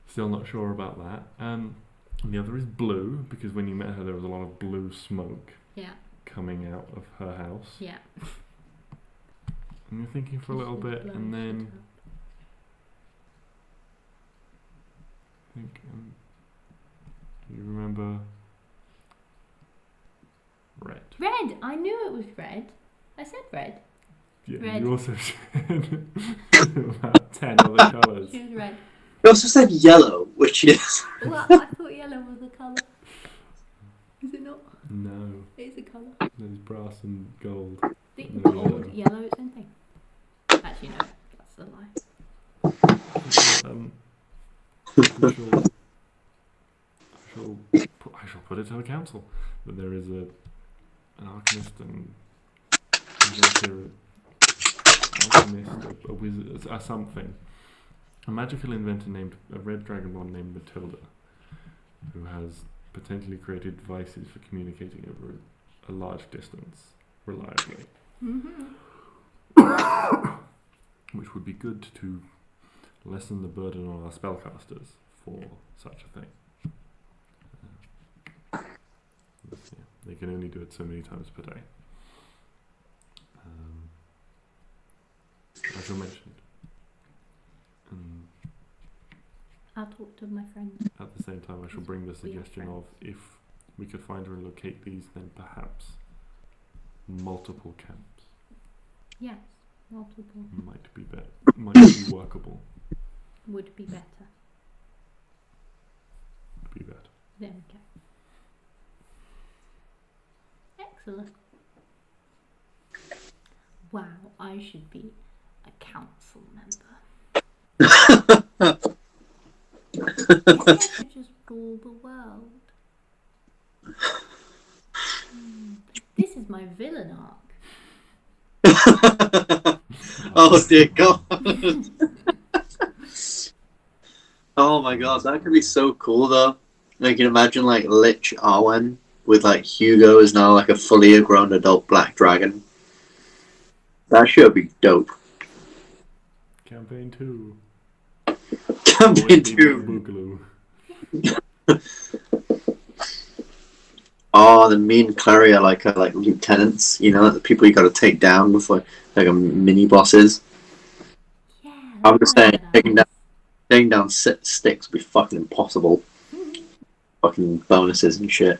still not sure about that. And the other is blue, because when you met her there was a lot of blue smoke Yeah. coming out of her house. Yeah. And you're thinking for a little bit, and then I think you remember red. Red! I knew it was red. I said red. Yeah, Red. you also said about 10 other colours. She was red. You also said yellow, which is. Well, I thought yellow was a colour. Is it not? No, It is a colour. there's brass and gold. The No, old yellow, it's same thing. Actually, no. That's a lie. I shall put it to the council that there is an alchemist and a wizard, something. A magical inventor named a red dragonborn named Matilda, who has potentially created devices for communicating over a large distance reliably. Which would be good to lessen the burden on our spellcasters for such a thing. Yeah, they can only do it so many times per day. As you mentioned. I'll talk to my friend. At the same time, I shall bring the suggestion of if we could find her and locate these, then perhaps multiple camps Yes, multiple might be workable. would be better. Be better. There we go. Excellent. Wow, I should be a council member. I should just rule the world. This is my villain arc. Oh dear God. Oh my God, that could be so cool though. Like, you can imagine like Lich Arwen with like Hugo is now like a fully grown adult black dragon. That should be dope. Campaign 2. Campaign 2. Boogaloo. Oh, the me and Klari are like lieutenants, you know, the people you got to take down before like a mini bosses. Yeah. I'm just saying, that's taking down Stix would be fucking impossible. Fucking bonuses and shit.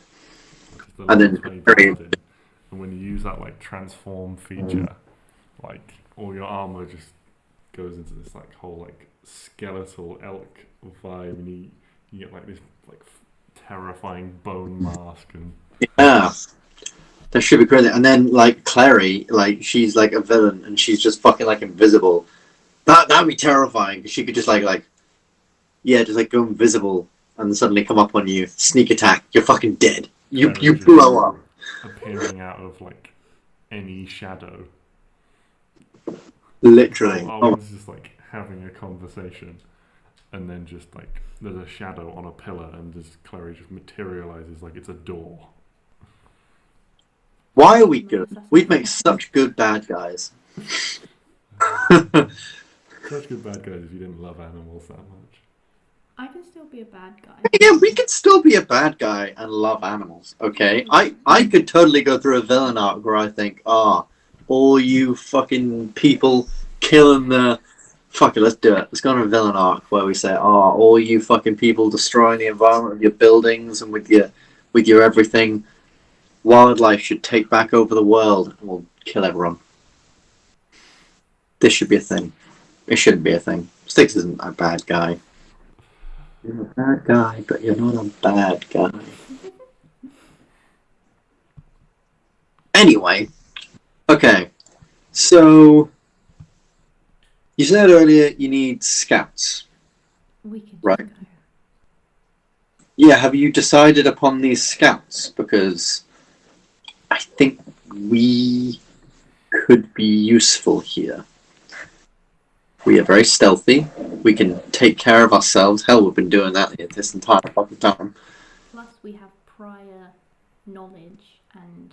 And then and when you use that like transform feature, like all your armor just goes into this like whole like skeletal elk vibe, and you get like this like terrifying bone mask and yeah, that should be great. And then like Klari, like she's like a villain and she's just fucking like invisible. That'd be terrifying because she could just like just like go invisible and suddenly come up on you, sneak attack, you're fucking dead. You blow up. Appearing out of like any shadow. Literally. Arwen's just like having a conversation, and then just like there's a shadow on a pillar, and just Klari just materializes like it's a door. Why are we good? We'd make such good bad guys. Such good bad guys if you didn't love animals that much. I can still be a bad guy. Yeah, we could still be a bad guy and love animals, okay? I could totally go through a villain arc where I think, all you fucking people killing the... Fuck it, let's do it. Let's go on a villain arc where we say, all you fucking people destroying the environment with your buildings and with your everything. Wildlife should take back over the world and we'll kill everyone. This should be a thing. It shouldn't be a thing. Stix isn't a bad guy. You're a bad guy, but you're not a bad guy. Anyway, okay. So, you said earlier you need scouts. We can Right. go. Yeah, have you decided upon these scouts? Because I think we could be useful here. We are very stealthy. We can take care of ourselves. Hell, we've been doing that this entire fucking time. Plus, we have prior knowledge and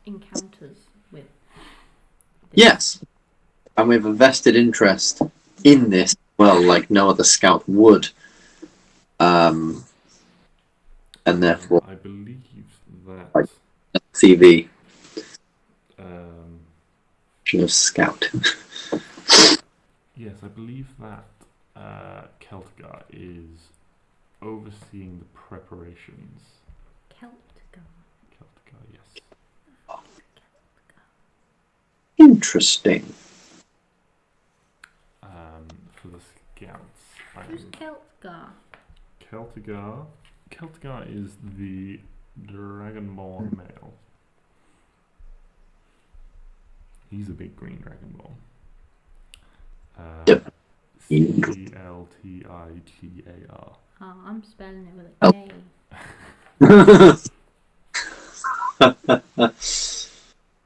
encounters with this. Yes. And we have a vested interest in this, well, like no other scout would. And therefore, I believe that Right. CV, um, of scout. yes, I believe that Celtgar is overseeing the preparations. Celtgar. Celtgar, yes. Interesting. For the scouts, Who's Celtgar? Celtgar is the Dragonborn male. He's a big green Dragonborn. Yep. Celtigar. Oh, I'm spelling it with Oh. a K.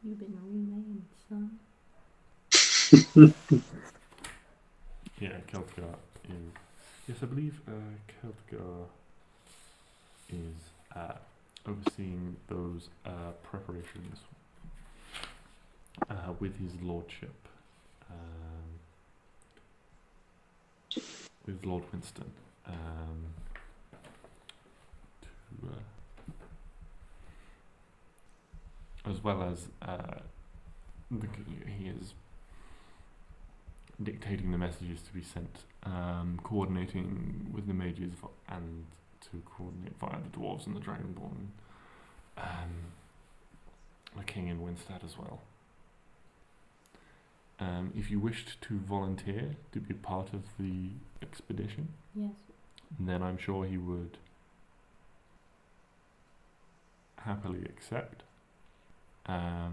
You've been renamed, son. Yeah, Celtgar is. Yes, I believe Celtgar is overseeing those preparations with his lordship, with Lord Winston, as well as he is dictating the messages to be sent, coordinating with the mages and to coordinate via the dwarves and the dragonborn, the king in Winstad as well. If you wished to volunteer to be part of the expedition, Yes. then I'm sure he would happily accept. I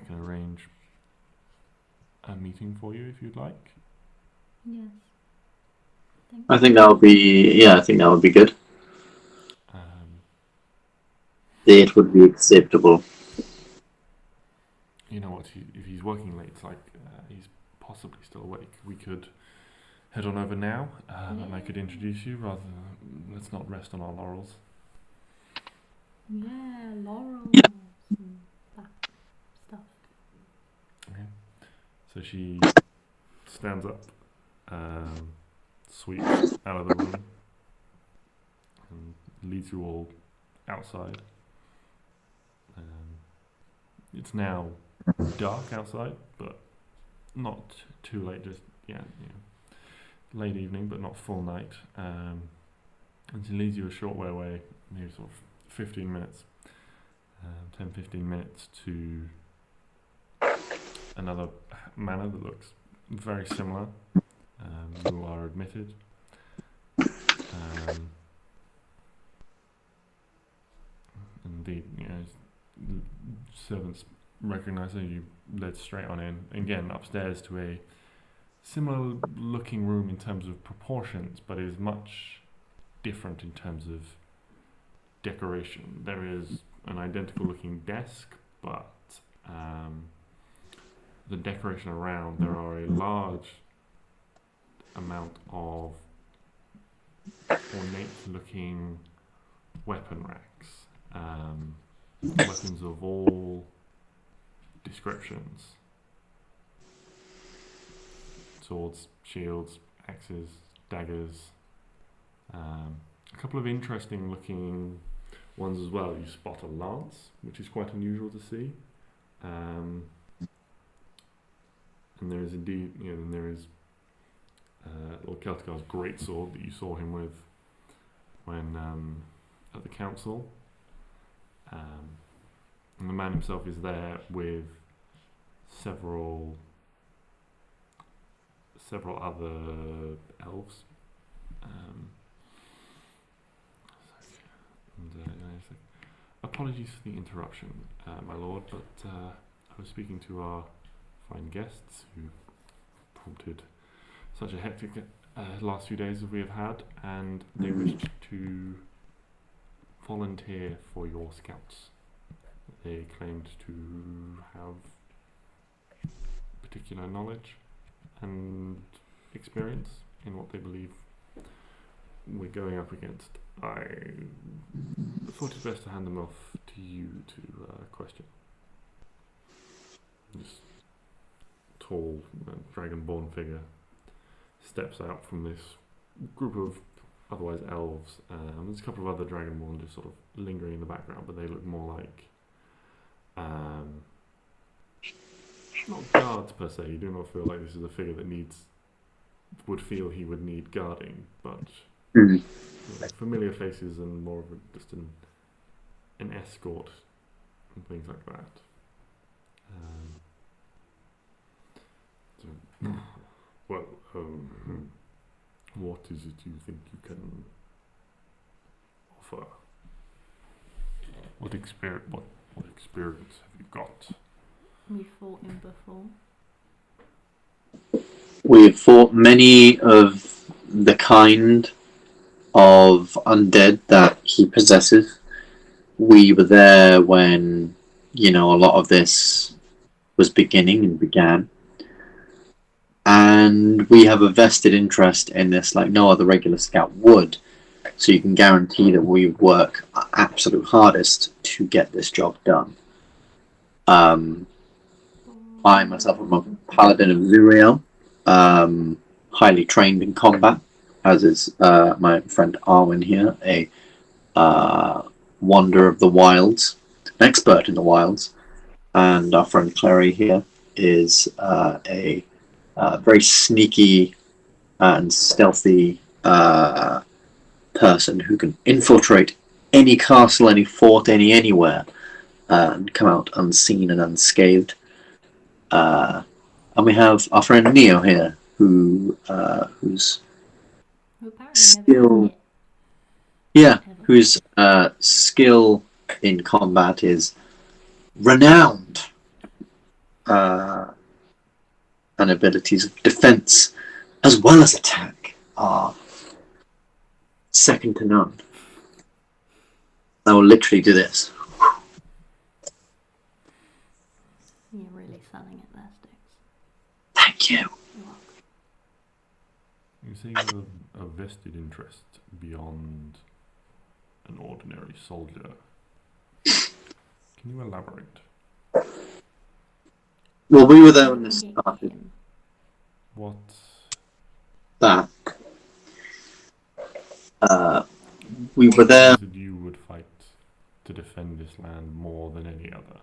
can arrange a meeting for you if you'd like. Yes. Thank I think that would be, I think that would be good. It would be acceptable. You know what? If he's working late, it's like he's possibly still awake. We could head on over now, and I could introduce you. Rather, let's not rest on our laurels. Yeah, laurels and that stuff. Okay. So she stands up, sweeps out of the room, and leads you all outside. It's now dark outside, but not too late. Just late evening, but not full night. And she leads you a short way away, maybe sort of 15 minutes, 10-15 minutes to another manor that looks very similar. You are admitted. And the servants recognize that you led straight on in. Again, upstairs to a similar looking room in terms of proportions, but is much different in terms of decoration. There is an identical looking desk, but the decoration around, there are a large amount of ornate-looking weapon racks, weapons of all descriptions, swords, shields, axes, daggers, a couple of interesting looking ones as well. You spot a lance, which is quite unusual to see, and there is indeed, and there is Lord Celticar's great sword that you saw him with when at the council. And the man himself is there with several other elves. Apologies for the interruption, my lord, but I was speaking to our fine guests who prompted such a hectic last few days as we have had, and they wished to volunteer for your scouts. They claimed to have particular knowledge and experience in what they believe we're going up against. I thought it best to hand them off to you to question. This tall, dragonborn figure steps out from this group of otherwise elves. There's a couple of other dragonborn just sort of lingering in the background, but they look more like not guards per se. You do not feel like this is a figure that would feel he would need guarding, but familiar faces and more of just an escort and things like that. What is it you think you can offer? What experience have you got? We fought him before. We've fought many of the kind of undead that he possesses. We were there when, a lot of this was beginning and began. And we have a vested interest in this like no other regular scout would. So you can guarantee that we work our absolute hardest to get this job done. I myself am a paladin of Zuriel, highly trained in combat, as is my friend Arwen here, a wanderer of the wilds, an expert in the wilds. And our friend Klari here is a very sneaky and stealthy person who can infiltrate any castle, any fort, anywhere, and come out unseen and unscathed. And we have our friend Neo here, whose skill, whose skill in combat is renowned. And abilities of defense as well as attack are second to none. I will literally do this. You're really selling it there, Stix. Thank you. You're welcome. You say you have a vested interest beyond an ordinary soldier. Can you elaborate? Well, we were there when this started. What? That. We were there. You would fight to defend this land more than any other.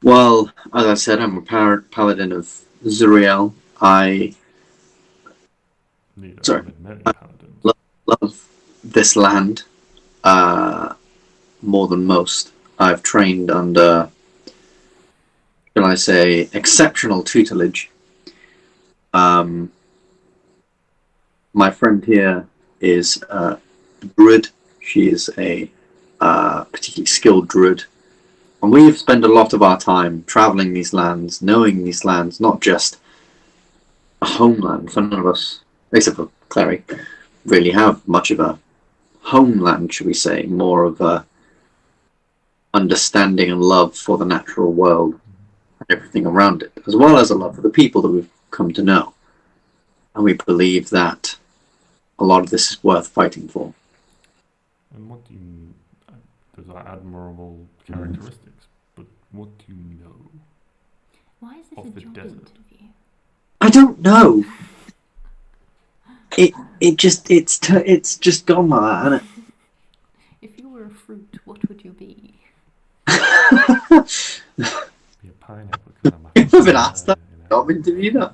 Well, as I said, I'm a paladin of Zuriel. I love this land more than most. I've trained under, shall I say, exceptional tutelage. My friend here is a druid. She is a particularly skilled druid. And we've spent a lot of our time travelling these lands, knowing these lands, not just a homeland. For none of us, except for Klari, really have much of a homeland, should we say, more of a understanding and love for the natural world and everything around it, as well as a love for the people that we've come to know. And we believe that a lot of this is worth fighting for. And what do you... Those are admirable characteristics, but what do you know Why is this of a the job desert? interview? I don't know. It's just gone like that, isn't If you were a fruit, what would you be? it? Be a pineapple. Kind of I've been asked that job interview.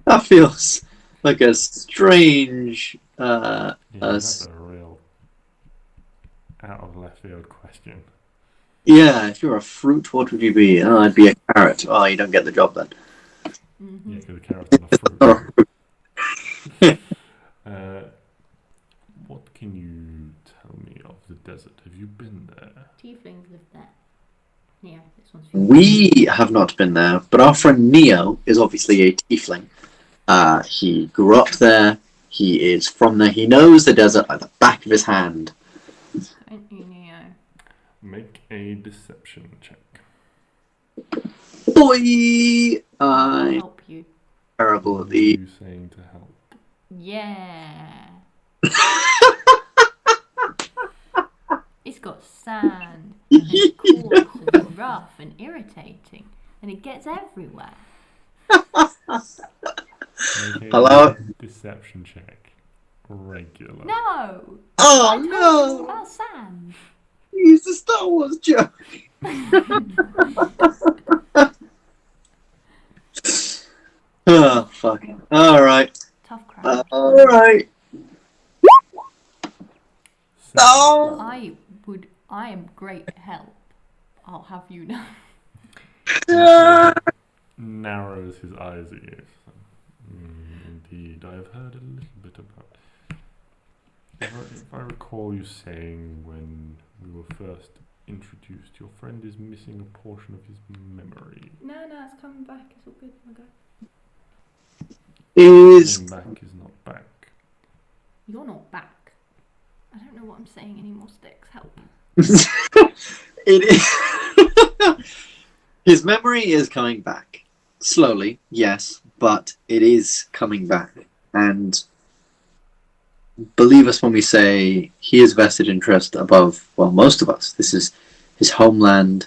That feels like a strange. Yeah, that's a real out of left field question. Yeah, if you're a fruit, what would you be? Oh, I'd be a carrot. Oh, you don't get the job then. Mm-hmm. Yeah, because the carrot's not a fruit. What can you tell me of the desert? Have you been there? Tieflings live there. Yeah, this one's for you. We have not been there, but our friend Neo is obviously a tiefling. He grew up there. He is from there. He knows the desert like the back of his hand. Don't you, Neo? Make a deception check. Boy, I'll I'm help you. terrible at What are the. you saying to help? Yeah. It's got sand. And it's coarse and rough and irritating. And it gets everywhere. Make a Hello? deception check. Regular. No! I Oh told you no! about sand. He's the Star Wars joke. Oh fuck. All right. Tough crowd. All right. Seven. Oh. I am great help. I'll have you know. Narrows his eyes at you. Indeed, I have heard a little bit about. If I recall you saying when we were first introduced, your friend is missing a portion of his memory. No, it's coming back. It's all good. I'll go. Is Coming back is not back. You're not back. I don't know what I'm saying anymore, Stix. Help. it is. His memory is coming back slowly, yes, but it is coming back. And believe us when we say he has vested interest above, well, most of us. This is his homeland.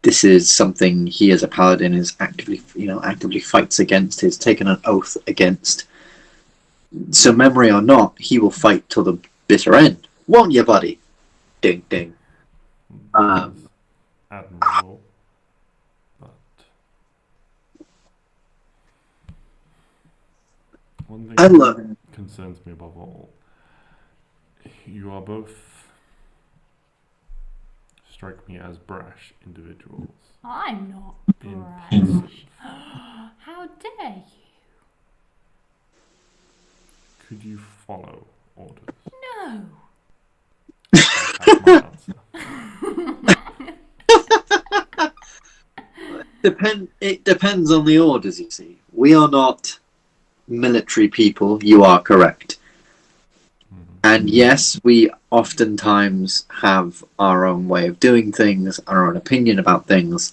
This is something he as a paladin is actively fights against. He's taken an oath against. So memory or not, he will fight till the bitter end. Won't you, buddy? Ding, ding. Admirable, but one thing I love that concerns me above all, you are both strike me as brash individuals. I'm not brash. Impulsive. How dare you? Could you follow orders? No. That's my answer. It depends on the orders, you see. We are not military people, you are correct. And yes, we oftentimes have our own way of doing things, our own opinion about things.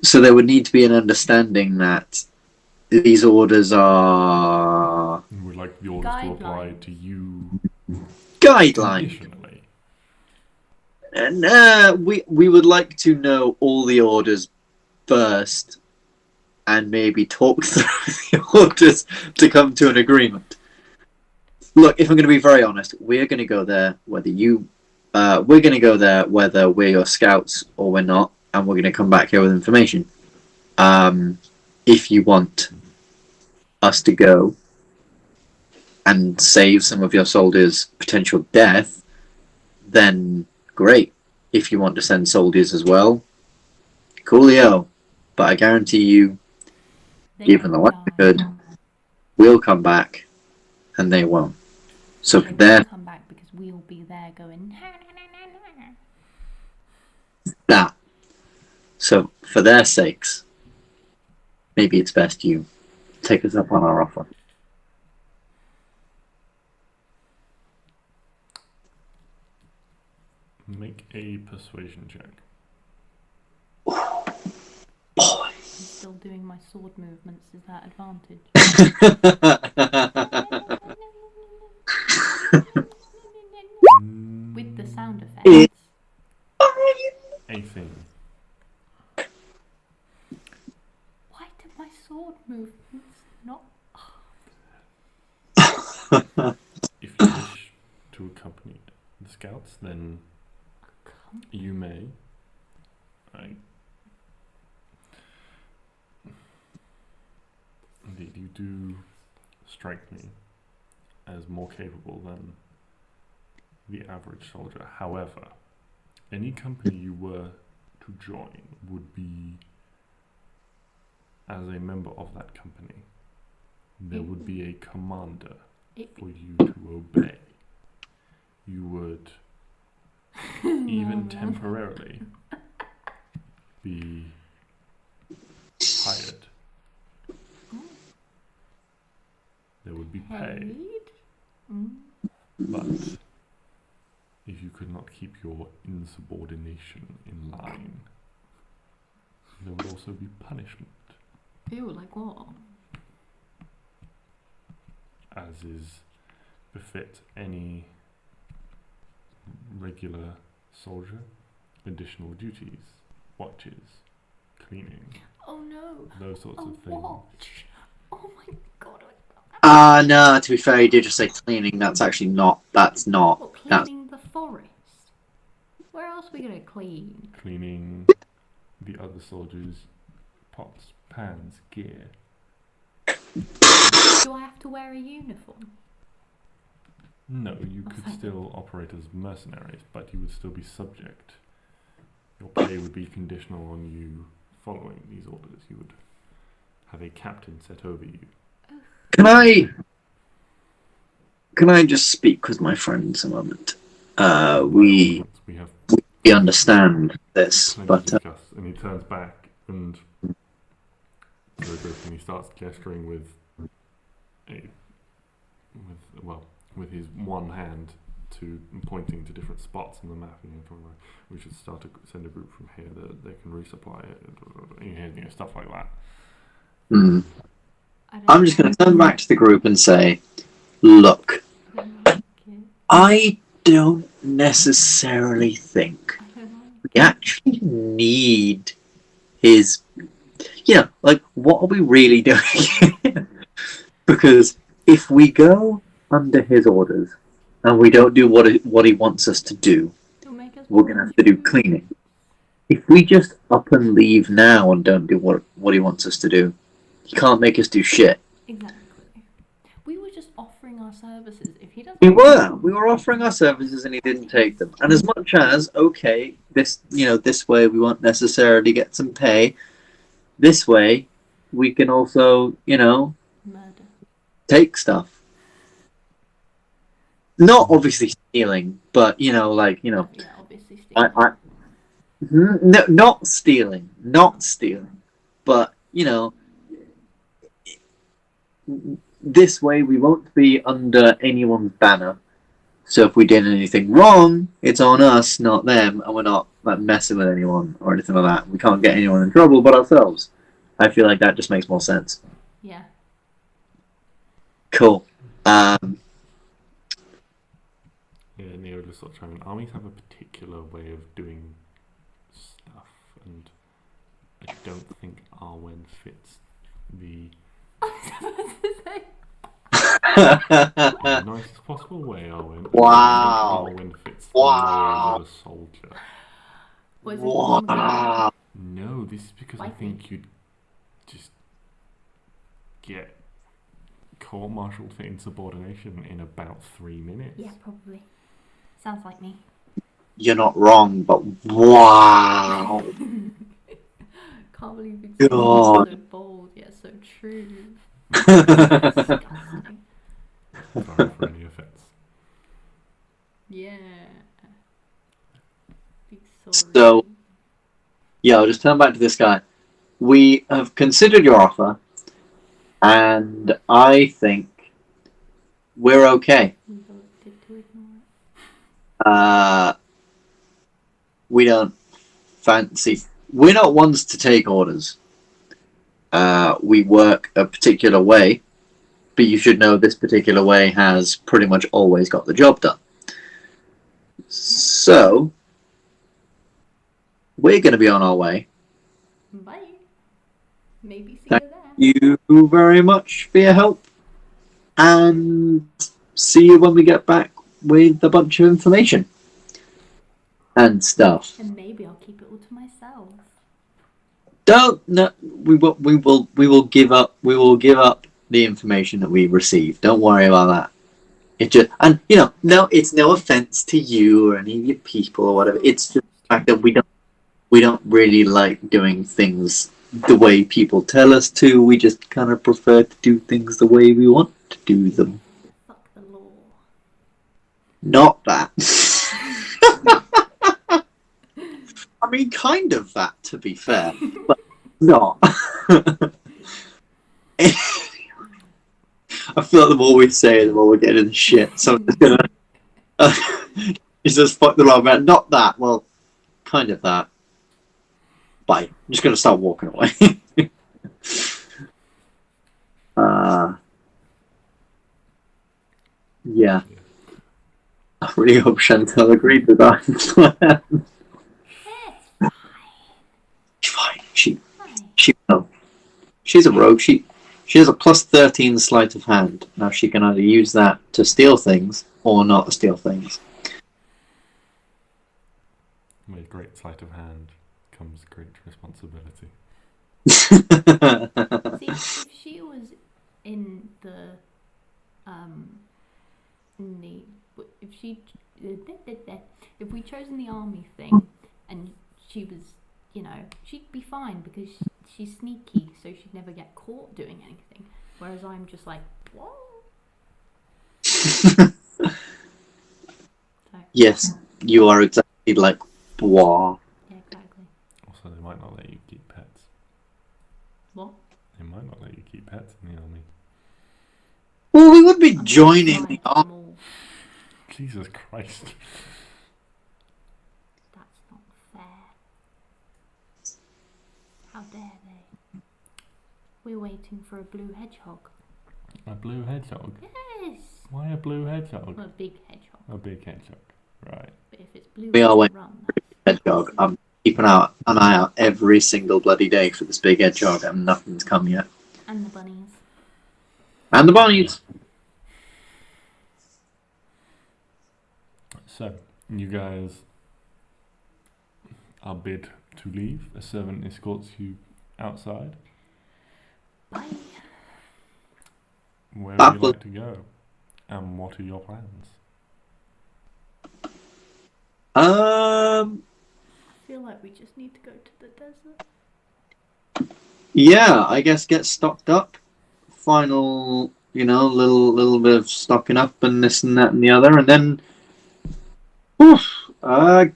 So there would need to be an understanding that these orders are We would like the orders to apply to you guidelines. conditionally. And we would like to know all the orders first and maybe talk through the orders to come to an agreement. Look, if I'm going to be very honest, we're going to go there whether we're your scouts or we're not, and we're going to come back here with information. If you want us to go and save some of your soldiers' potential death, then great. If you want to send soldiers as well, coolio. But I guarantee you, given the likelihood, we'll come back and they won't. So for They their won't come back because we'll be there going. that. So for their sakes, maybe it's best you take us up on our offer. Make a persuasion check. Boy. I'm still doing my sword movements. Is that advantage? With the sound effects. 18. Why did my sword movements not? If you wish to accompany the scouts, then you may. Right. Indeed, you do strike me as more capable than the average soldier. However, any company you were to join would be as a member of that company. There would be a commander for you to obey. You would, even temporarily, be hired. There would be pay. But if you could not keep your insubordination in line, there would also be punishment. Ew, like what? As is befit any regular soldier, additional duties, watches, cleaning, Oh no! those sorts A of things. watch! Oh my god! No, to be fair, you did just say cleaning. That's actually not. That's not. What, That's cleaning the forest? Where else are we gonna clean? Cleaning the other soldiers' pots, pans, gear. Do I have to wear a uniform? No, you Oh, could thank still operate as mercenaries, but you would still be subject. Your pay would be conditional on you following these orders. You would have a captain set over you. Can I just speak with my friends a moment? We have understand this, plenty but to discuss. And he turns back and he starts gesturing with his one hand to pointing to different spots on the map. And we should start to send a group from here that they can resupply it. Stuff like that. mm, I'm just going to turn back to the group and say, look, I don't necessarily think we actually need his, like, what are we really doing? Because if we go under his orders and we don't do what he wants us to do, we're going to have to do cleaning. If we just up and leave now and don't do what he wants us to do, he can't make us do shit. Exactly. We were just offering our services. If he doesn't, We were offering our services and he didn't take them. And as much as, okay, this way we won't necessarily get some pay, this way we can also, murder. take stuff. Not obviously stealing, but Yeah, obviously. no, not stealing, but this way we won't be under anyone's banner. So if we did anything wrong, it's on us, not them, and we're not like messing with anyone or anything like that. We can't get anyone in trouble but ourselves. I feel like that just makes more sense. Yeah. Cool. Yeah, Neo just sort of trying. Armies have a particular way of doing stuff, and I don't think Arwen fits the nicest possible way, Arwen. Wow. Arwen fits the Wow. mold of a soldier. Wow. No, this is because I think you'd just get court-martialed for insubordination in about 3 minutes. Yeah, probably. Sounds like me. You're not wrong, but wow. Can't believe it's so bold yet so true. Disgusting. Sorry for any offence. Yeah. Big sorry. So, I'll just turn back to this guy. We have considered your offer, and I think we're okay. We voted to ignore we don't fancy. We're not ones to take orders. We work a particular way, but you should know this particular way has pretty much always got the job done. So, we're going to be on our way. Bye. Maybe see Thank you there. you very much for your help, and see you when we get back with a bunch of information and stuff. And maybe I'll keep it all to myself. Don't no, we will give up the information that we receive. Don't worry about that. It just, and no, it's no offense to you or any of your people or whatever. It's just the fact that we don't really like doing things the way people tell us to. We just kind of prefer to do things the way we want to do them. Fuck the law. Not that. I mean, kind of that, to be fair, but not. I feel like the more we say, the more we're getting in the shit. So I'm just gonna, it's just fuck the law, man. Not that. Well, kind of that. Bye. I'm just gonna start walking away. Yeah. I really hope Chantal agreed with that. She's fine. She's a rogue. She has a plus 13 sleight of hand. Now she can either use that to steal things or not to steal things. With great sleight of hand comes great responsibility. See, if she was in the if we chosen the army thing and she was, she'd be fine because she's sneaky, so she'd never get caught doing anything. Whereas I'm just like, what? So, Yes, you are exactly like Bois. yeah, exactly. Also, they might not let you keep pets. What? They might not let you keep pets in the army. Well, we would be I'm joining trying the to army. them all. Jesus Christ. That's not fair. How dare they? We're waiting for a blue hedgehog. A blue hedgehog? Yes! Why a blue hedgehog? Well, a big hedgehog. A big hedgehog. Right. But if it's blue, We it are can waiting. run. Hedgehog. I'm keeping an eye out every single bloody day for this big hedgehog, and nothing's come yet. And the bunnies. And the bunnies. So, you guys are bid to leave. A servant escorts you outside. Bye. Where That would you was- like to go? And what are your plans? I feel like we just need to go to the desert. Yeah, I guess get stocked up. Final, little bit of stocking up and this and that and the other, and then,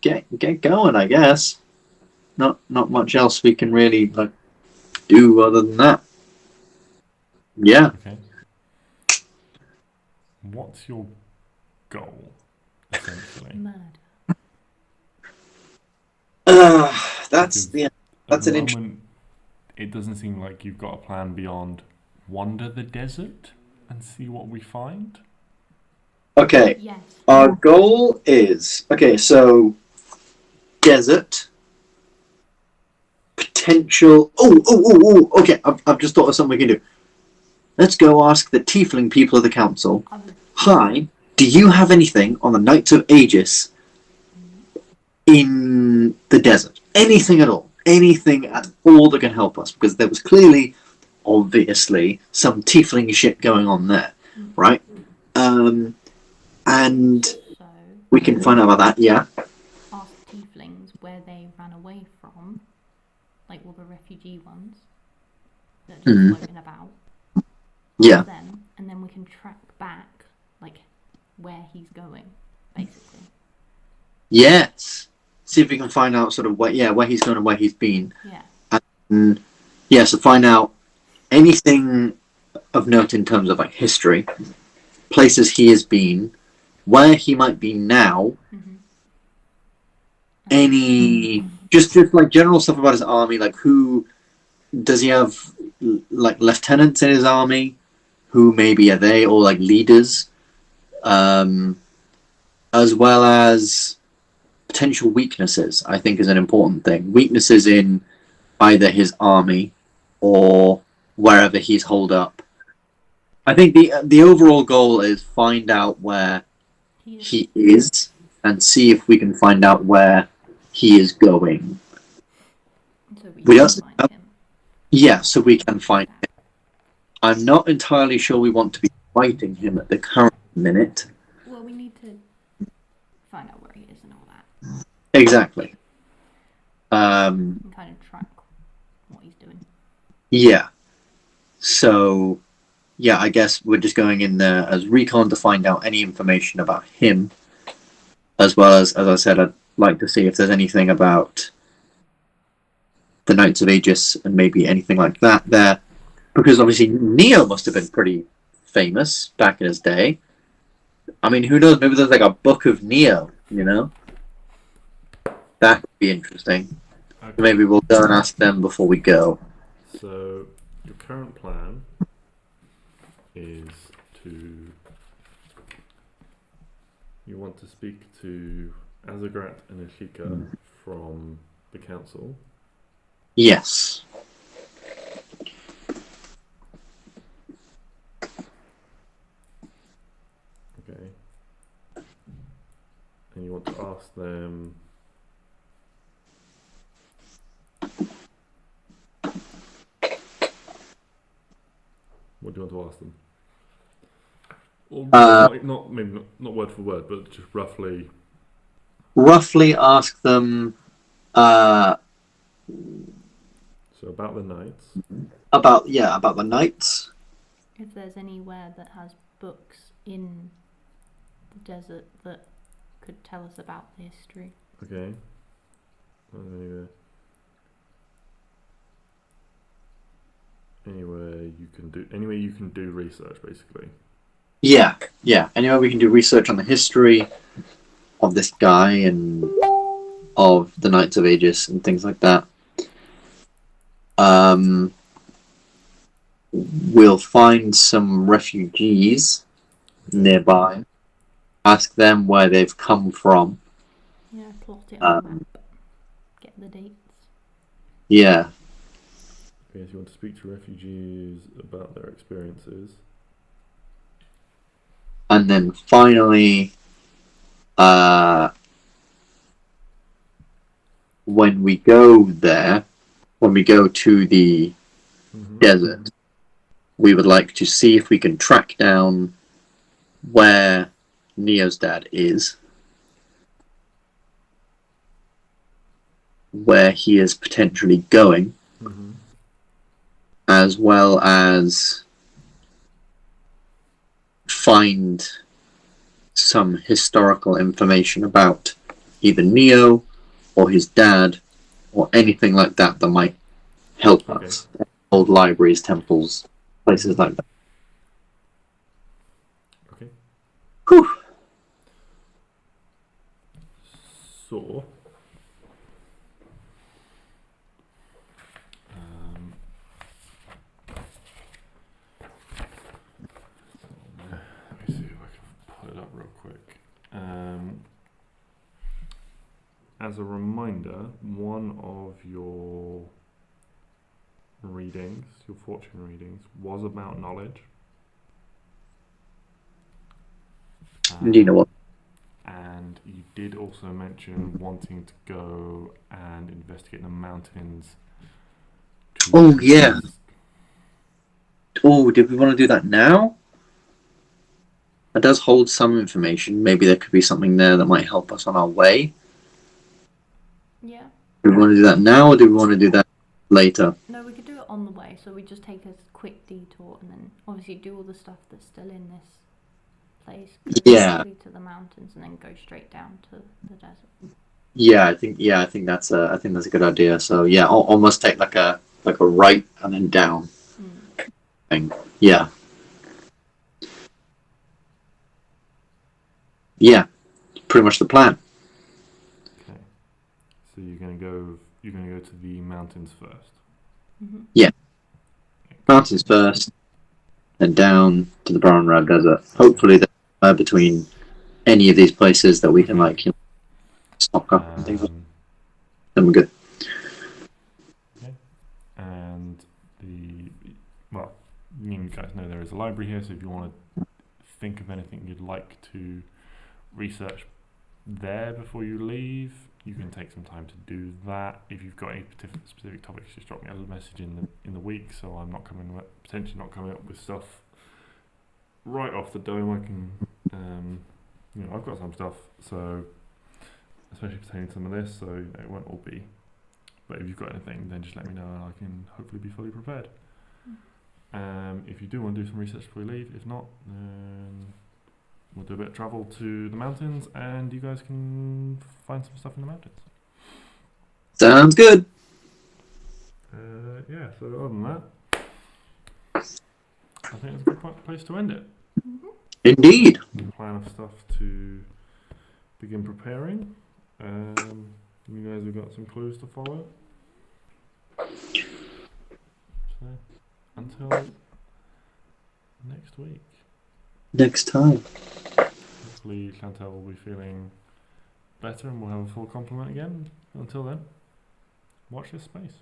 get going. I guess. Not much else we can really do other than that. Yeah. Okay. What's your goal, essentially? Murder. That's Because that's at an the moment, it doesn't seem like you've got a plan beyond wander the desert and see what we find. okay. Yes. Our goal is so desert potential. Okay, I've just thought of something we can do. Let's go ask the tiefling people of the council. Hi, do you have anything on the Knights of Aegis in the desert? Anything at all? Anything at all that can help us? Because there was clearly, obviously, some tiefling shit going on there, right? And So, we can find out about that, yeah. ask tieflings where they ran away from, like all the refugee ones that are just floating about. Yeah. Ask them, and then we can track back, where he's going, basically. Yes. See if we can find out sort of where he's going and where he's been. Yeah. And so find out anything of note in terms of history, places he has been, where he might be now, Mhm. any just like general stuff about his army, like who does he have, like lieutenants in his army, who maybe are they, or like leaders, as well as potential weaknesses. I think is an important thing. Weaknesses in either his army or wherever he's holed up. I think the overall goal is find out where he is and see if we can find out where he is going. So we can find him. Yeah, so we can find him. I'm not entirely sure we want to be fighting him at the current minute. Well, we need to find out where he is and all that. Exactly. And kind of track what he's doing. Yeah. So, yeah, I guess we're just going in there as recon to find out any information about him, as well as I said, I'd like to see if there's anything about the Knights of Aegis and maybe anything like that there, because obviously Neo must have been pretty famous back in his day. I mean, who knows? Maybe there's like a book of Neo, you know? That would be interesting. Okay. Maybe we'll go and ask them before we go. So your current plan is you want to speak to Azagrat and Ashika from the council. Yes. Okay. And you want to ask them what do you want to ask them? Or not word for word, but just roughly. Roughly ask them So about the knights. about the knights. If there's anywhere that has books in the desert that could tell us about the history. Okay. Anyway, you can do research basically. Yeah. Anyway, we can do research on the history of this guy and of the Knights of Aegis and things like that. We'll find some refugees nearby. Ask them where they've come from. Yeah, plot it on the map. Get the dates. Okay, Yeah. so you want to speak to refugees about their experiences. And then finally, when we go to the desert, we would like to see if we can track down where Neo's dad is, where he is potentially going, as well as find some historical information about either Neo or his dad or anything like that that might help us. Old libraries, temples, places like that. Okay. Whew. So, let me see if I can pull it up real quick. As a reminder, one of your readings, your fortune readings, was about knowledge. Do you know what? And you did also mention wanting to go and investigate the mountains. Oh, yeah. Oh, did we want to do that now? That does hold some information. Maybe there could be something there that might help us on our way. Yeah. Do we want to do that now, or do we want to do that later? No, we could do it on the way. So we just take a quick detour and then obviously do all the stuff that's still in this place. Yeah. Go to the mountains and then go straight down to the desert. Yeah, I think that's a good idea. So yeah, almost take like a right and then down thing. Yeah. Yeah, pretty much the plan. Okay. So you're gonna go to the mountains first. Mm-hmm. Mountains first, and down to the Brown Red Desert. Hopefully, there's between any of these places that we can stock up and things. Then we're good. Okay. And you guys know there is a library here, so if you want to think of anything you'd like to research there before you leave, you can take some time to do that. If you've got any specific topics, just drop me a message in the week, so I'm potentially not coming up with stuff right off the dome. I can, I've got some stuff, so especially pertaining to some of this, so it won't all be. But if you've got anything, then just let me know, and I can hopefully be fully prepared. If you do want to do some research before you leave, if not, then we'll do a bit of travel to the mountains, and you guys can find some stuff in the mountains. Sounds good. So other than that, I think it's a good place to end it. Mm-hmm. Indeed. Plan of stuff to begin preparing. You guys have got some clues to follow. So, until next week. Next time. Hopefully Chantal will be feeling better and we'll have a full complement again. Until then, watch this space.